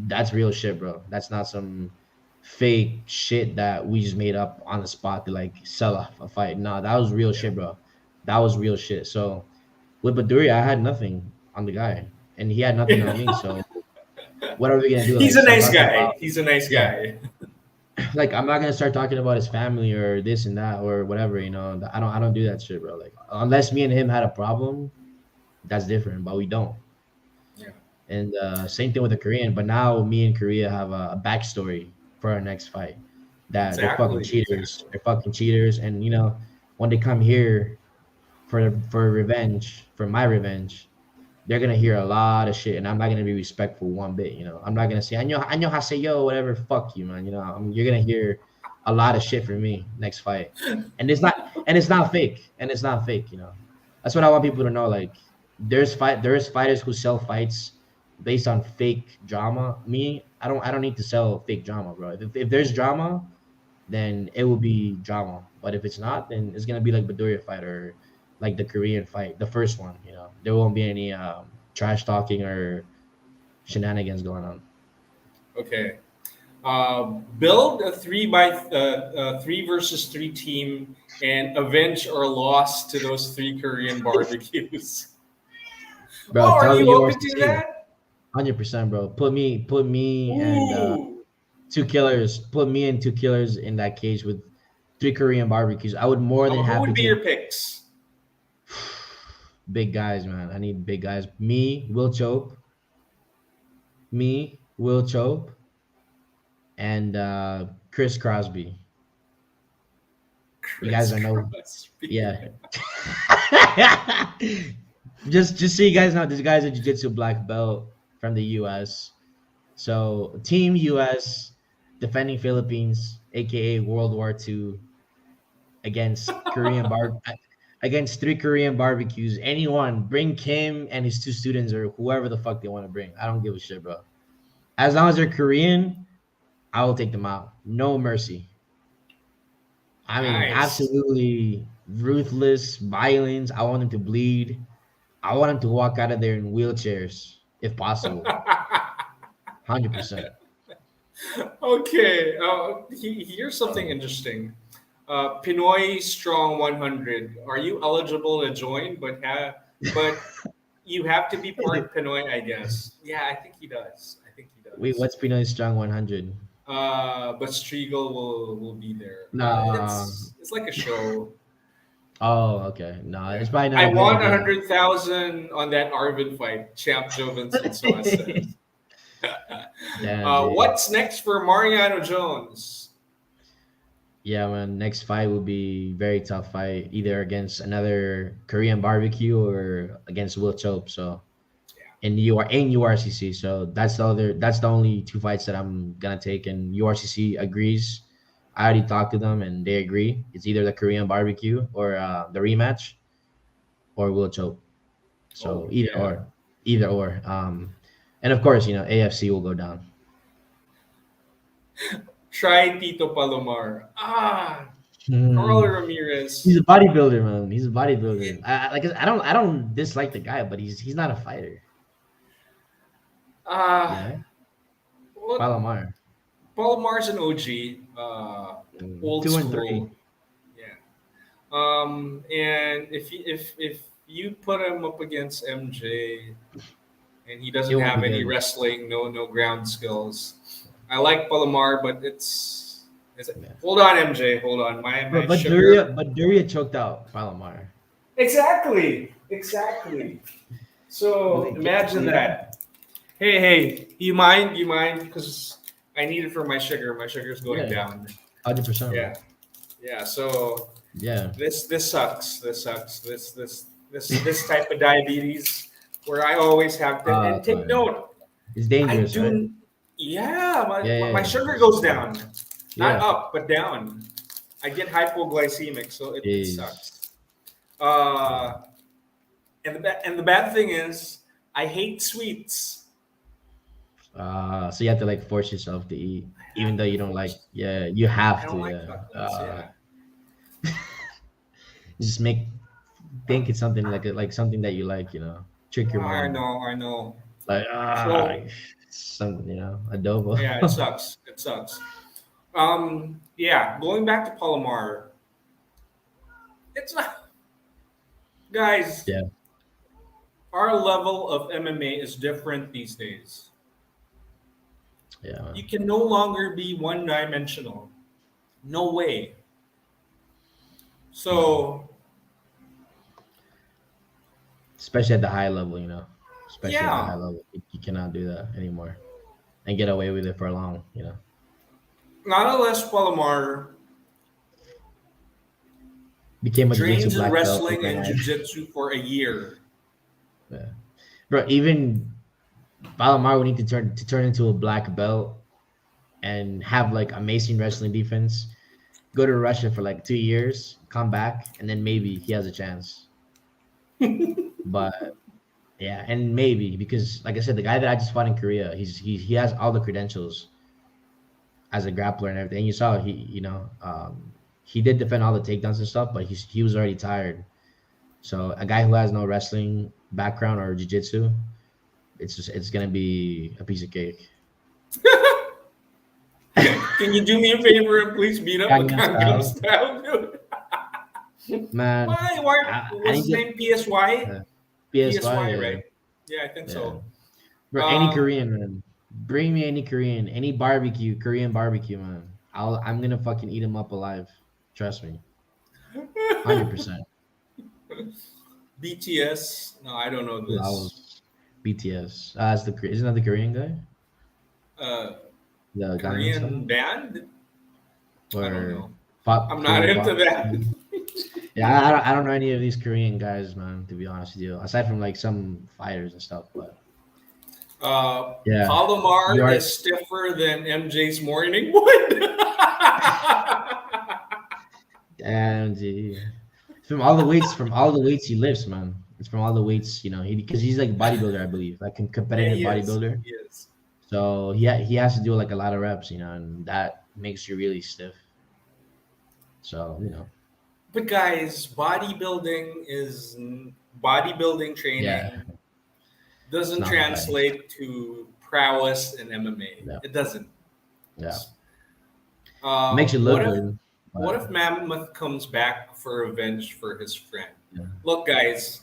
That's real shit, bro. That's not some fake shit that we just made up on the spot to like sell off a fight. No, that was real Yeah. shit, bro. That was real shit. So with Baduri, I had nothing on the guy, and he had nothing on me. So what are we gonna do? He's Like a start nice talking guy. about He's a nice yeah, guy. like I'm not gonna start talking about his family or this and that or whatever. I don't do that shit, bro. Like unless me and him had a problem, that's different, but we don't. Yeah. And same thing with the Korean. But now me and Korea have a backstory for our next fight. That they're fucking Exactly. cheaters. Exactly. They're fucking cheaters. And when they come here for revenge, for my revenge, they're gonna hear a lot of shit, and I'm not gonna be respectful one bit. I'm not gonna say I know haseyo whatever. Fuck you, man. You're gonna hear a lot of shit from me next fight, and it's not fake, and it's not fake. That's what I want people to know. Like there's fighters who sell fights based on fake drama. Me, I don't need to sell fake drama, bro. If there's drama, then it will be drama. But if it's not, then it's gonna be like Baduria fight or like the Korean fight, the first one. There won't be any trash talking or shenanigans going on. Okay. Build a three versus three team and avenge our loss to those three Korean barbecues. Bro, Oh, are tell the you open to URCC, that? 100%, bro. Put me and Ooh. two killers. Put me and two killers in that cage with three Korean barbecues. I would more than Who happy would be take your picks? big guys, man. I need big guys. Me, Will Chope, and Chris Crosby. You guys Chris don't know. Crosby. Yeah. just so you guys know, this guy's a jiu-jitsu black belt from the US. So Team US defending Philippines, aka World War II, against three Korean barbecues. Anyone, bring Kim and his two students or whoever the fuck they want to bring. I don't give a shit, bro. As long as they're Korean, I will take them out. No mercy. I mean, Nice. absolutely ruthless violence. I want him to bleed. I want him to walk out of there in wheelchairs, if possible. 100%. Okay. Here's something interesting. Pinoy Strong 100. Are you eligible to join? But you have to be part Pinoy, I guess. Yeah, I think he does. I think he Wait, does. what's Pinoy Strong 100? But Striegel will be there. Nah. It's like a show. Oh, okay. No, Yeah, it's probably not I a good won a idea. 100,000 on that Arvid fight. Champ Jovinson saw says. Damn, G. What's next for Mariano Jones? Yeah, man. Next fight will be very tough fight, either against another Korean barbecue or against Will Chope. So in URCC. So that's the only two fights that I'm gonna take. And URCC agrees. I already talked to them and they agree. It's either the Korean barbecue or the rematch or Will Chope. So Oh yeah. either or. And of course, AFC will go down. Try Tito Palomar. Carl Hmm. He's Ramirez. a bodybuilder, man. He's a bodybuilder. I don't dislike the guy, but he's not a fighter. You Ah, know, well, Palomar. Palomar's an OG, old 2-3. school. Yeah. And if you put him up against MJ and he It doesn't won't be have any good. wrestling, no ground skills, I like Palomar, but Yeah. hold on, MJ, hold on. My But sugar. Duria choked out Palomar. Exactly. So imagine that. Hey, you mind? You mind? Because I need it for my sugar. My sugar's going Yeah, down. 100%, man. Yeah, yeah. So Yeah. this sucks. This sucks. This type of diabetes where I always have to. And Oh, take yeah. note, It's I dangerous, right? do. Yeah, Yeah, my yeah, sugar yeah. goes down, not Yeah. up but down. I get hypoglycemic, so it Jeez. sucks. Yeah. Uh, and the bad thing is, I hate sweets. So you have to like force yourself to eat, I even have though to you don't like. force. Yeah, you I have to. don't like Yeah. chocolates. Yeah. Just think it's something like something that you like. Trick your I mind. know. I know. Like So something. Adobo. yeah, it sucks. It sucks. Yeah. Going back to Palomar, it's not, guys. Yeah. Our level of MMA is different these days. Yeah, man. You can no longer be one dimensional. No way. No. So Especially at the high level. Especially at the high yeah, level, you cannot do that anymore and get away with it for long. not unless Palomar Became a jiu-jitsu trains in black belt wrestling and overnight. jiu-jitsu for a year. Yeah. Bro, even Palomar would need to turn into a black belt and have like amazing wrestling defense. Go to Russia for like 2 years, come back, and then maybe he has a chance. But yeah, and maybe because like I said, the guy that I just fought in Korea, he has all the credentials as a grappler and everything. You saw he did defend all the takedowns and stuff, but he was already tired. So a guy who has no wrestling background or jiu-jitsu, it's gonna be a piece of cake. Can you do me a favor and please beat up a Gangnam Gangnam style, style, dude? man. Why? I Was need his to name PSY? PSY, PSY, yeah, right? Yeah, I think yeah. so. Bro, any Um, Korean man, bring me any Korean, any barbecue, Korean barbecue, man. I'm gonna fucking eat him up alive. Trust me, 100%. BTS. No, I don't know Who this. else? BTS. Isn't that the Korean guy? Uh, The Gangnam Korean Style band. I don't or know. pop I'm not Korean into pop? that. Yeah, I don't know any of these Korean guys, man. To be honest with you, aside from like some fighters and stuff, but yeah, you Palomar are. is stiffer than MJ's morning wood. And from all the weights he lifts, man. It's from all the weights, because he's like bodybuilder, I believe, like Yeah, competitive he is. bodybuilder. He is. So he has to do like a lot of reps, and that makes you really stiff. So But guys, bodybuilding yeah, training it's doesn't not fighting. translate to prowess in MMA. Yeah, It doesn't. yeah, makes you What look if good. But Mammoth comes back for revenge for his friend? yeah, Look, guys,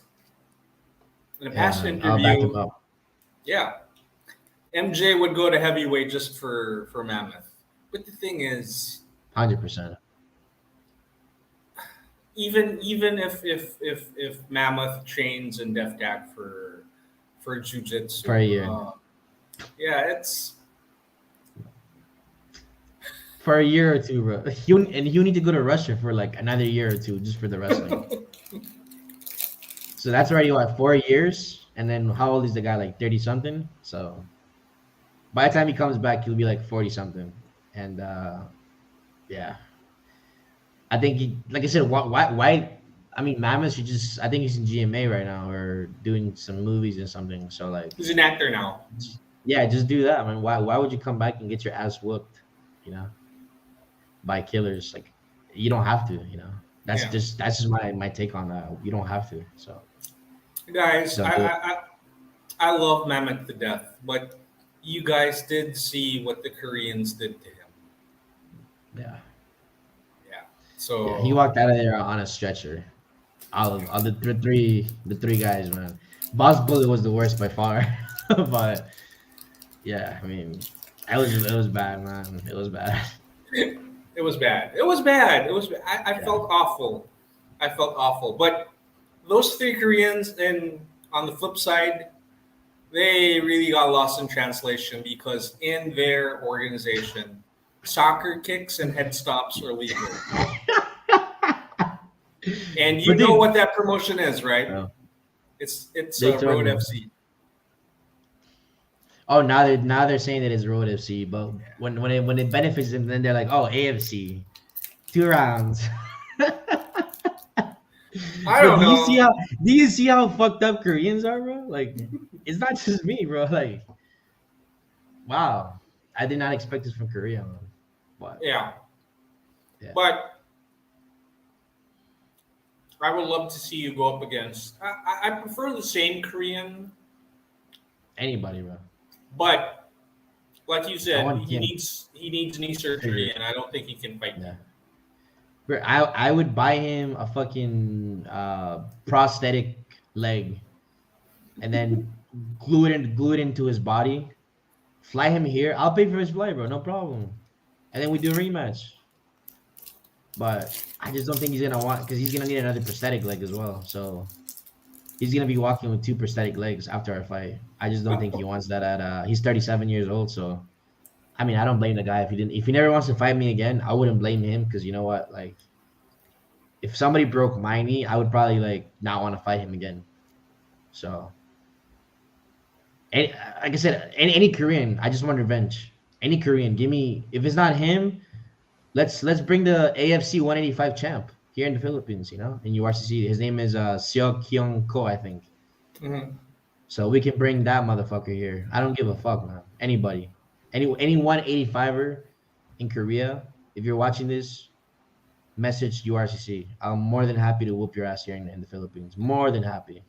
in a yeah, past man, I'll back him interview, up. yeah, MJ would go to heavyweight just for Mammoth. But the thing is, 100%. even if Mammoth trains in Def Tech for For a jujitsu, year. yeah, it's For a year or two, bro. You need to go to Russia for like another year or two just for the wrestling. So that's already what 4 years. And then how old is the guy? Like 30 something. So by the time he comes back, he'll be like 40 something. And yeah, I think like I said, why? I mean, Mammoth should just. I think he's in GMA right now or doing some movies or something. So like, he's an actor now. yeah, just do that, man. Why would you come back and get your ass whooped? You know, by killers. Like, you don't have to. That's Yeah, just my take on that. You don't have to. So just guys, don't do it. I love Mammoth to death, but you guys did see what the Koreans did to him. Yeah, Yeah, yeah. He so walked out of there on a stretcher. All the three guys, man. Boss Bullet was the worst by far, but yeah, I mean, it was bad, man. It was bad. it was bad. It was bad. It was. I Yeah, felt awful. I felt awful. But those three Koreans, and on the flip side, they really got lost in translation because in their organization, soccer kicks and head stops are legal. And you but know dude, what that promotion is, right? uh, It's they Road turn. FC. Oh, now they're saying that it's Road FC, but when it benefits them, then they're like, oh, AFC 2 rounds. I Bro, don't do you see know. how fucked up Koreans are, bro? Like, it's not just me, bro. Like, wow, I did not expect this from Korea, man. But Yeah, yeah, but I would love to see you go up against. I prefer the same Korean, anybody, bro. but like you I said, want him he needs knee surgery, figure. and I don't think he can fight Yeah, you. bro. I would buy him a fucking prosthetic leg and then glue it into his body. Fly him here. I'll pay for his flight, bro. No problem. And then we do a rematch. But I just don't think he's gonna want because he's gonna need another prosthetic leg as well. So he's gonna be walking with two prosthetic legs after our fight. I just don't think he wants that at he's 37 years old, so I mean I don't blame the guy if he never wants to fight me again, I wouldn't blame him because you know what, like if somebody broke my knee, I would probably like not want to fight him again. So any, like I said, any Korean, I just want revenge. Any Korean, give me if it's not him, let's bring the AFC 185 champ here in the Philippines, in URCC. His name is Seok Kyung Ko, I think. Mhm. So we can bring that motherfucker here. I don't give a fuck, man. Anybody. Any 185er in Korea, if you're watching this, message URCC. I'm more than happy to whoop your ass here in the Philippines. More than happy.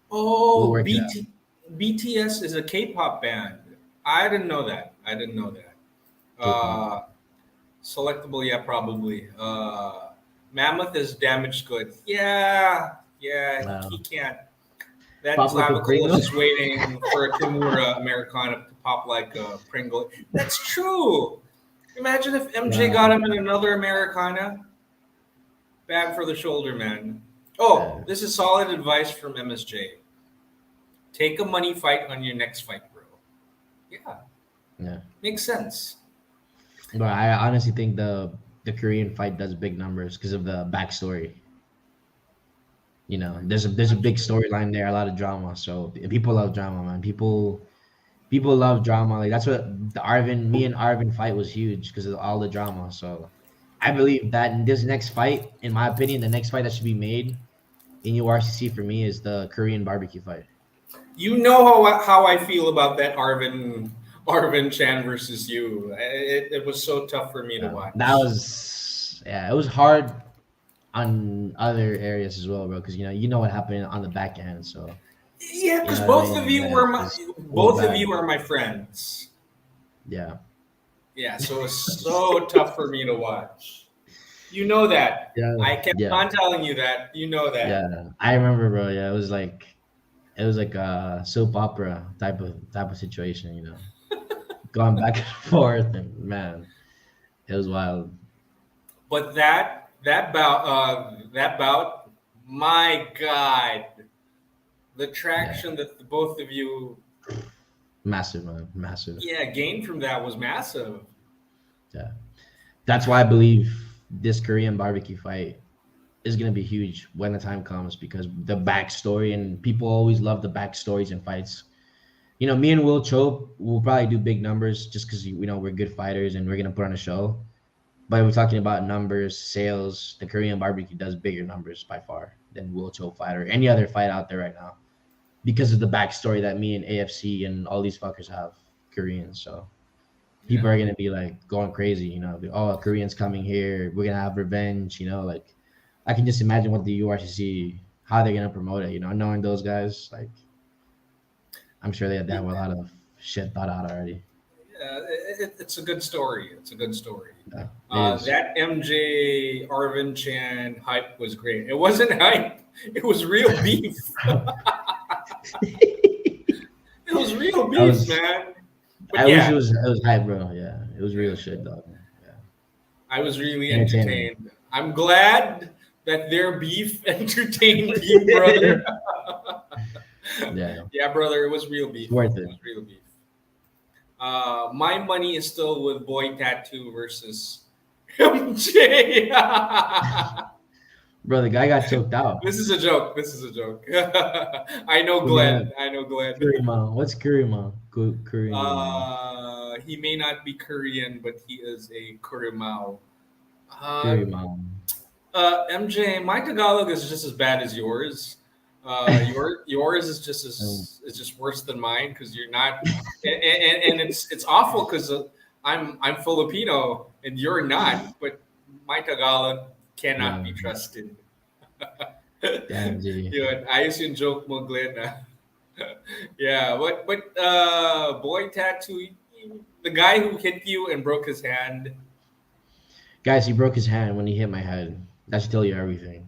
We'll Oh, work it out. BTS is a K-pop band. I didn't know that. I didn't know that. K-pop. Selectable, yeah, probably. Mammoth is damaged goods. Yeah, yeah, he Wow. can't. That Pop like a clavicle is Pringle. just waiting for a Kimura Americana to pop like a Pringle. That's true. Imagine if MJ got Wow. him in another Americana. Bad for the shoulder, man. Oh, Uh, this is solid advice from MSJ. Take a money fight on your next fight, bro. Yeah, yeah. makes sense. But I honestly think the Korean fight does big numbers because of the backstory. There's a big storyline there, a lot of drama. So people love drama, man. People love drama. Like that's what me and Arvin fight was huge because of all the drama. So I believe that in this next fight, in my opinion, the next fight that should be made in URCC for me is the Korean barbecue fight. You know how I feel about that Arvin Chan versus you. It was so tough for me to That watch. was yeah, it was hard on other areas as well, bro. Because you know what happened on the back end. So Yeah, you because know what I mean. Yeah, it was both of bad. you are my friends. Yeah, Yeah, so it's so tough for me to watch. You know that. yeah, I kept yeah, on telling you that. You know that. yeah. I remember, bro. Yeah, it was like a soap opera type of situation. Going back and forth, and man, it was wild. But that bout, my God, the Yeah, traction that the both of you, massive, man, massive. yeah, gained from that was massive. Yeah, that's why I believe this Korean barbecue fight is gonna be huge when the time comes because the backstory and people always love the backstories in fights. Me and Will Chope will probably do big numbers just because we're good fighters and we're gonna put on a show. But we're talking about numbers, sales. The Korean barbecue does bigger numbers by far than Will Chope fight or any other fight out there right now because of the backstory that me and AFC and all these fuckers have Koreans. So Yeah. people are gonna be like going crazy. Oh, Koreans coming here. We're gonna have revenge. Like I can just imagine what the URCC how they're gonna promote it. Knowing those guys, like I'm sure they have a lot of shit thought out already. Yeah, it's a good story. It's a good story. Yeah, it is. That MJ Arvin Chan hype was great. It wasn't hype. It was real beef. It was real I beef, was. man. But I wish yeah, it was hype, bro. Yeah, it was real shit, dog. Yeah, I was really entertaining. entertained. I'm glad that their beef entertained you, brother. Yeah, Yeah, brother, it was real it's beef. worth It it, was real beef. My money is still with Boy Tattoo versus MJ. bro. The guy got choked out. This is a joke. This is a joke. I know Kurima, Glenn. I know Glenn. Kurima. What's Kurima? Kurima. He may not be Korean, but he is a Kurimao. Uh, Kurima. MJ, my Tagalog is just as bad as yours. Yours is just Um, as is just worse than mine because you're not, and it's awful because I'm Filipino and you're not. But my Tagalog cannot yeah, be trusted. damn, G. Yun, ayos yung joke mo, Glenn. Yeah, but boy tattoo, the guy who hit you and broke his hand. Guys, he broke his hand when he hit my head. That should tell you everything.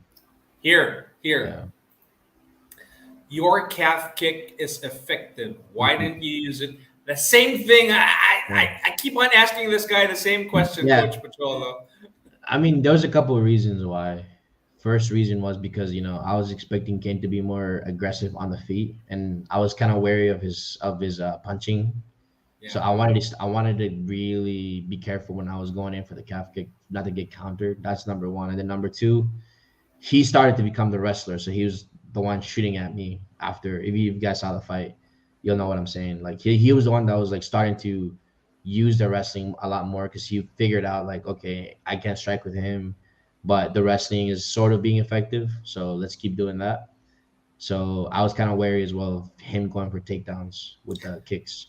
Here, Yeah. your calf kick is effective. Why didn't you use it? The same thing. Yeah. I keep on asking this guy the same question, Yeah. Coach Pacholo. I mean, there was a couple of reasons why. First reason was because I was expecting Kane to be more aggressive on the feet, and I was kind of wary of his punching. So Yeah, I wanted to really be careful when I was going in for the calf kick, not to get countered. That's number one, and then number two, he started to become the wrestler, so he was the one shooting at me after. If you guys saw the fight, you'll know what I'm saying. Like he was the one that was like starting to use the wrestling a lot more because he figured out like, okay, I can't strike with him, but the wrestling is sort of being effective, so let's keep doing that. So I was kind of wary as well of him going for takedowns with the kicks.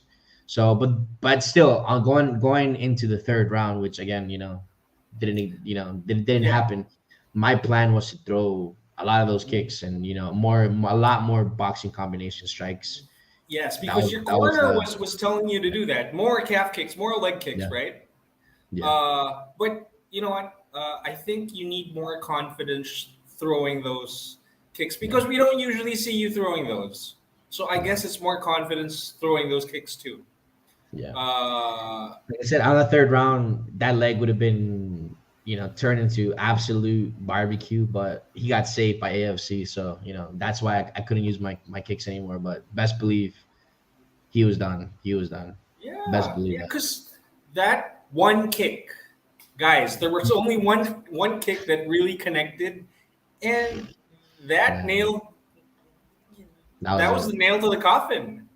So, but still, on going into the third round, which again, didn't yeah. happen. My plan was to throw a lot of those kicks and a lot more boxing combination strikes. Yes, That because was your that was corner the was telling you to do that. More calf kicks, more leg kicks, yeah right? yeah But you know what? I think you need more confidence throwing those kicks yeah because we don't usually see you throwing those. So I yeah guess it's more confidence throwing those kicks too. yeah. Uh, Like I said, on the third round, that leg would have been turned into absolute barbecue, but he got saved by AFC, so that's why I couldn't use my kicks anymore. But best believe he was done. He was done. Best yeah, believe yeah, that. because that one kick, guys, there was only one kick that really connected, and that Yeah, nailed that was that was it. the nail to the coffin.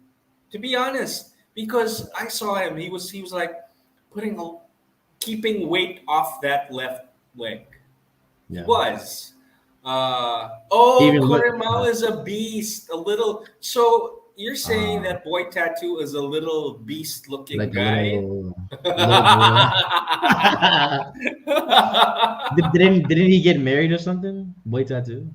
To be honest, because I saw him, he was like putting a keeping weight off that left leg. He Yeah. was. He Oh, even looked. Korimal is a beast. A little. So you're saying that Boy Tattoo is a little beast-looking like guy? a little gorilla. Didn't he get married or something? Boy Tattoo.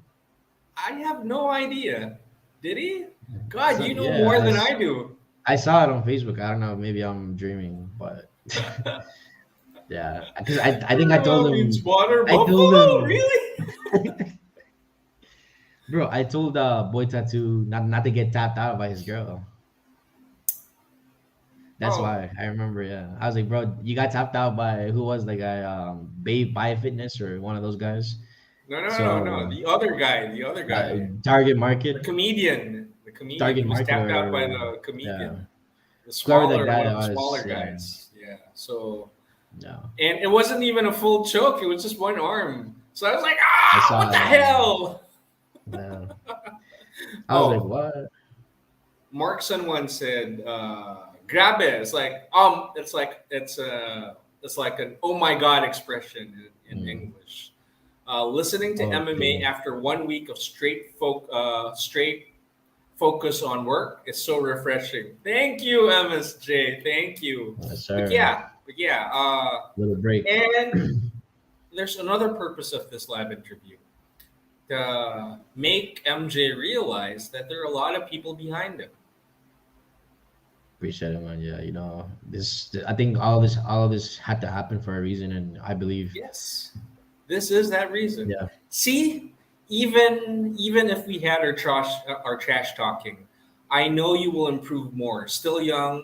I have no idea. Did he? God, So you know yeah, more than I do. I saw it on Facebook. I don't know. Maybe I'm dreaming, but yeah, because I think Means water I told buffalo, him, really? bro. I told Boy Tattoo not to get tapped out by his girl. That's Oh, why I remember. Yeah, I was like, bro, you got tapped out by who was the guy? Babe Bio Fitness or one of those guys. no. So The other guy, Target the Market, comedian, He was tapped out by or the yeah, comedian, whoever that one guy of the smaller was. Yeah, guys. Yeah. So, no, and it wasn't even a full choke. It was just one arm. So I was like, I what saw the it. Yeah, hell? yeah. I was like, Oh, what? Markson once said, "Grab it." It's like an "oh my god" expression in Mm. English. Listening to MMA Okay, after 1 week of straight focus on work is so refreshing. Thank you, MSJ. Thank you. yes, But sir. yeah, but yeah. Little break. And there's another purpose of this live interview to make MJ realize that there are a lot of people behind him. Appreciate it, man. Yeah, this. I think all of this had to happen for a reason, and I believe, Yes, this is that reason. yeah, See, even if we had our trash talking, I know you will improve more. Still young,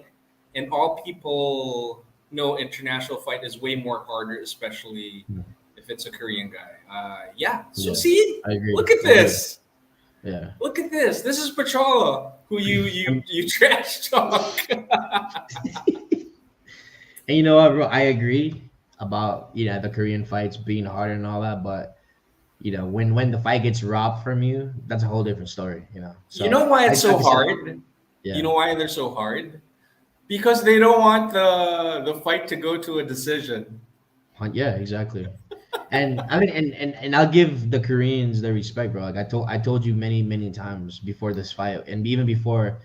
and all people know international fight is way more harder, especially mm, if it's a Korean guy. Yeah. So yeah, see, I agree. look at I agree. this. Yeah, Look at this. This is Pachola, who and, you trash talk. and you know what, bro? I agree about the Korean fights being harder and all that, but when the fight gets robbed from you, that's a whole different story. You So know why it's like so I said, hard? You yeah, know why they're so hard? Because they don't want the fight to go to a decision. yeah, exactly. And I mean, and I'll give the Koreans their respect, bro. Like I told you many times before this fight, and even before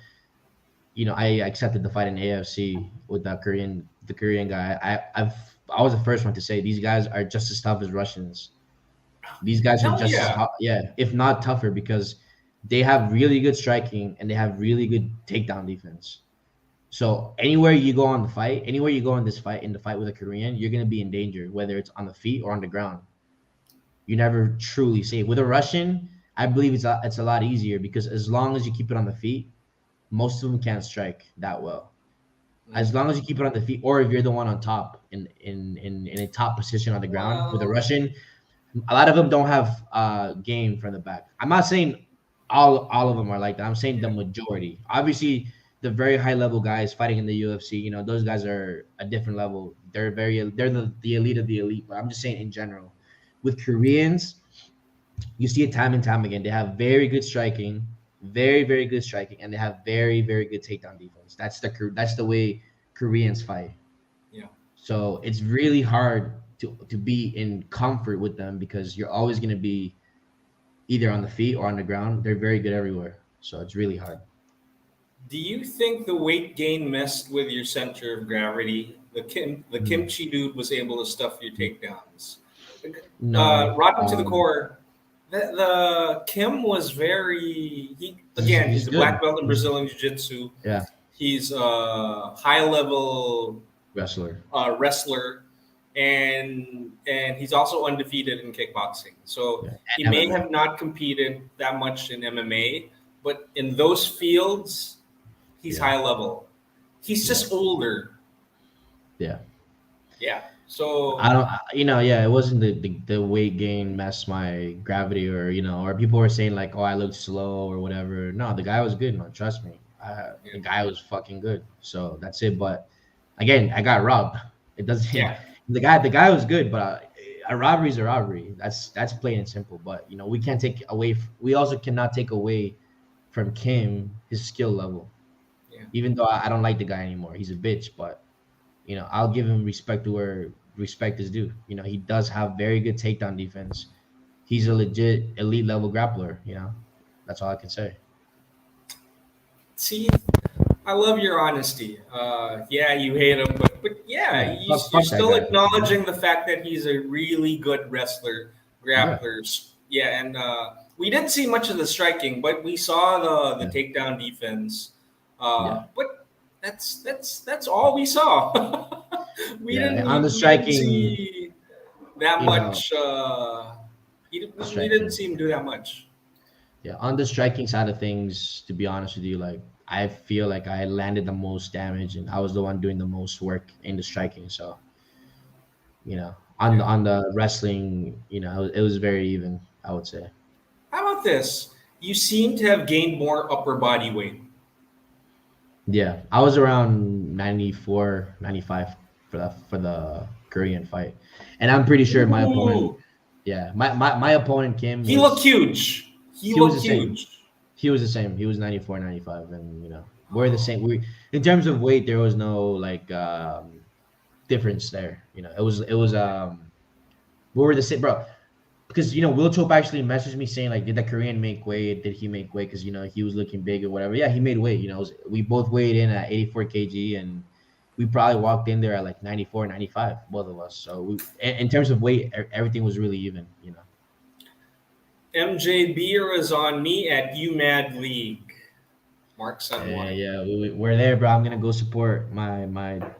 I accepted the fight in AFC with the Korean guy. I was the first one to say these guys are just as tough as Russians. These guys are Hell just as yeah. hot, yeah, if not tougher, because they have really good striking and they have really good takedown defense. So anywhere you go in this fight, in the fight with a Korean, you're gonna be in danger, whether it's on the feet or on the ground. You never truly safe. With a Russian, I believe it's a lot easier because as long as you keep it on the feet, most of them can't strike that well. As long as you keep it on the feet, or if you're the one on top in a top position on the ground with a Well, Russian, a lot of them don't have game from the back. I'm not saying all of them are like that. I'm saying the yeah. majority. Obviously, the very high level guys fighting in the UFC, those guys are a different level. They're the elite of the elite. But I'm just saying in general, with Koreans, you see it time and time again. They have very good striking, very good striking, and they have very good takedown defense. That's the way Koreans fight. Yeah. So it's really hard to be in comfort with them because you're always going to be either on the feet or on the ground. They're very good everywhere. So it's really hard. Do you think the weight gain messed with your center of gravity? The Mm. kimchi dude was able to stuff your takedowns. No, Rotten to the core. The Kim was very. he's He's a black good. belt in Brazilian Jiu Jitsu. Yeah, He's a high level wrestler. wrestler, and he's also undefeated in kickboxing. So Yeah, he and may MMA. have not competed that much in MMA, but in those fields, he's Yeah, high level. He's yeah, just older. yeah. Yeah. I So don't, yeah, it wasn't the weight gain messed my gravity, or people were saying like, oh, I looked slow or whatever. No, the guy was good, man. Trust me. yeah, The guy was fucking good. So that's it. But again, I got robbed. It doesn't, yeah. the guy was good, but a robbery is a robbery. That's plain and simple. But, we can't we also cannot take away from Kim his skill level, Yeah. even though I don't like the guy anymore. He's a bitch, but I'll give him respect to where respect is due. He does have very good takedown defense. He's a legit elite level grappler. That's all I can say. See, I love your honesty. Yeah, you hate him, but yeah, Yeah, you're fuck that still guy. You know? acknowledging the fact that he's a really good wrestler, Yeah, grapplers. Yeah, and we didn't see much of the striking, but we saw the yeah, takedown defense. yeah, But that's all we saw. we yeah. didn't And on the we didn't striking, see that you know, much. We didn't striking. see him do that much. Yeah, on the striking side of things, to be honest with you, like I feel like I landed the most damage, and I was the one doing the most work in the striking. So on Yeah. the wrestling, it was very even. I would say. How about this? You seem to have gained more upper body weight. Yeah, I was around 94, 95 for the Korean fight, and I'm pretty sure my opponent. Ooh, Yeah, my opponent Kim he looked was huge. He he was the looked same. huge. He was the same. He was 94, 95, and we're the same. We in terms of weight, there was no like difference there. It was we were the same, bro. Because Will Chope actually messaged me saying like, did the Korean make weight? Did he make weight? Because he was looking big or whatever. Yeah, he made weight. We both weighed in at 84 kg, and we probably walked in there at like 94, 95, both of us. So in terms of weight, everything was really even. MJ Beer is on me at UMAD League. Mark Yeah, Sanwan. yeah, we're there, bro. I'm gonna go support my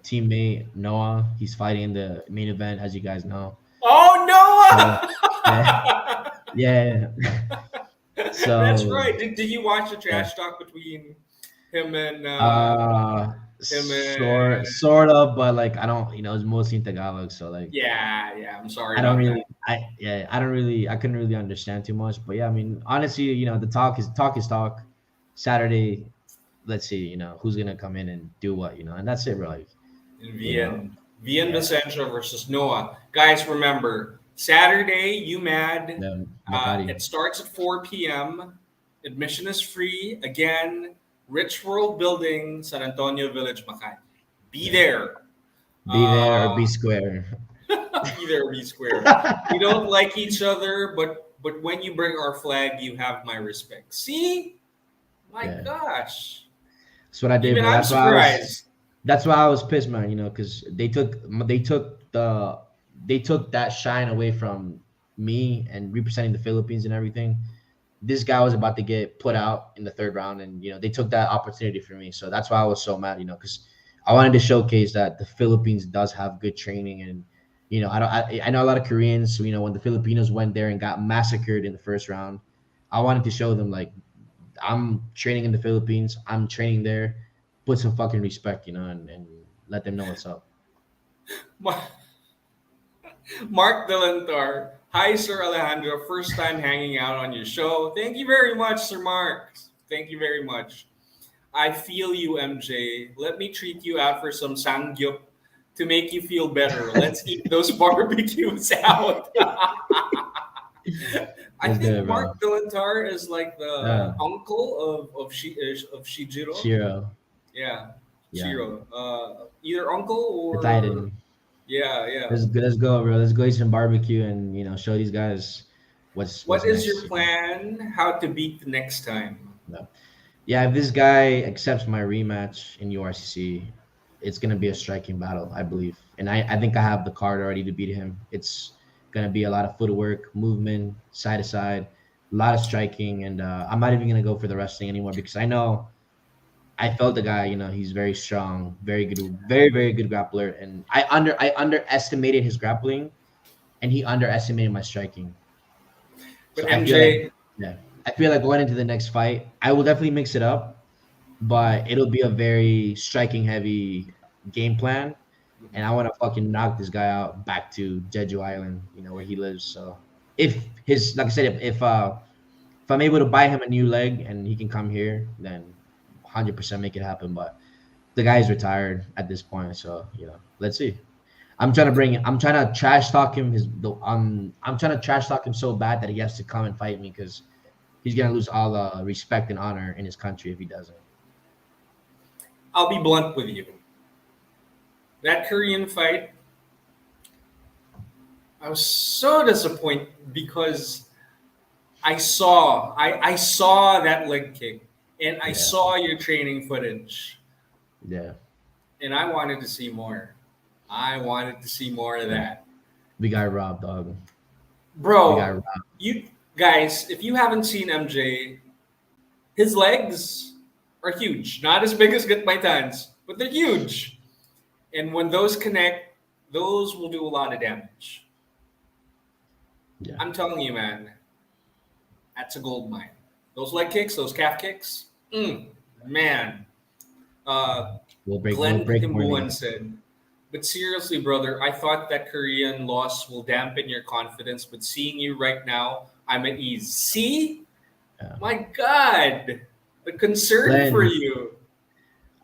teammate Noah. He's fighting in the main event, as you guys know. So Oh yeah, Noah! yeah. That's So right. Did you watch the yeah, trash talk between him and him sort and sort of, but like I don't, it's mostly in Tagalog, so like yeah. I'm sorry I don't about really, that. I couldn't really understand too much, but yeah, I mean, honestly, the talk is talk. Saturday, let's see, who's gonna come in and do what, and that's it, bro. Like, In you know, Vian yeah, Vicencio versus Noah. Guys, remember Saturday, UMAD. the Makati, It starts at 4 p.m. Admission is free. Again, Rich World Building, San Antonio Village, Makati. Be yeah, there. be there or Uh, be square. be there, be square. We don't like each other, but when you bring our flag, you have my respect. See, my Yeah, gosh, that's what I did, even bro. I'm surprised. That's why I was pissed, man. Because they took that shine away from me and representing the Philippines and everything. This guy was about to get put out in the third round, and they took that opportunity for me. So that's why I was so mad, because I wanted to showcase that the Philippines does have good training, and I know a lot of Koreans. When the Filipinos went there and got massacred in the first round, I wanted to show them like I'm training in the Philippines. I'm training there. Put some fucking respect, and let them know what's up. Mark Delantar. Hi, Sir Alejandro. First time hanging out on your show. Thank you very much, Sir Mark. Thank you very much. I feel you, MJ. Let me treat you out for some sangyup to make you feel better. Let's eat those barbecues out. I That's think good, bro. Mark Delantar is like the Yeah, uncle of Shijiro. Shiro. Yeah, Yeah, Shiro. Either uncle the or Titan. yeah. Let's go, bro. Let's go eat some barbecue and show these guys what's What is your next. plan? How to beat the next time? No. Yeah, if this guy accepts my rematch in URCC, it's gonna be a striking battle, I believe, and I think I have the card already to beat him. It's gonna be a lot of footwork, movement, side to side, a lot of striking, and I'm not even gonna go for the wrestling anymore because I know I felt the guy. He's very strong, very good, very very good grappler, and I underestimated his grappling, and he underestimated my striking. So But I feel like, MJ, yeah, I feel like going into the next fight, I will definitely mix it up, but it'll be a very striking heavy game plan. And I want to fucking knock this guy out back to Jeju Island, where he lives. So like I said, if I'm able to buy him a new leg and he can come here, then 100% make it happen. But the guy's retired at this point, so let's see. I'm trying to trash talk him I'm trying to trash talk him so bad that he has to come and fight me because he's gonna lose all the respect and honor in his country if he doesn't. I'll be blunt with you. That Korean fight, I was so disappointed because I saw that leg kick, and I Yeah. saw your training footage, Yeah. and I wanted to see more. I wanted to see more of Yeah. that. We got robbed, dog. We got Bro, robbed. you guys, if you haven't seen MJ, his legs are huge. Not as big as Gitmaitan's, but they're huge. And when those connect, those will do a lot of damage. Yeah. I'm telling you, man, that's a gold mine. Those leg kicks, those calf kicks, man. Uh, We'll Glenn break more Katimbuan knees. said, but seriously, brother, I thought that Korean loss will dampen your confidence, but seeing you right now, I'm at ease. See? Yeah. My God, the concern for Glenn, you.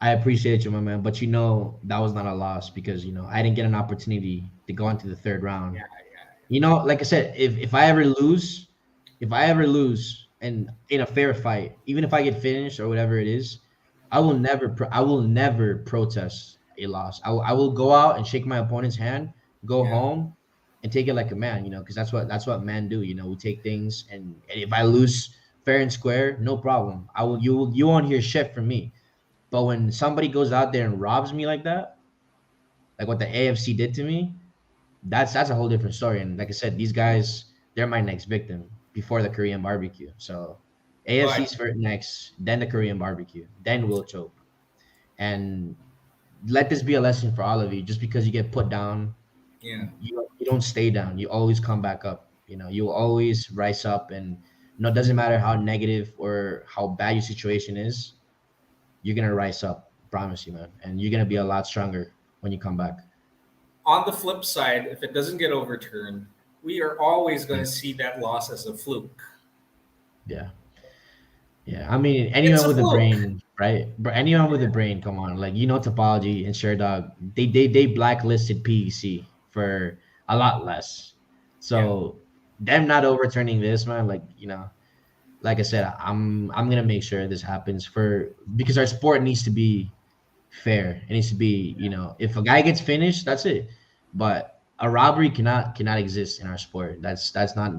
I appreciate you, my man, but that was not a loss because I didn't get an opportunity to go into the third round. Yeah, yeah. Like I said, if I ever lose, and in a fair fight, even if I get finished or whatever it is, I will never protest a loss. I will go out and shake my opponent's hand, go Yeah. home, and take it like a man, because that's what men do. We take things, and if I lose fair and square, no problem. You won't hear shit from me. But when somebody goes out there and robs me like that, like what the AFC did to me, that's a whole different story. And like I said, these guys, they're my next victim before the Korean barbecue. So AFC's But first next, then the Korean barbecue, then we'll choke. And let this be a lesson for all of you. Just because you get put down, yeah, you don't stay down. You always come back up. You will always rise up, and it doesn't matter how negative or how bad your situation is, you're gonna rise up. Promise you, man. And you're gonna be a lot stronger when you come back. on the flip side, if it doesn't get overturned, we are always going Yeah. to see that loss as a fluke. Yeah. Yeah, I mean, It's anyone a with a fluke. brain, right? But anyone with a Yeah. brain, come on, like topology and Sherdog, they blacklisted PEC for a lot less. Yeah. So them not overturning this, man, like I said, I'm gonna make sure this happens because our sport needs to be fair. It needs to be, if a guy gets finished, that's it. But a robbery cannot exist in our sport. That's not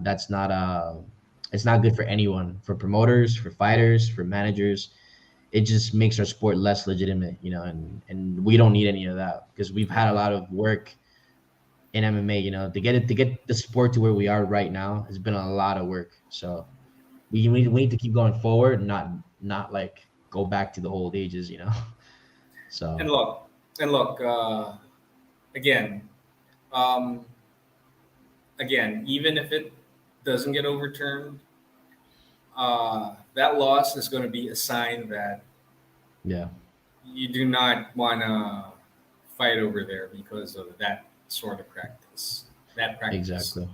it's not good for anyone, for promoters, for fighters, for managers. It just makes our sport less legitimate, and we don't need any of that because we've had a lot of work in MMA, to get the sport to where we are right now has been a lot of work. So we need to keep going forward, not like go back to the old ages. And So look, and look, again, um, again, even if it doesn't get overturned, that loss is going to be a sign that yeah, you do not want to fight over there because of that sort of practice. That practice. exactly.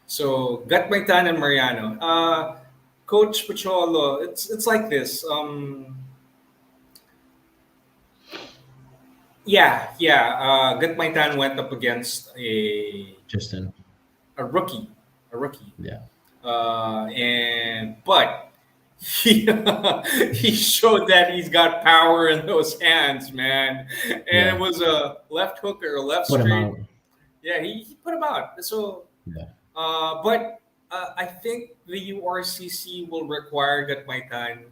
So, Gatmaitan and Mariano. Coach Pacholo, it's like this. Yeah. Gatmaitan went up against Justin. a rookie, a rookie, Yeah. and but he he showed that he's got power in those hands, man. And it Yeah. was a left hook or a left Put him straight. out. Yeah, he put him out. So, Yeah. but I think the URCC will require Gatmaitan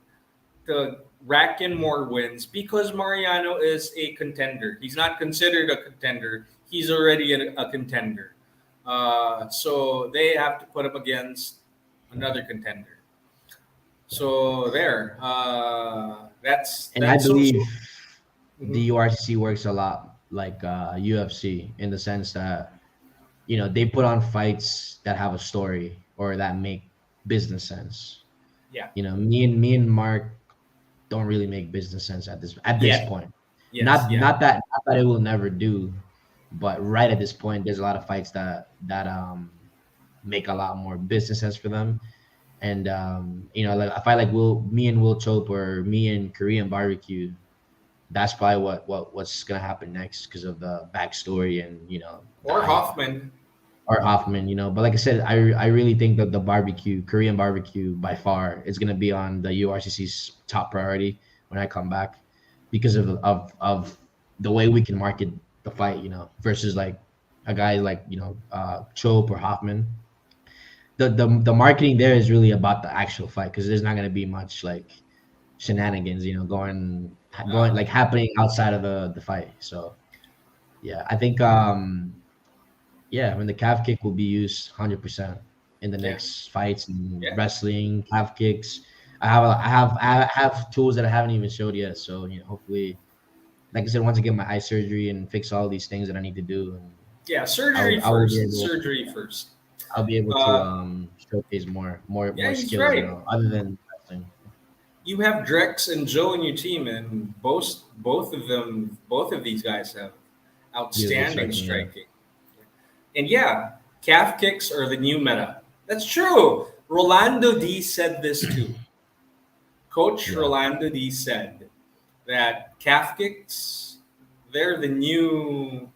to rack in more wins because Mariano is a contender. He's not considered a contender. He's already a contender. So they have to put him against Yeah. another contender. Yeah. So there. And I That's so believe so. the Mhm. URCC works a lot like UFC in the sense that they put on fights that have a story or that make business sense. Yeah. Me and Mark don't really make business sense at this Yet. point. Yes. Not Yeah. not that not that it will never do, but right at this point, there's a lot of fights that make a lot more business sense for them. And like I fight like me and Will Chope or me and Korean barbecue. That's probably what's gonna happen next because of the backstory and the Or hype. Hoffman. Or Hoffman. But like I said, I really think that the Korean barbecue, by far is gonna be on the URCC's top priority when I come back because of the way we can market the fight. Versus like a guy like Chope or Hoffman. The marketing there is really about the actual fight because there's not gonna be much like shenanigans, going like happening outside of the fight. So yeah, I think yeah, I mean the calf kick will be used 100% in the Yeah, next fights and yeah. wrestling calf kicks. I have tools that I haven't even showed yet. So hopefully, like I said, once I get my eye surgery and fix all these things that I need to do, and Yeah, surgery I will be first. able Surgery first. I'll be able to Uh, showcase yeah, more he's skills, right. other than wrestling. You have Drex and Joe in your team, and both of these guys have Beautiful outstanding striking, yeah. striking. And yeah, calf kicks are the new meta. That's true. Rolando D said this too. Coach Yeah. Rolando D said that calf kicks, they're the new.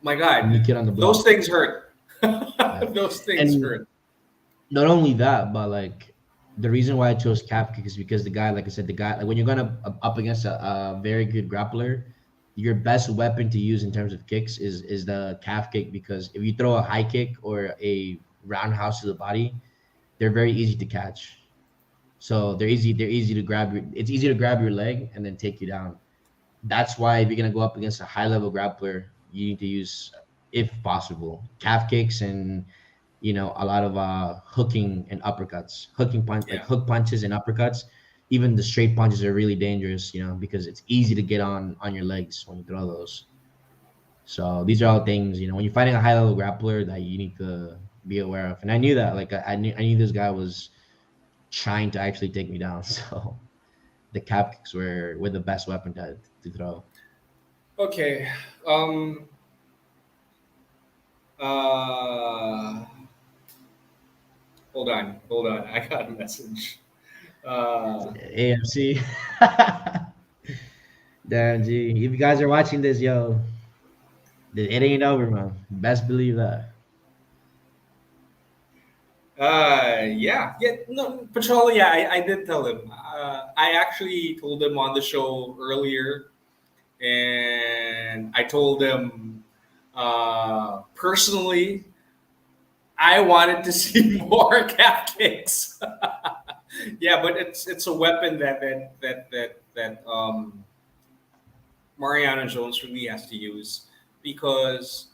My God, New kid on the those block. things hurt. Yeah. Those things And hurt. not only that, but like the reason why I chose calf kick is because the guy, like I said, the guy, like when you're gonna up against a very good grappler, your best weapon to use in terms of kicks is the calf kick, because if you throw a high kick or a roundhouse to the body, they're very easy to catch. So they're easy to grab it's easy to grab your leg and then take you down. That's why if you're gonna go up against a high level grappler, you need to use, if possible, calf kicks and a lot of hooking and uppercuts, like Yeah. hook punches and uppercuts. Even the straight punches are really dangerous, because it's easy to get on your legs when you throw those. So these are all things, when you're fighting a high level grappler, that you need to be aware of. And I knew that, like I knew this guy was trying to actually take me down. So the calf kicks were the best weapon to throw. Okay. Um. Uh. Hold on. Hold on. I got a message. Uh. AFC. Damn, G. If you guys are watching this, yo, it ain't over, man. Best believe that. Yeah. Yeah. No. Patrol. Yeah. I did tell him. I actually told him on the show earlier, and I told him personally I wanted to see more calf kicks. Yeah, but it's a weapon that Mariano Jones really has to use, because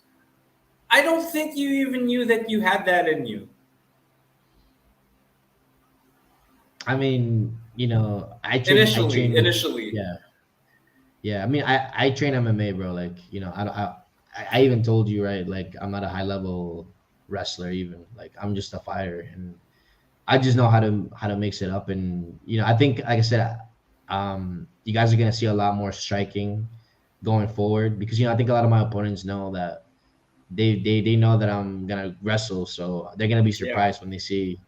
I don't think you even knew that you had that in you I mean, I initially. train with, Initially, yeah, yeah. I mean, I train MMA, bro. Like, I even told you, right? Like, I'm not a high level wrestler, even. Like, I'm just a fighter, and I just know how to mix it up. And I think, like I said, you guys are gonna see a lot more striking going forward, because I think a lot of my opponents know that they know that I'm gonna wrestle, so they're gonna be yeah, surprised when they see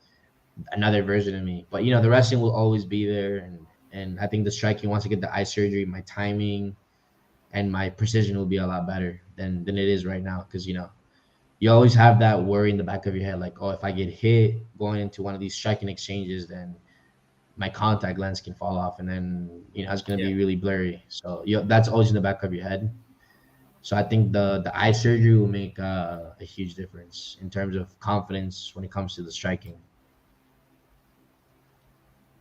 another version of me. But the wrestling will always be there, and I think the striking, once I get the eye surgery, my timing and my precision will be a lot better than it is right now, because you always have that worry in the back of your head, like, oh, if I get hit going into one of these striking exchanges, then my contact lens can fall off, and then it's going to yeah. be really blurry. So that's always in the back of your head. So I think the eye surgery will make a huge difference in terms of confidence when it comes to the striking.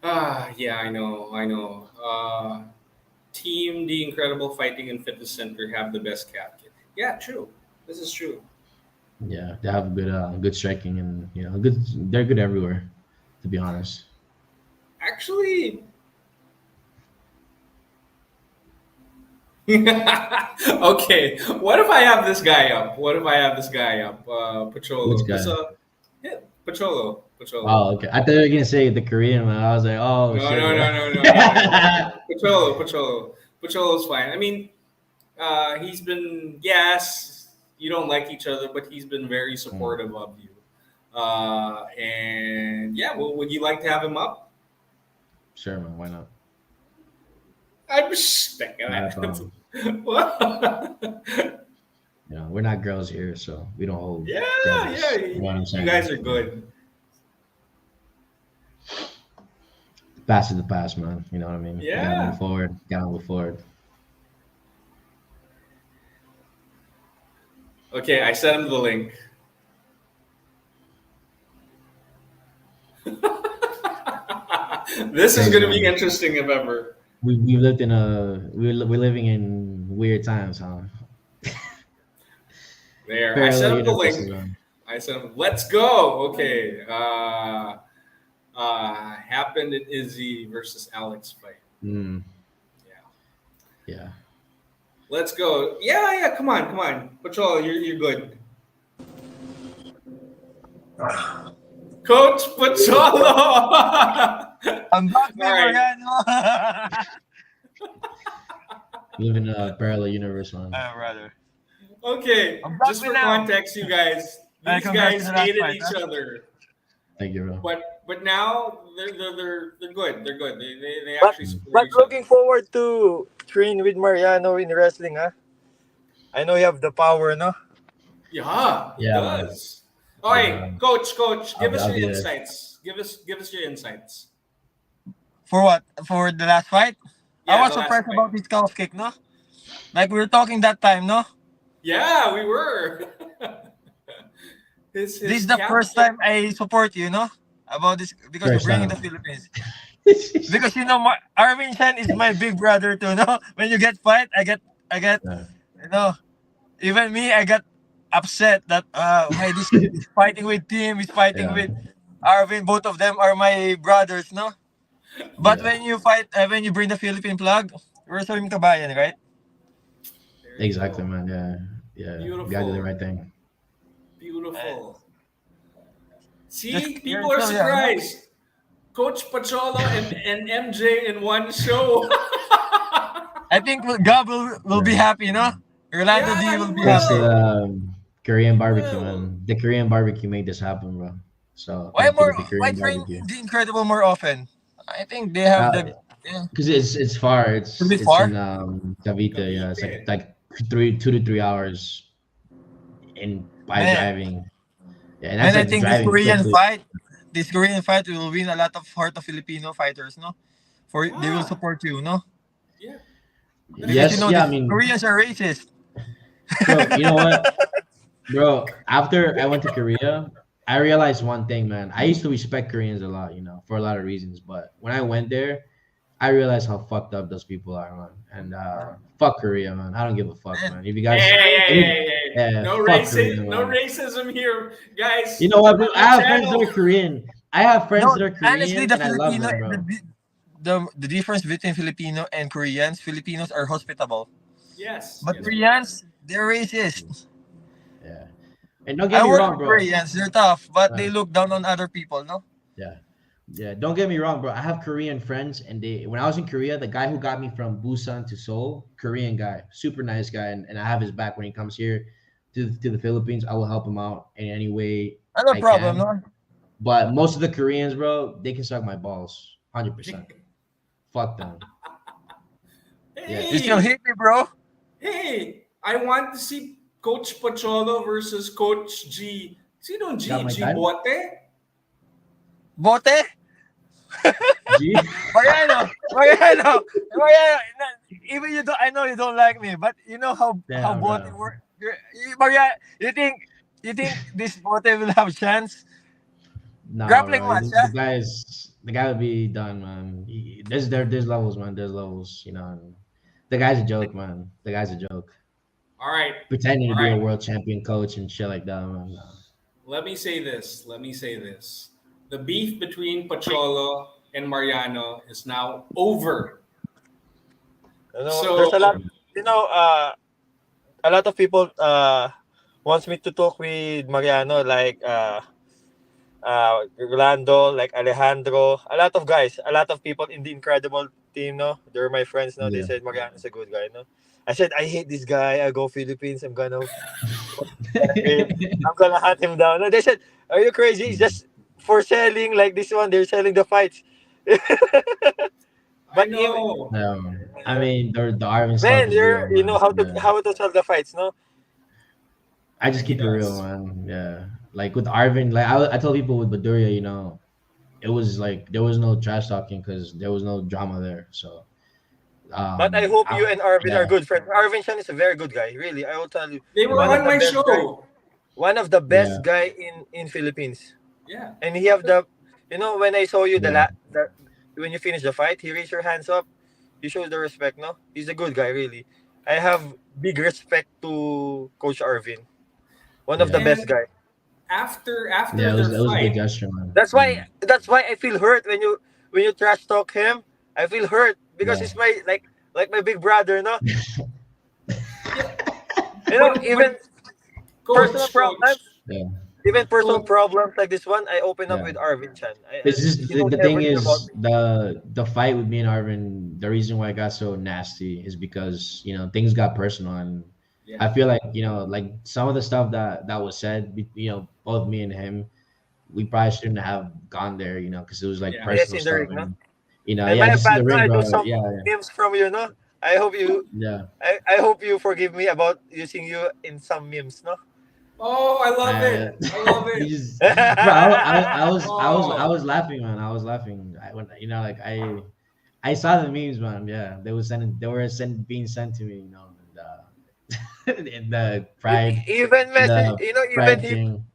Yeah, I know, I know. Team The Incredible Fighting and Fitness Center have the best calf kit. Yeah, true. This is true. Yeah, they have good striking, and good. They're good everywhere, to be honest. Actually, okay. What if I have this guy up? What if I have this guy up, Which Pacholo? Because guy? yeah, Pacholo, Pacholo. Oh, okay. I thought you were gonna say the Korean one. I was like, oh No, shit, no, bro. no, no, no, no, no. Pacholo, Pacholo, Pacholo's fine. I mean, he's been, yes, you don't like each other, but he's been very Hmm. supportive of you. And yeah, well, would you like to have him up? Sure, man. Why not? I'm sticking Not a it. problem. What? We're not girls here, so we don't hold Yeah, yeah. grudges. You know what I'm You saying? guys are Yeah. good. The past is the past, man. You know what I mean? You gotta move Yeah. forward. Gotta move forward. Okay, I sent him the link. This is Crazy, gonna be man. interesting if ever. We've lived in we're living in weird times, huh? There, I set Parallel up the universes, link. man. I said, "Let's go." Okay. Happened at Izzy versus Alex fight. Mm, Yeah. yeah. Let's go. Yeah, yeah. Come on, come on. Patrol, you're good. Coach Pacholo. I'm back, All man, right. Mariano. We live in a parallel universe, man. Brother. Okay. I'm back Just with for now. context, you guys, these Congrats to guys the last hated fight, each huh? other, Thank you, bro. but now they're good. They're good. They But actually Mm. support but each other. looking forward to train with Mariano in wrestling, huh? I know you have the power, no? Yeah, he Yeah, man. does. All right, Yeah. coach, give us I'll your be there. insights. Give us your insights. For what? For the last fight? I Yeah, was the last surprised fight. about his calf kick, no? Like we were talking that time, no? Yeah, we were. This His is the calf first kick. time I support you, no? About this because you're First bringing the time. Philippines. Because Arvin Chan is my big brother too, no? When you get fight, I get, Yeah. you know, even me, I got upset that why this kid is fighting with Tim, is fighting Yeah. with Arvin. Both of them are my brothers, no? But Yeah. when you fight, when you bring the Philippine flag, we're so kabayan, right? There you Exactly, go. man. Yeah. Yeah. You gotta do the Beautiful, right thing. Uh, beautiful. just See, you're people are so young, no? surprised. Coach Pacholo and MJ in one show. I think Gab will be Yeah. happy, no? Rolando D Yeah, he will be Thanks to happy. will. the Korean He barbecue, will. man. The Korean barbecue made this happen, bro. So Why thank you to more? the Why Korean train barbecue. the Incredible more often? I think they have Uh, the yeah, because it's far. a bit It's in far. Cavite. Yeah, it's Cavite. like 2 to 3 hours in by Man, driving. Yeah, and that's man, I like think driving quickly. this Korean fight will win a lot of heart of Filipino fighters, no? For they will Yeah, support you, no? yeah, Because you Yes, know yeah. this I mean, Koreans are racist. bro, you know what, bro? After I went to Korea, I realized one thing, man. I used to respect Koreans a lot, for a lot of reasons. But when I went there, I realized how fucked up those people are, man. And fuck Korea, man. I don't give a fuck, Man, man. If you Hey, guys, it's hey, hey, racist. any, hey, hey. yeah, No fuck Korea, no man. racism here, guys. You know what, bro? On I the have friends that channel. are Korean. I have friends No, that are honestly, Korean, and I love them, bro. the difference between Filipino and Koreans, Filipinos are hospitable, Yes, but yes, we are. Koreans they're racist. Yeah, and don't get I me work wrong, with bro. Koreans, they're tough, but Uh, they look down on other people, no? yeah. Yeah, don't get me wrong, bro. I have Korean friends, and when I was in Korea, the guy who got me from Busan to Seoul, Korean guy, super nice guy, and I have his back when he comes here to the Philippines. I will help him out in any way Ano I problem, can. no? But most of the Koreans, bro, they can suck my balls, 100%. Fuck them. Yeah, You still Hey, hate me, bro? hey, I want to see Coach Pacholo versus Coach G. Sino got G? my G time. Bote? Bote? G. Mariano, even you don't, I know you don't like me, but you know how Damn, Bote bro. work. Mariano, you think this Bote will have chance? Nah, Grappling bro. match, The yeah? guy would be done, man. There's levels, man. There's levels, and the guy's a joke, man. The guy's a joke. All right, Pretending to all be a right. world champion coach and shit like that, man. Nah. Let me say this. Let me say this. The beef between Pacholo and Mariano is now over. There's a lot. So You know, a lot of people wants me to talk with Mariano, like Rolando, like Alejandro, a lot of guys, a lot of people in the incredible team. No, they're my friends. No, they Yeah. said Mariano's a good guy. No, I said I hate this guy. I go Philippines. I'm gonna hunt him down. No, they said, "Are you crazy? It's just for selling like this one. They're selling the fights." I But even know. I mean, the Arvin stuff man, is real, you know man. how to Yeah. sell the fights. No, I just He keep it real, does. man. Yeah. Like with Arvin, like I tell people with Baduria, it was like there was no trash talking because there was no drama there. So, but I hope I, you and Arvin are yeah, good friends. Arvin Chan is a very good guy. Really, I will tell you, They were one yeah, of on the my best guy, show. one of the yeah, best guy in Philippines. Yeah. And he have the, when I saw you yeah, when you finish the fight, he raised your hands up. He shows the respect. No, he's a good guy, really. I have big respect to Coach Arvin, one of the Yeah. best And guy. after Yeah, their it was a good fight, gesture, man. That's why I feel hurt when you trash talk him. I feel hurt because Yeah. he's my like my big brother. No, yeah, you know, but even personal coach, problems, Yeah. even personal coach. problems like this one, I open up Yeah. with Arvin Chan. It's just He knows the thing everything about is me. the fight with me and Arvin. The reason why it got so nasty is because things got personal, and Yeah, I feel like like some of the stuff that was said, both me and him, we probably shouldn't have gone there, because it was like yeah. Yes, personal in the stuff, ring, no. and And yeah, my just in the bad, no. ring, I do bro. some Yeah, memes from you, no. I hope you, yeah. I hope you forgive me about using you in some memes, no. Oh, I love Uh, it. I love you it. just, bro. I Oh, was laughing, man. I was laughing. When like I saw the memes, man. Yeah, they were being sent to me, in the Even message, Pride King.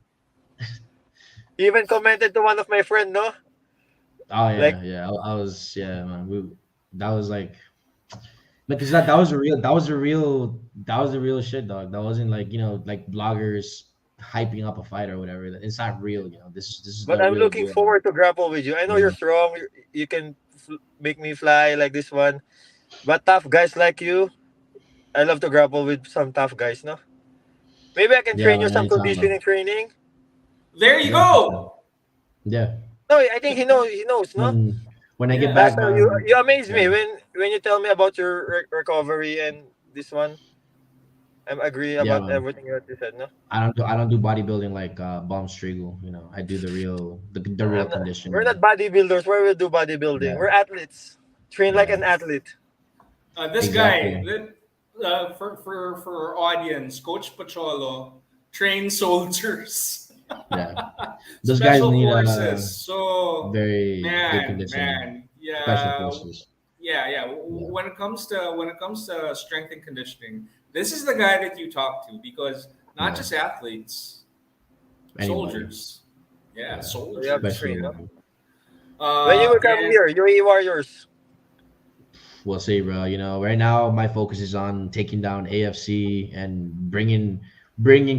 he even commented to one of my friend, no, Oh like yeah, yeah. I was, yeah, man. That was like, because that was a real shit, dog. That wasn't like like bloggers hyping up a fight or whatever. It's not real, This is but the I'm real looking deal, man. forward to grapple with you. I know you're Yeah, strong. You can make me fly like this one. But tough guys like you, I love to grapple with some tough guys, no? Maybe I can yeah, train you man. some Anytime, bro. conditioning training. there you Yeah, for sure. go. Yeah. No, I think he knows. He knows, no? When I get Yeah. back, Last time man. you amaze Yeah, me when you tell me about your recovery and this one. I'm agree yeah, about man. everything that you said, no? I don't do bodybuilding like Bomb Striegel. I do the real We're not conditioning. bodybuilders. Why we do bodybuilding? Yeah, We're athletes. Train like yeah, an athlete. This guy, exactly. for audience, Coach Pacholo trains soldiers, Yeah, those guys special need forces. So, very good conditioning, man, special yeah, forces. yeah. Yeah, When it comes to strength and conditioning, this is the guy that you talk to because not yeah. just athletes, Anybody. soldiers. Yeah, Yeah, So you have to soldiers. train, no? especially When you will come And here, UAE Warriors. we'll see, bro. Right now my focus is on taking down AFC and bringing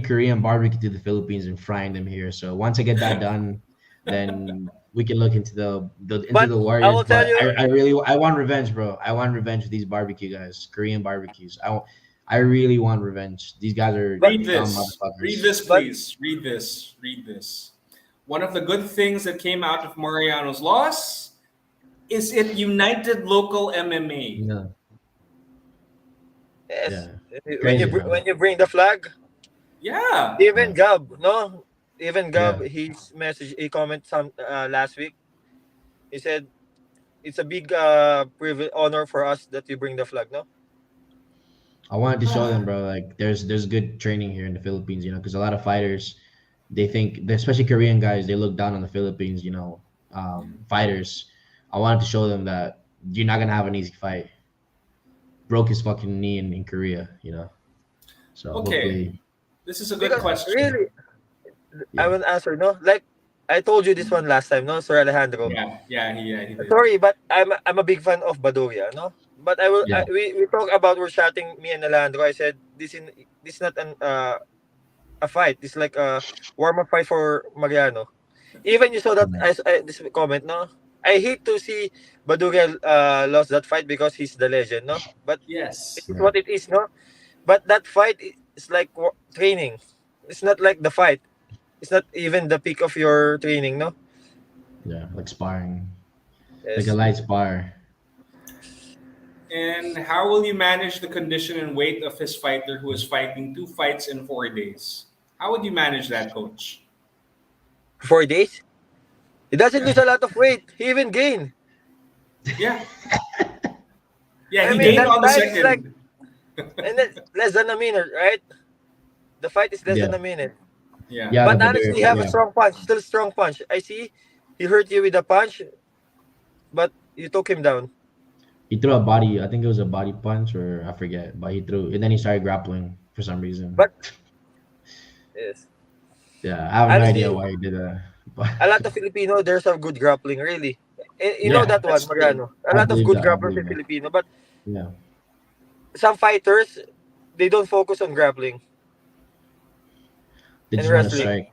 Korean barbecue to the Philippines and frying them here. So once I get that done, then we can look into But the I Warriors. will tell But you, I want revenge, bro. I want revenge with these barbecue guys, Korean barbecues. I really want revenge. These guys are but read dumb this. Read motherfuckers. this, but please. Read this. Read this. One of the good things that came out of Mariano's loss is it united local MMA. Yeah, yes, yeah, when crazy, man. when you bring the flag, Yeah. even Yeah, Gab, no, even Gab, yeah. he comment some last week. He said it's a big honor for us that you bring the flag, no? I wanted to show them, bro. Like, there's good training here in the Philippines, because a lot of fighters, they think, especially Korean guys, they look down on the Philippines, fighters. I wanted to show them that you're not gonna have an easy fight. Broke his fucking knee in Korea, So Okay. hopefully, This is a good Because question. really, I yeah, will answer, no? Like I told you this one last time, no, Sir Alejandro. Yeah, he did. Sorry, but I'm a big fan of Badoya, no. But yeah, we talk about we're chatting me and Alejandro. I said this is not a fight. It's like a warm up fight for Mariano. Even you saw that yeah, this comment, no. I hate to see Baduga lost that fight because he's the legend, no. But it Yes. is yeah, what it is, no. But that fight is like training. It's not like the fight. It's not even the peak of your training, no. yeah. Like sparring, like a Yes. light spar. And how will you manage the condition and weight of his fighter who is fighting 2 fights in 4 days? How would you manage that, coach? 4 days. He doesn't lose Yeah. a lot of weight. He even gain. Yeah. Yeah, I he mean gained that on the time is like second. and then less than a minute, right? The fight is less Yeah, than a minute. Yeah. yeah. But But honestly, you have a yeah, strong punch. Still strong punch. I see he hurt you with a punch, but you took him down. he threw a body. I think it was a body punch, or I forget. But he threw, and then he started grappling for some reason. But yes, Yeah, I have no idea honestly, why he did that. But a lot of Filipino there's a good grappling. Really, You know that one, That's true. Mariano. A I lot of believe good that. I grapplers believe in that. Filipino, but Yeah. some fighters they don't focus on grappling They and just want to wrestling. strike.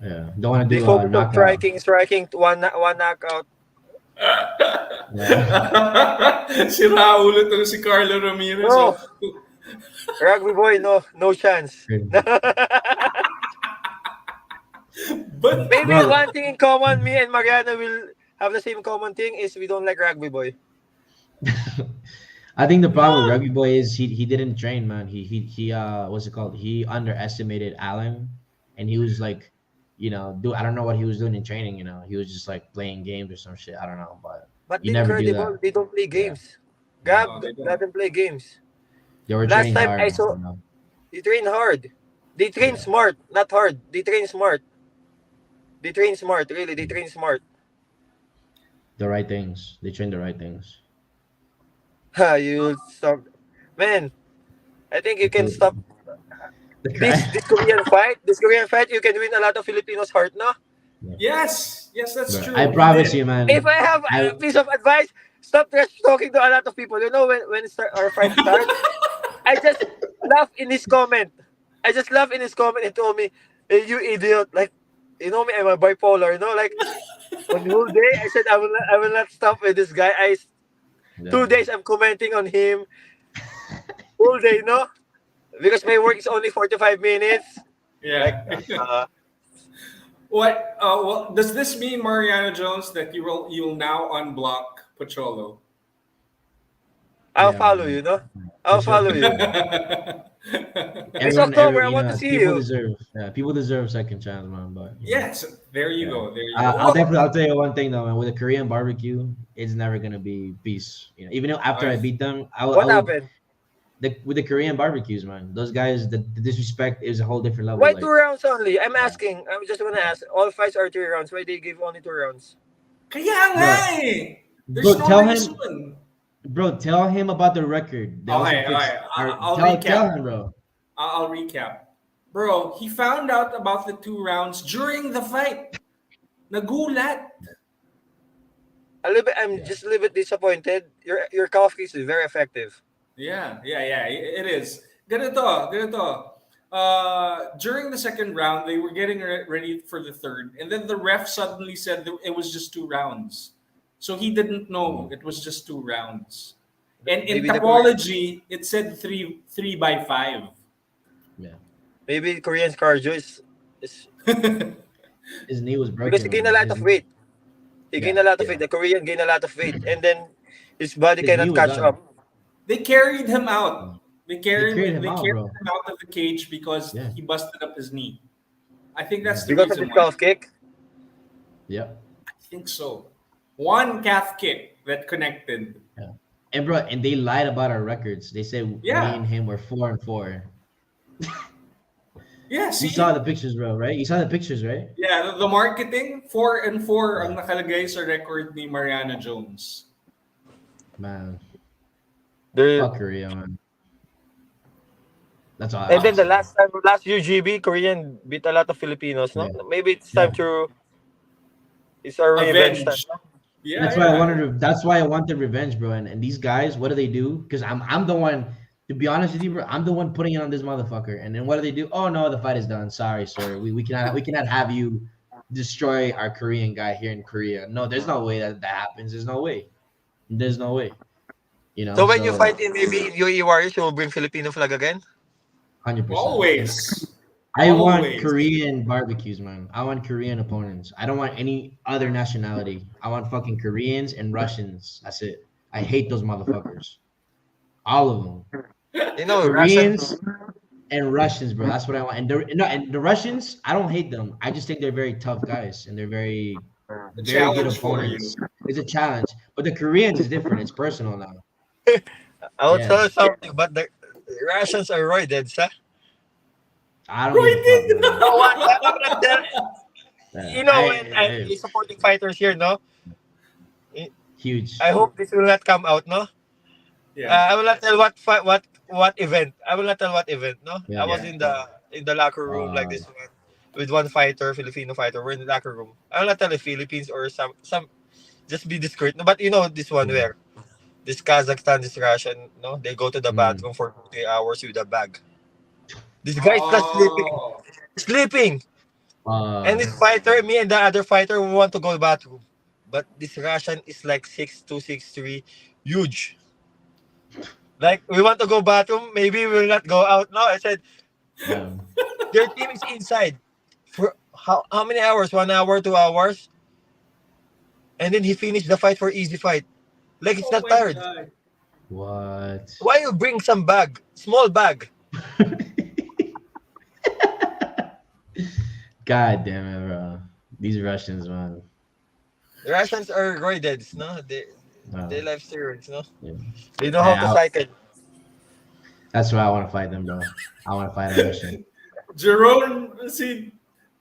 Yeah. Don't want to They do a focus on knockout. striking, one knockout. Yeah. Si Raulo to si Carlo Ramirez. No, Oh. rugby boy, no chance. But Maybe Bro, one thing in common, me and Mariano will have the same common thing is we don't like rugby boy. I think the problem with Rugby Boy is he didn't train, man. He what's it called? He underestimated Allen, and he was like, I don't know what he was doing in training. He was just like playing games or some shit. I don't know, but But you the never do incredible, that. they don't play Yeah, games. yeah. Gab no, they don't. doesn't play games. They were Last training time I hard. saw, they train hard. They train Yeah, smart, not hard. They train smart. They train smart, really. They train smart. the right things. They train the right things. Ha, you stop. Man, I think you can Until stop the this Korean fight. This Korean fight, you can win a lot of Filipinos' heart, no? yeah. Yes, that's Bro, I true. He promise did. you, If man. I have I a piece of advice, stop trash talking to a lot of people. You know, when our fight starts, I just laugh in his comment. I just laugh in his comment and told me, hey, you idiot. Like, you know me, I'm a bipolar, you know? Like, on the whole day, I said, I will not stop with this guy. yeah. 2 days, I'm commenting on him. Whole day, no? Because my work is only 45 minutes. Like, Yeah. What? Well, does this mean, Mariano Jones, that you'll now unblock Pocholo? I'll Yeah, follow you, man. no? For I'll sure, follow for you. sure, man. This Everyone, October, I want to see people you. deserve, people deserve second chance, man. But Yes, there you yeah. go. There you go. I'll tell you one thing though, man. With a Korean barbecue, it's never gonna be peace. Even though after I I, beat them, I What would happened? with the Korean barbecues, man. Those guys, the disrespect is a whole different level. Why two Like, rounds only? I'm yeah, asking. I just want to ask. All fights are 3 rounds. Why they give only 2 rounds? kaya nga bro, eh. There's bro, no reason. tell him about the record. They also fixed. Okay. Or I'll tell recap. him, bro. I'll recap. Bro, he found out about the 2 rounds during the fight. Nagulat. I'm Yeah, just a little bit disappointed. Your coffee is very effective. Yeah. It is. Ganito. During the second round, they were getting ready for the third, and then the ref suddenly said that it was just 2 rounds. So he didn't know it was just 2 rounds. And in Maybe the Korean, topology, it said three by five. yeah. maybe Korean's cardio is His knee was because he broken, gained a man. lot of weight. He gained a lot of Yeah. weight. The Korean gained a lot of weight, and then his body His knee cannot was catch done. up. They carried him Yeah. out. They carried him They out, carried bro. him out of the cage because Yeah, he busted up his knee. I think that's yeah, the Because of reason his why. calf kick. yeah. I think so. One calf kick that connected. Yeah. And bro, and they lied about our records. They said me Yeah. and him were 4-4. Yeah, You saw see? the pictures, bro, right? You saw the pictures, right? Yeah, the marketing, 4-4 ang Yeah, nakalagay sa record ni Mariano Jones. man. The Fuck Korea, man. That's all I and have then to the say. last UGB, Korean beat a lot of Filipinos. No, Yeah, maybe it's time yeah. to it's our revenge time. Avenge. No? Yeah. That's why I wanted revenge, bro. And these guys, what do they do? Because I'm the one. To be honest with you, bro, I'm the one putting it on this motherfucker. And then what do they do? Oh no, the fight is done. Sorry, sir. We cannot have you destroy our Korean guy here in Korea. No, there's no way that happens. There's no way. There's no way. So when you So fight in maybe in UAE Warriors, you will bring Filipino flag again. 100%. And Always. I want Always. Korean barbecues, man. I want Korean opponents. I don't want any other nationality. I want fucking Koreans and Russians. That's it. I hate those motherfuckers. All of them. You know, Russian. Koreans and Russians, bro. That's what I want. And the Russians, I don't hate them. I just think they're very tough guys and they're very, A very good challenge for you. opponents. It's a challenge. But the Koreans is different. It's personal now. I will tell Yeah. you something, but the Russians are roided, sir. I don't give a fuck, Roided. man. No one, I will not tell. Yeah. You know, when I'm supporting fighters here, no. Huge. I hope this will not come out, no. Yeah. I will not tell what event. I will not tell what event, no. I Yeah. was in the locker room like this one with one fighter, Filipino fighter. We're in the locker room. I will not tell if Philippines or some Just be discreet. No, but you know this one where this Kazakhstan, this Russian, no, they go to the Mm. bathroom for 3 hours with a bag. This guy is not sleeping. Oh, Sleeping. And Uh, this fighter, me and the other fighter, we want to go to the bathroom. But this Russian is like 6'2", 6'3", huge. Like, we want to go bathroom, maybe we will not go out now. I said, yeah. their team is inside. For how many hours? 1 hour, 2 hours? And then he finished the fight for easy fight. Like, it's oh not my tired. God. What? Why you bring some bag? Small bag. God damn it, bro. These Russians, man. The Russians are roideds, no? They Uh, like steroids, no? yeah. They know how to cycle. That's why I want to fight them, bro. I want to fight a Russian. Jerome, si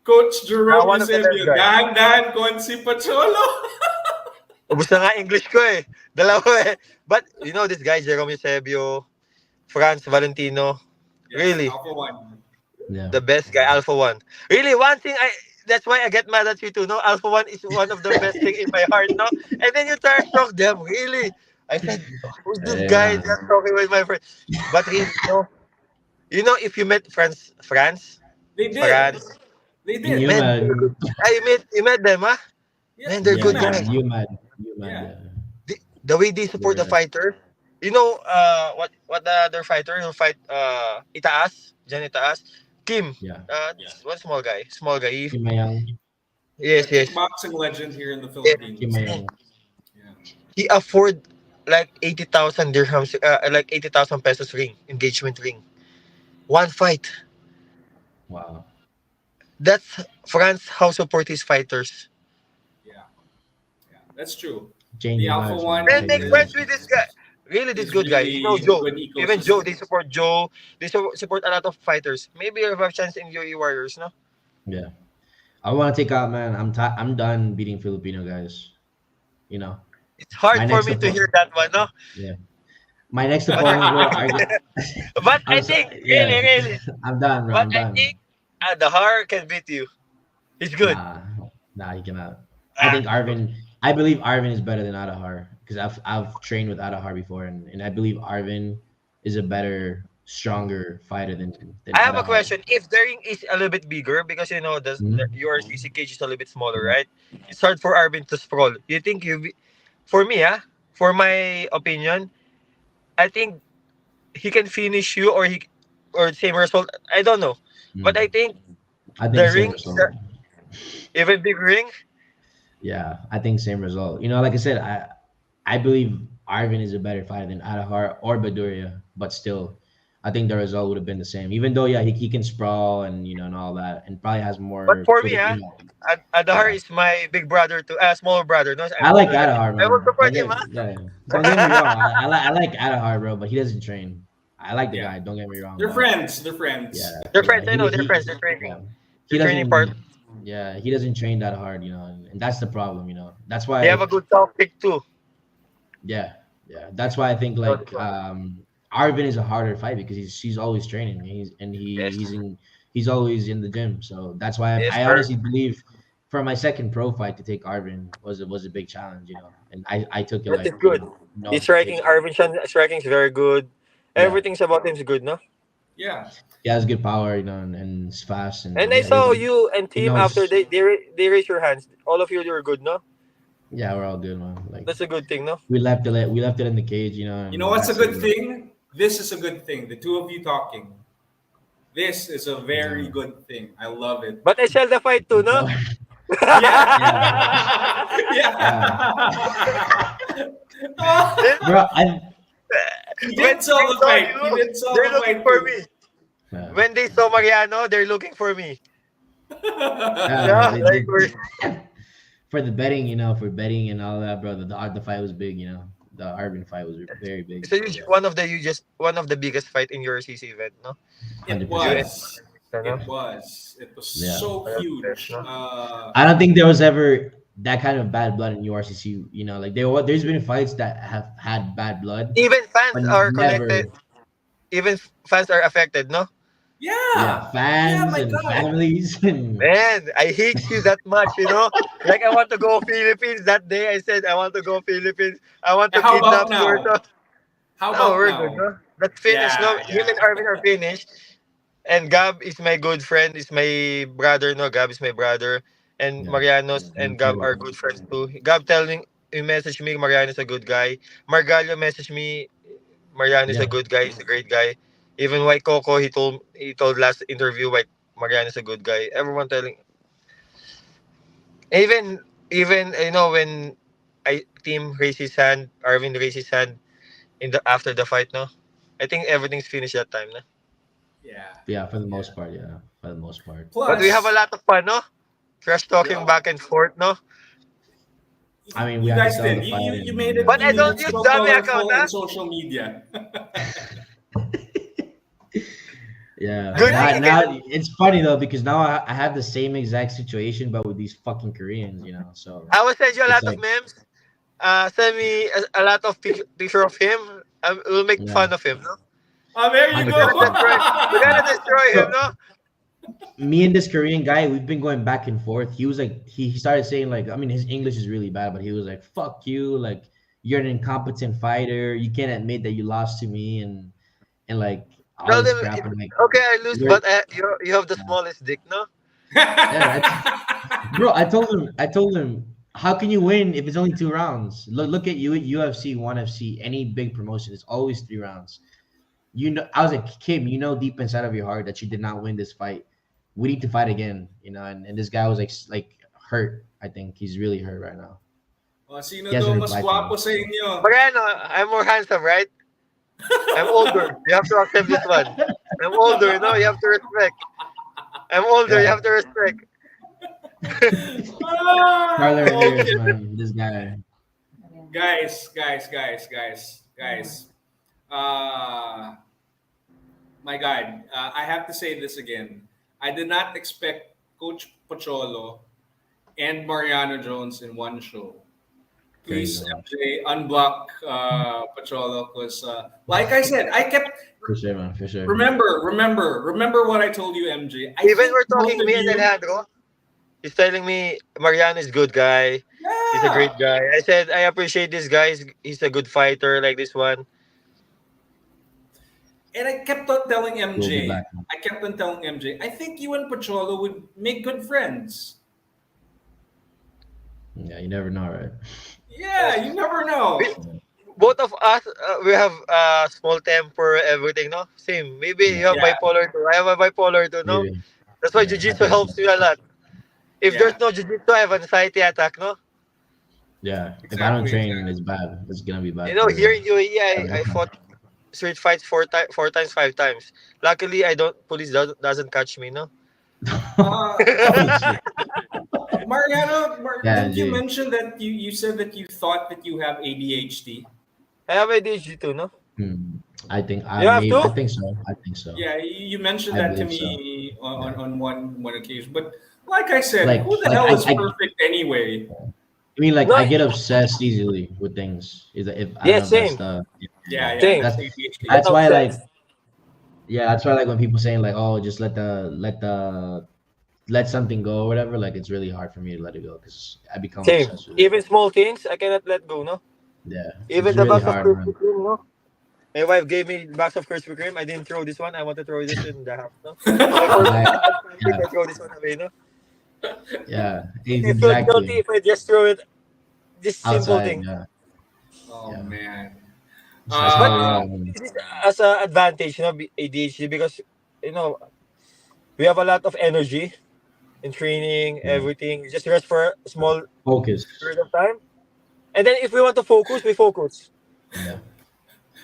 Coach Jerome One of the best Eusebio, guys. dahan-dahan kon si Pacholo. Ubus na nga English ko eh. Dalawa eh. But, you know, this guy, Jerome Eusebio, Franz Valentino, Yes, really, Alpha One. Yeah. the best guy, Alpha One. Really, one thing, that's why I get mad at you too, no? Alpha One is one of the best thing in my heart, no? And then you trash talk them, really. I said, who's this guy Yeah. just talking with my friend? But really, if you met France, They did. France, They And you, did. man, they're good. man. You met them, huh? Yeah, Man, they're Yeah, good man. guys. you mad. You mad, Yeah. yeah. The way they support the Yeah. fighter. You know, what the other fighter who fight Itaas, Jan Itaas, Kim. Yeah. One small guy. Small guy. Kim Mayang. Yes, yes. Kickboxing legend here in the Yes. Kim Philippines. Mayang. Yeah. He afford like 80,000 dirhams, like 80,000 pesos ring, engagement ring. One fight. Wow. That's France how support his fighters. Yeah. Yeah. That's true. The Changing Alpha lives, One man. Man, make Changing friends lives. with this guy. Really, this is good guy. You know really Joe. good Even Joe, ecosystem. they support Joe. They support a lot of fighters. Maybe you have a chance in UE Warriors, no? Yeah. I want to take out, man. I'm done beating Filipino guys. You know, It's my hard for next me to opponent. hear that one, no? Yeah. My next But opponent, bro. but I I'm so, think yeah. really, I'm done, bro. but I'm I done. think the Har can beat you. He's good. Nah, nah, he cannot. I Ah, think Arvin. I believe Arvin is better than Adahar because I've trained with Adahar before, and I believe Arvin is a better, stronger fighter than I have a Adahar. question. If the ring is a little bit bigger, because you know Mhm. your CC cage is a little bit smaller, right? It's hard for Arvin to sprawl. You think for me, for my opinion, I think he can finish you or same result. I don't know, but I Mm. think I think the same ring is result. even big ring. Yeah, I think same result. You know, like I said, I believe Arvin is a better fighter than Adahar or Baduria, but still, I think the result would have been the same. Even though, yeah, he can sprawl and and all that, and probably has But more for me, Filipino. Adahar Yeah, is my big brother to smaller brother. No, I like Adahar, I will man. support him, huh? Don't get me wrong. I like Adahar, bro, but he doesn't train. I like the Yeah. guy. Don't get me wrong, They're but friends. They're yeah, friends. They're yeah, friends. I know they're friends. They're yeah, training. he They're training part. doesn't. Yeah, he doesn't train that hard, and that's the problem. That's They have why. a good top pick too. Yeah, yeah. That's why I think You know this like one. Arvin is a harder fight because he's always training. Yes. He's always in the gym. So that's why Yes, I sir. honestly believe for my second pro fight to take Arvin was a big challenge, And I took it That is like, good. no His hesitation. striking, Arvin Chan striking is very good. Yeah. Everything's about him is good, no? Yeah. He has good power, and it's fast And and I yeah, saw you and he team after knows. they raised your hands. All of you were good, no? Yeah, we're all good, man. Like That's a good thing, no? we left it in the cage, You know and what's a that's it. good thing? This is a good thing. The two of you talking. This is a very Yeah. good thing. I love it. But I sell the fight too, no? Yeah. Yeah. Yeah. Yeah. Bro, I He When did sell they the saw fight. He you, did sell they're the looking fight for too. me. yeah. When they saw Mariano, they're looking for me. Yeah, Yeah, they like did we're for the betting, for betting and all that, bro. The fight was big, The Arvin fight was very big, so one of the biggest fight in your CC event, no? It 100%. was. No? It was. It was Yeah, so huge. No? I don't think there was ever that kind of bad blood in URCC. Like there's been fights that have had bad blood, Even fans but are never. connected. Even fans are affected, no? Yeah. fans my and God. families and Man, I hate you that much, you know? Like, I want to go Philippines that day. I said, I want to go Philippines. I want to How about kidnap you or now? so. How No, about we're good, now? no? That's finished, no? Yeah, Him and yeah. Arvin are finished. And Gab is my good friend, is my brother, no? Gab is my brother. And yeah, Mariano's and and Gab are good friends too. Gab telling, he messaged me, Mariano's a good guy. Margalio messaged me, Mariano is a yeah, good guy, he's a great guy. Even White Coco, he told last interview, White Mariano is a good guy. Everyone telling, even when I team raised his hand, Arvin raised his hand in the after the fight, no, I think everything's finished that time, no. Yeah. yeah. For the Yeah. most part, yeah, for the most part. But we have a Plus, lot of fun, no, trash talking yeah, back and forth, no. I mean, we you had to guys sell did. the You, fight, you you and made it But you I made don't it use so dummy account, colorful in huh? social media. yeah. Good thing Now, you now can. it's funny though because now I have the same exact situation, but with these fucking Koreans, you know. So I will send you a it's lot of like, memes. Send me a lot of picture of him. We'll make yeah, fun of him, no. There you We're hundred gonna go. percent. destroy. We're gonna destroy him, Bro, no. me and this Korean guy, we've been going back and forth. He was like, he started saying like, I mean, his English is really bad, but he was like, "Fuck you, like you're an incompetent fighter. You can't admit that you lost to me," and like all Tell this them, crap. And like, okay, I lose, we're but you have the smallest dick, no? yeah, bro. I told him, how can you win if it's only 2 rounds? Look at you at UFC, ONE FC, any big promotion. It's always 3 rounds. You know, I was like, Kim, you know, deep inside of your heart that you did not win this fight. We need to fight again, you know. And this guy was like hurt. I think he's really hurt right now. O, sino He daw hasn't mas replied to me. gwapo sa inyo? Mariano, I'm more handsome, right? I'm older. You have to accept this one. I'm older, no? You have to respect. I'm older. You Yeah, have to respect. Carlo Ramirez, Okay. man, this guy. Guys. Uh, my God, I have to say this again. I did not expect Coach Pocholo and Mariano Jones in one show. Crazy Please, man, MJ, unblock Pocholo because, like I said, I kept for sure, man, for sure. remember what I told you, MJ. I Even think we're both talking, of me and you, Alejandro, he's telling me Mariano is good guy. He's a yeah. great guy. I said I appreciate this guy. He's a good fighter like this one. And I kept on telling We'll be MJ, back, man. I kept on telling MJ, I think you and Pocholo would make good friends. Yeah, you never know, right? Yeah, Yes. you never We, know. both of us, we have small temper, everything, no? Same. Maybe Yeah, you have Yeah, bipolar too. I have a bipolar too, no? maybe. That's why Yeah, I jiu-jitsu think so. helps me a lot. If yeah, there's no jiu-jitsu, I have anxiety attack, no? Yeah, if I don't exactly, train, exactly. it's bad. It's gonna be You bad know, here for in UAE, I everyone. fought street fights four times, 5 times. Luckily, I don't. Police doesn't catch me, no. Uh, Holy shit. Yeah, didn't you G. mention that you said that you thought that you have ADHD? I have ADHD too, no. Hmm. I think I You have maybe I to. think so. I think so. Yeah, you mentioned I that to believe so. me Yeah. on one occasion. But like I said, Like who the like hell is I perfect anyway? mean like No. I get obsessed easily with things. Is if I don't Yeah, know if that's same, the Yeah, yeah, same. that's that's ADHD. Get that's why like obsessed. yeah, that's why like when people saying like, oh, just let something go or whatever, like it's really hard for me to let it go because I become Same. obsessed with it. Even small things, I cannot let go, no. Yeah. It's Even the really box of hard, Krispy man. Kreme, no. My wife gave me box of Krispy Kreme. I didn't throw this one. I want to throw this in the house, no. I forgot I I had pancake. yeah, I throw this one away, no. yeah, I feel exactly. guilty if I just throw it. This simple Outside, thing. yeah. Oh Yeah. man. That's how But we this, are. Man. this is as an advantage, you know, ADHD because you know we have a lot of energy in training, Yeah. everything. We just rest for a small Focus. period of time, and then if we want to focus, we focus. Yeah.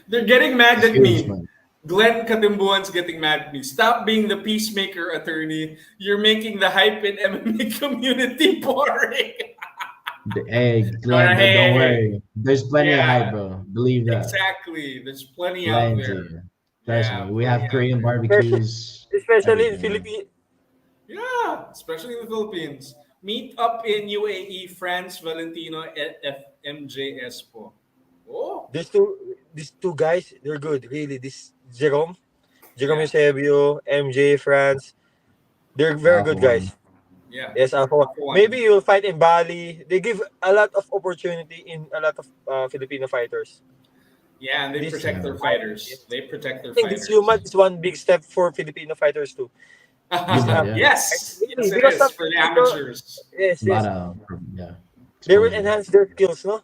They're getting mad It's at really me. smart. Glenn Katimbuan's getting mad at me. Stop being the peacemaker, attorney. You're making the hype in MMA community boring. Hey, No, no, Glenn, don't hey. worry. There's plenty of hype, Yeah, bro. Believe that. exactly. There's plenty out there. Plenty. Trust Yeah, me. We plenty have out Korean there. Especially, barbecues, especially in everything, man. Philippines. Yeah, especially in the Philippines. Meet up in UAE, France, Valentino, FMJS po. Oh, These two guys, they're good, really. This Jerome, Jerome Yeah. Eusebio, MJ, France. They're very Alpha good One. guys. Yeah. Yes, Alpha. Alpha One. Maybe you'll fight in Bali. They give a lot of opportunity in a lot of Filipino fighters. Yeah, and they This protect their fighters. They protect I their think this fighters. human is one big step for Filipino fighters too. This Human, yeah. Yes, yes, really it because is some for the people, amateurs. yes, A lot yes, of yeah they will exposure. enhance their skills, no.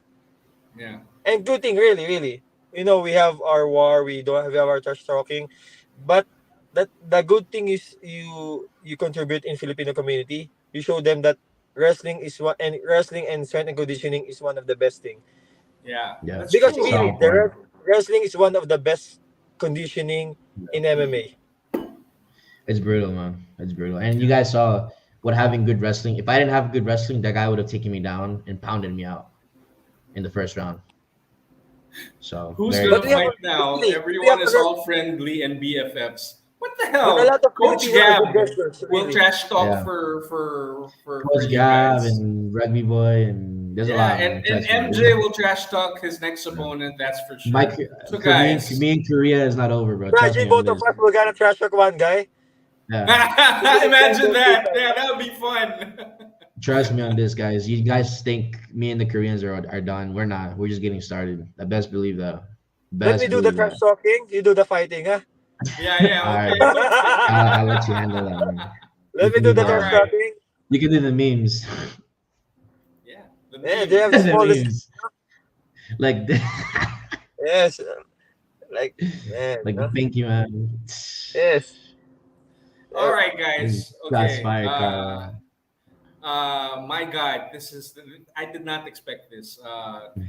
Yeah, And good thing, really, really. We have our war. We don't have our trash talking, but that the good thing is you contribute in Filipino community. You show them that wrestling and strength and conditioning is one of the best thing. yeah, Yeah, that's Because true. so really, important. wrestling is one of the best conditioning in MMA. It's brutal, man. It's brutal. And you guys saw what having good wrestling. If I didn't have good wrestling, that guy would have taken me down and pounded me out in the first round. So Who's very But gonna we have important. fight now? really, we have Everyone is all friendly and BFFs. What the but a hell? lot of Coach Filipino are good Gab wrestlers. will Really, trash talk Yeah. for Coach you Gab guys. and Rugby Boy and there's a Yeah, lot, man. and Trust me. MJ will trash talk his next Yeah. opponent. That's for My sure. So for me, guys, me and Korea is not over, bro. Trust imagine me on both of this. us will gonna trash talk one guy. Yeah. imagine that. Yeah, that would be fun. Trust me on this, guys. You guys think me and the Koreans are done. We're not. We're just getting started. I best believe that. Let me Best do the believe trash that. talking. You do the fighting, huh? Yeah, yeah, All right. okay. I'll let you handle that, man. You Let me can do do the All trash the right. talking. you can do the memes. Yeah, the Yeah, they have the memes. The smallest. memes. Like Yes, like man, like huh? thank you, man. Yes. All Uh, right, guys. Shots Okay. fired, Carl. My God, this is. I did not expect this.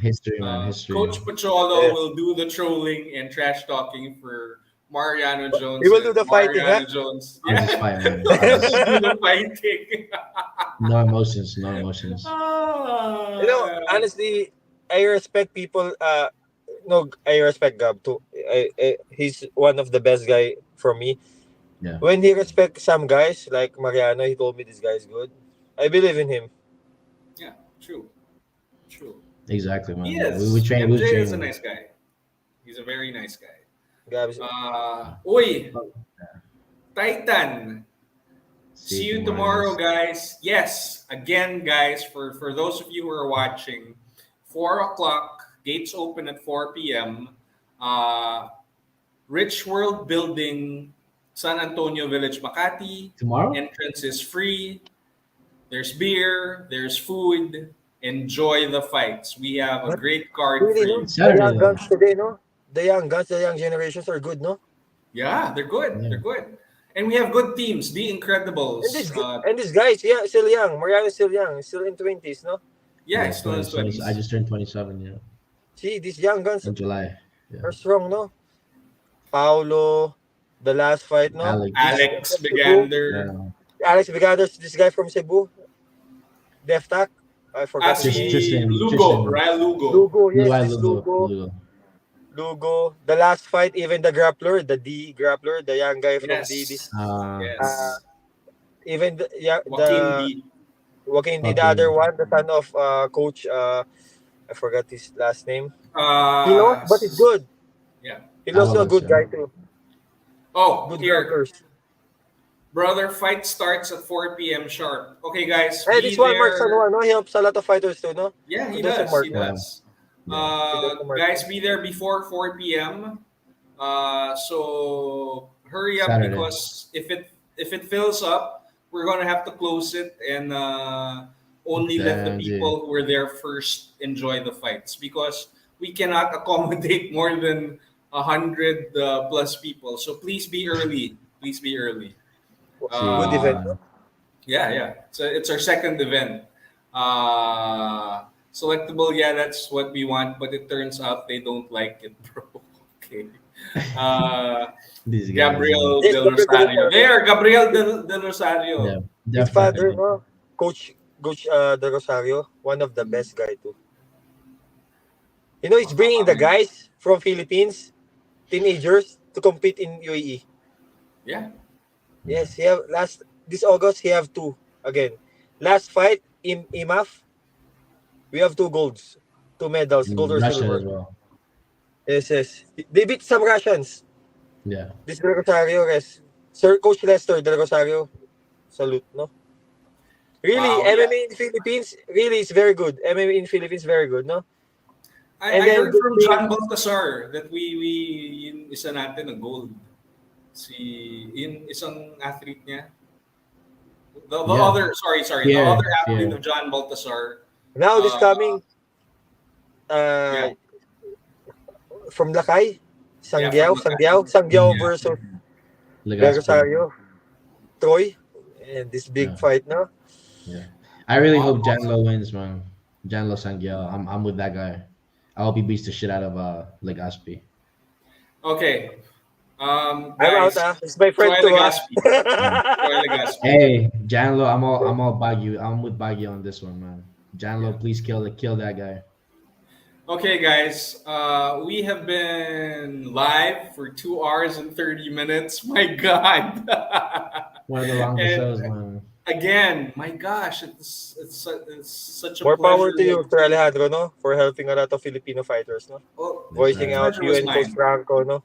History, man. History. Coach Pacholo yes. will do the trolling and trash talking for Mariano He Jones, will do and the fighting, huh? Mariano Jones, I'll just yeah, fight, man. he'll I'll just just do the fighting. no emotions. No emotions. Ah, Honestly, I respect people. No, I respect Gab too. He's one of the best guy for me. Yeah. When he respect some guys like Mariano, he told me this guy is good. I believe in him. yeah, true, true. Exactly, He man. We is. train. We MJ is a train. nice guy. He's a very nice guy. Gab is, Uy, Titan. See See you you tomorrow, tomorrow, guys. guys. Yes, again, guys, for those of you who are watching, 4 o'clock, gates open at 4 p.m. Uh, Rich World Building, San Antonio Village, Makati. Tomorrow? Entrance is free. There's beer, there's food. Enjoy the fights. We have a but great card really, for no? you. It's The Saturday young though. guns today, no? The young guns, the young generations are good, no? Yeah, they're good. Yeah. They're good. And we have good teams. The And Incredibles. this guy, yeah, still young. Mariano is still young. He's still in 20s, no? Yeah, Yeah. he's still in 20, his 20. I 20s. just turned 27. Yeah. See, these young guns In July. Yeah. are strong, no? Paulo, the last fight, no? This Alex. guy Alex from Cebu. Begander. Uh, Alex Bigaders, this guy from Cebu. Deftak. I forgot his name. Lugo. Tristan. Ryan Lugo. Lugo, yes, Luai this Lugo. Lugo. Lugo. Lugo. The last fight, even the grappler, the D grappler, the young guy from D. This, Yes. uh, Yes. even Joaquin the D. Joaquin D, the other Fucking one, the son of Coach. I forgot his last name. He lost, Uh, but he's good. yeah. He lost to a Avalos. good Yeah. guy too. Oh, Good here. grapplers. Brother, fight starts at 4 p.m. sharp. Okay, guys, Hey, be this one, Mark San there. Juan, no? He helps a lot of fighters too, no? Yeah, he Kudos to does. Mark, He no? Yeah. does. Yeah. Kudos to Mark. Guys, be there before 4 p.m. So hurry up Saturday. because if it fills up, we're gonna have to close it and only let the Damn, G. people who were there first enjoy the fights because we cannot accommodate more than 100 plus people. So please be early. Please be early. Good event. Uh, No? yeah, yeah. So it's our second event. Selectable, yeah, that's what we want, but it turns out they don't like it, bro. Okay. Uh, These guys. Gabriel Yes, Del Gabriel Del Rosario. Rosario. There, Gabriel Del Yeah. Rosario. His father, Definitely. no? Coach De Rosario, one of the best guy too. He's bringing the guys from Philippines, teenagers, to compete in UAE. Yeah. Yes, he have last this August he have two again. Last fight in IMAF, we have two golds, two medals, gold or Russia as silver. well. Yes, yes. They beat some Russians. Yeah. This Del Rosario, Sir Coach Lester Del Rosario, salute, no? Really, Wow, yeah. MMA in Philippines, really is very good. MMA in Philippines, very good, no? And I then heard the from thing, John Baltasar that we yun isa natin na gold. Si yun isang athlete niya. The Yeah. other sorry the other Fear. athlete Fear. of John Baltasar. now this Uh, coming yeah, uh, from Lakay, yeah, from Macau. Sangyao Mm. versus Del Legaspi. Rosario, Troy, and this big Yeah. fight, no? Yeah. I really hope Awesome. Janlo wins, man. Janlo Sangyao. I'm with that guy. I hope he beats the shit out of Legaspi. Okay, I'm out, guys, It's my friend Troy too, Legaspi. Yeah. Troy Legaspi. Hey, Janlo, I'm all Baguio. I'm with Baguio on this one, man. Yeah. Janlo, please kill that guy. Okay, guys, we have been live for 2 hours and 30 minutes. My God. One of the longest And shows, man. again, my gosh, it's such a More power pleasure. to you, Sir Alejandro, no? For helping a lot of Filipino fighters, no? Well, Yes, Voicing sir. out pleasure you was and Coach mine. Franco, no?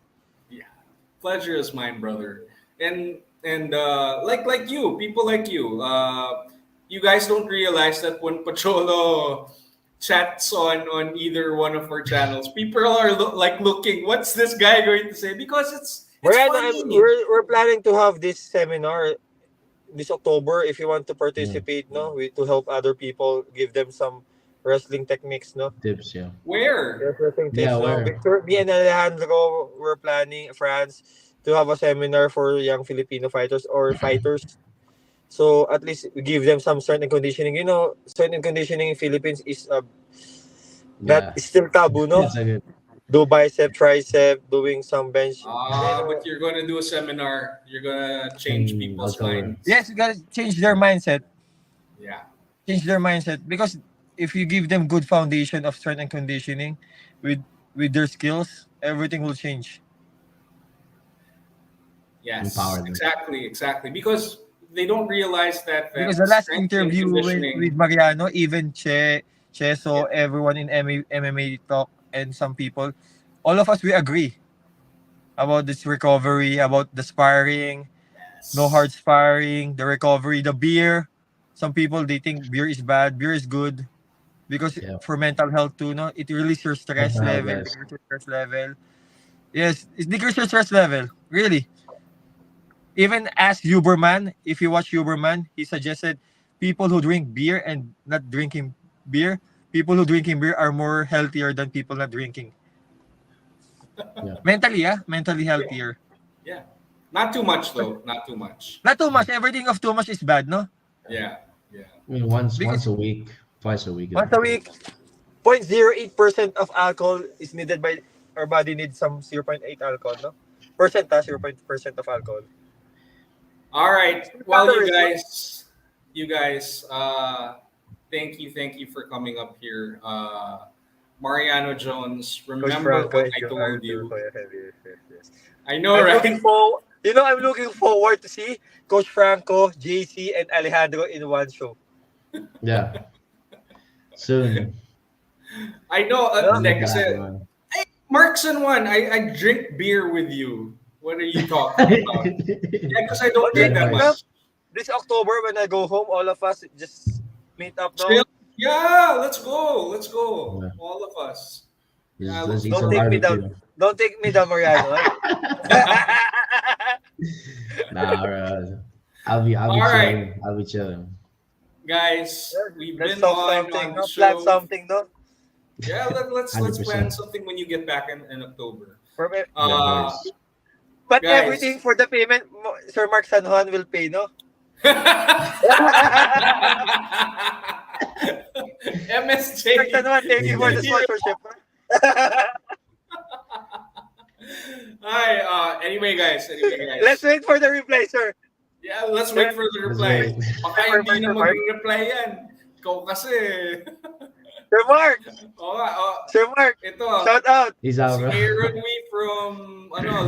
Yeah, pleasure is mine, brother. And like you, people like you guys don't realize that when Pacholo chats on either one of our channels, people are like looking, what's this guy going to say? Because it's Mariano, funny. we're planning to have this seminar this October if you want to Yeah. participate, no? To help other people, give them some wrestling techniques, no? Tips, yeah. Where? Yes, wrestling Yeah, tips, no? where? Victor, me and Alejandro, we're planning, France, to have a seminar for young Filipino fighters or fighters. So at least we give them some strength and conditioning. You know, strength and conditioning in Philippines is that Yeah. is still taboo, no? It's a good. Do bicep, tricep, doing some bench. But you're going to do a seminar. You're going to change In people's October. Yes, minds. you gotta change their mindset. Yeah. Change their mindset because if you give them good foundation of strength and conditioning with their skills, everything will change. Yes, Empower them. exactly. Because they don't realize Because that the last strength and interview with conditioning. Mariano, even Yeah. Cheso, everyone in MMA talk, and some people, all of us we agree about this recovery, about the sparring, no hard Yes. sparring, the recovery, the beer. Some people they think beer is bad, beer is good because Yeah. for mental health too, no, it releases your stress Mental health, level, guys. decreases your stress level. Yes, it decreases your stress level. Really. Even as Huberman, if you watch Huberman, he suggested people who drink beer and not drinking beer, people who drinking beer are more healthier than people not drinking. Yeah. Mentally, mentally Yeah. healthier. Yeah. Not too much though. Not too much. Not too much. Everything of too much is bad, no? Yeah. Yeah. I mean, once Because a week, twice a week is once a okay. week, 0.08% of alcohol is needed by our body needs some 0.8 alcohol, no? Percent, 0.% of alcohol. All right. Well, Calories, no? you guys, thank you for coming up here. Mariano Jones, Coach remember Franco what and I Joe told Arthur. you. Yes. I know, I'm looking right? for I'm looking forward to see Coach Franco, JC, and Alejandro in one show. Yeah. Soon. I know. No? We'll make Like I that happen, said, man. hey, Marks and one. I drink beer with you. What are you talking about? Yeah, because I don't Okay, drink Yeah, that no? boys. much. This October when I go home, all of us just meet up Chill. now. Yeah, let's go. Let's go. Yeah. All of us. Yeah, Let's eat Don't some take me down. barbecue. Don't take me down, Mariano. Nah, I'll be all right, chilling. I'll be chilling. guys. We've Let's been talk on something. the No, plan show. something. No, Yeah, Hundred let's plan percent. something when you get back in October. For me. Yeah, Uh, boys. But everything guys. for the payment, Sir Mark San Juan will pay. No. Mark San MSJ. Juan, thank This you for guy. the sponsorship. Hi. Anyway, guys. Let's wait for the reply, sir. Yeah, let's wait Sir, for the Let's reply. wait. Baka hindi na Sir Mark. mag-reply yan. Ikaw kasi. Sir Mark. Oo nga, Sir Mark. ito, Shout out. He's out, si bro. Aaron Wee from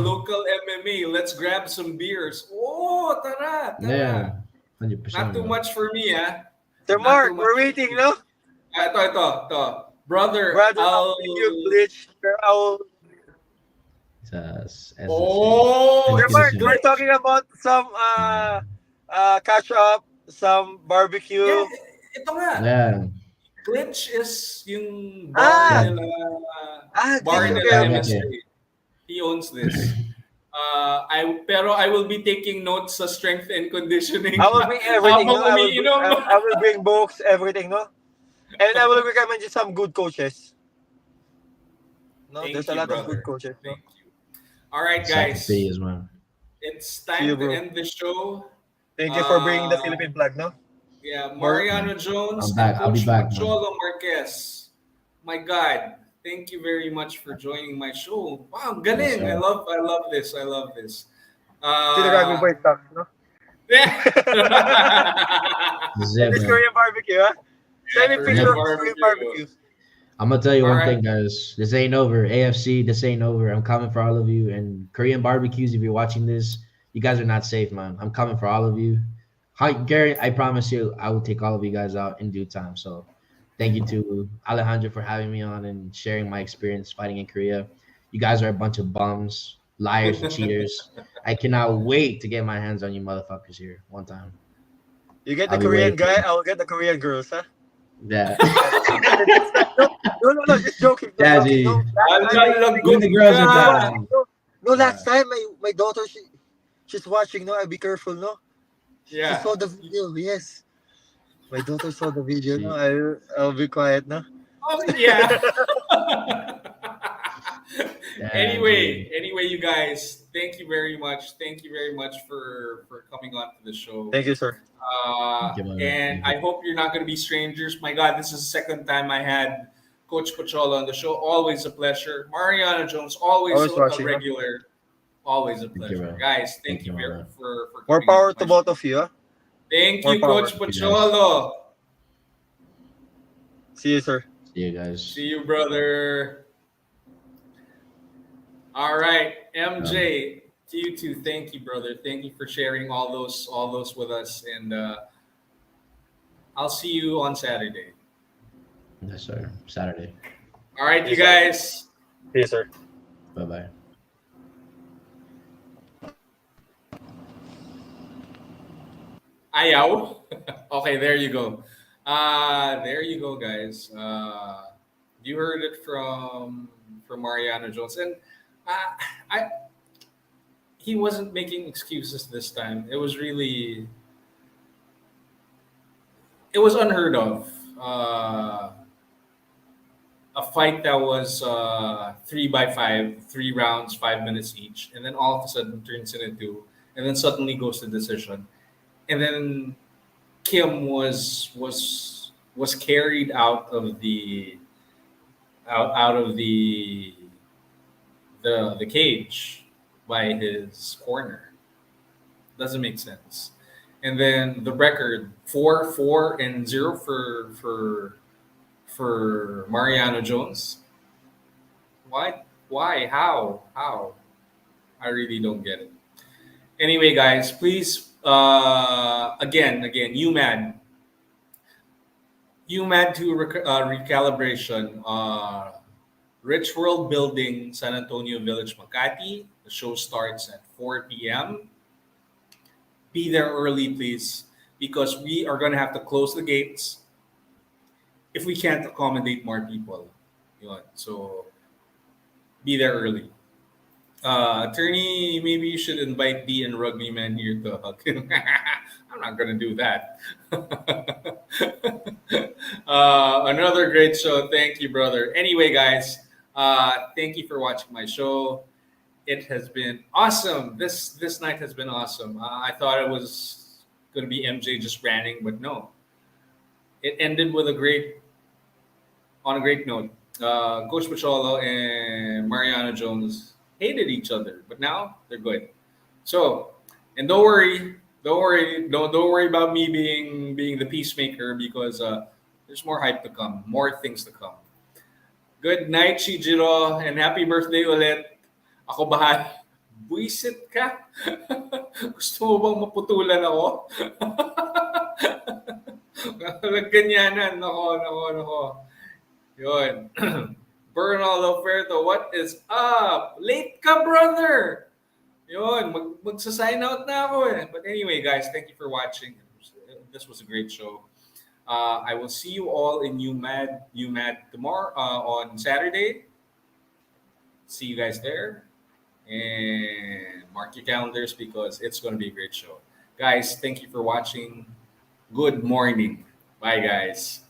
local MMA. Let's grab some beers. Oh, tara. Yeah, hundred Not percent, too bro. much for me, ah. Sir Not too Mark, much we're for waiting, me. no? Ito. Brother, Brother, I'll bring you glitch. Sir, I'll... Oh, Yeah, it's Mark, we're glitch. talking about some catch up, some barbecue. Yeah, ito nga. Yeah. Glitch is yung Ah, Yeah. Glitch. bar Okay, nila okay. Okay. MSJ. He owns this. I will be taking notes sa strength and conditioning I will bring everything, habang no? umiinom. I will bring books, everything, no? And I will recommend you some good coaches. No, Thank there's a you, lot of good brother. coaches, no? Thank you. All right, Second guys. pay as well. It's See you, time to bro. end the show. Thank you for bringing the Uh, Philippine flag, no? yeah, Mar- Mariano Jones I'm and back. I'll be Coach back, man. Pocholo Marquez. My God, thank you very much for joining my show. Wow, Yes, galing. sir. I love this. I love this. See the Rugby Boys stuff, no? Yeah. This is And it, this man. Korean barbecue, huh? Send me Korean picture Yep. of this Korean barbecue. barbecue. I'm gonna tell you All one right. thing, guys. This ain't over. AFC, this ain't over. I'm coming for all of you. And Korean barbecues, if you're watching this, you guys are not safe, man. I'm coming for all of you. Hi, Gary, I promise you, I will take all of you guys out in due time. So, thank you to Alejandro for having me on and sharing my experience fighting in Korea. You guys are a bunch of bums, liars, and cheaters. I cannot wait to get my hands on you motherfuckers here one time. You get the I'll be Korean waiting for guy, you. I will get the Korean girls, huh? Yeah. That's not, no, just joking, just joking. No, Jazzy. last time Even the girls are no, bad. last time my daughter she's watching. No, I be careful. No, she Yeah. saw the video. Yes, my daughter saw the video. No, Shit. I'll be quiet. No, Oh yeah. Damn, dude. Anyway, you guys, thank you very much. Thank you very much for coming on to the show. thank you, sir. Thank you, man. And Thank I you. hope you're not going to be strangers. My God, this is the second time I had Coach Pocholo on the show. Always a pleasure. Mariano Jones, always Always a watching. No? regular. Always a Thank you, pleasure. bro. Guys, Thank thank you you, my man. for More coming on power to to my show. both of you. Huh? Thank More you, power. Coach Thank you, guys. Pocholo. See you, sir. See you guys. See you, brother. All right, MJ, to you too. Thank you, brother. Thank you for sharing all those with us, and I'll see you on Saturday. Yes, sir. Saturday. All right, you Yes, sir. guys. See you, sir. Bye bye. IHAW. Okay, there you go. There you go, guys. You heard it from Mariano Jones, and I he wasn't making excuses this time. It was unheard of. A fight that was 3 by 5, 3 rounds, 5 minutes each, and then all of a sudden turns into, and then suddenly goes to decision, and then Kim was carried out of the cage by his corner. Doesn't make sense. And then the record 4-4-0 for Mariano Jones. Why? Why? How? I really don't get it. Anyway, guys, please again, UMAD to recalibration. Rich World Building, San Antonio Village, Makati. The show starts at 4 p.m. Be there early, please, because we are going to have to close the gates if we can't accommodate more people. Yun. So be there early. Attorney, maybe you should invite D and Rugby Man here to hug him. I'm not gonna do that. Another great show. Thank you, brother. Anyway, guys, thank you for watching my show. It has been awesome. This night has been awesome. I thought it was gonna be MJ just ranting, but no. It ended with on a great note. Coach Pocholo and Mariano Jones hated each other, but now they're good. So, and don't worry about me being the peacemaker because there's more hype to come, more things to come. Good night, Shijiro, and happy birthday ulit. Ako bahal. Buisit ka. Gusto mo bang maputulan ako? Ganyanan. Nako. Yun. Bernal Oferto, what is up? Late ka, brother! Yun, magsa-sign out na ako eh. But anyway, guys, thank you for watching. This was a great show. I will see you all in UMAD tomorrow on Saturday. See you guys there. And mark your calendars because it's going to be a great show. Guys, thank you for watching. Good morning. Bye, guys.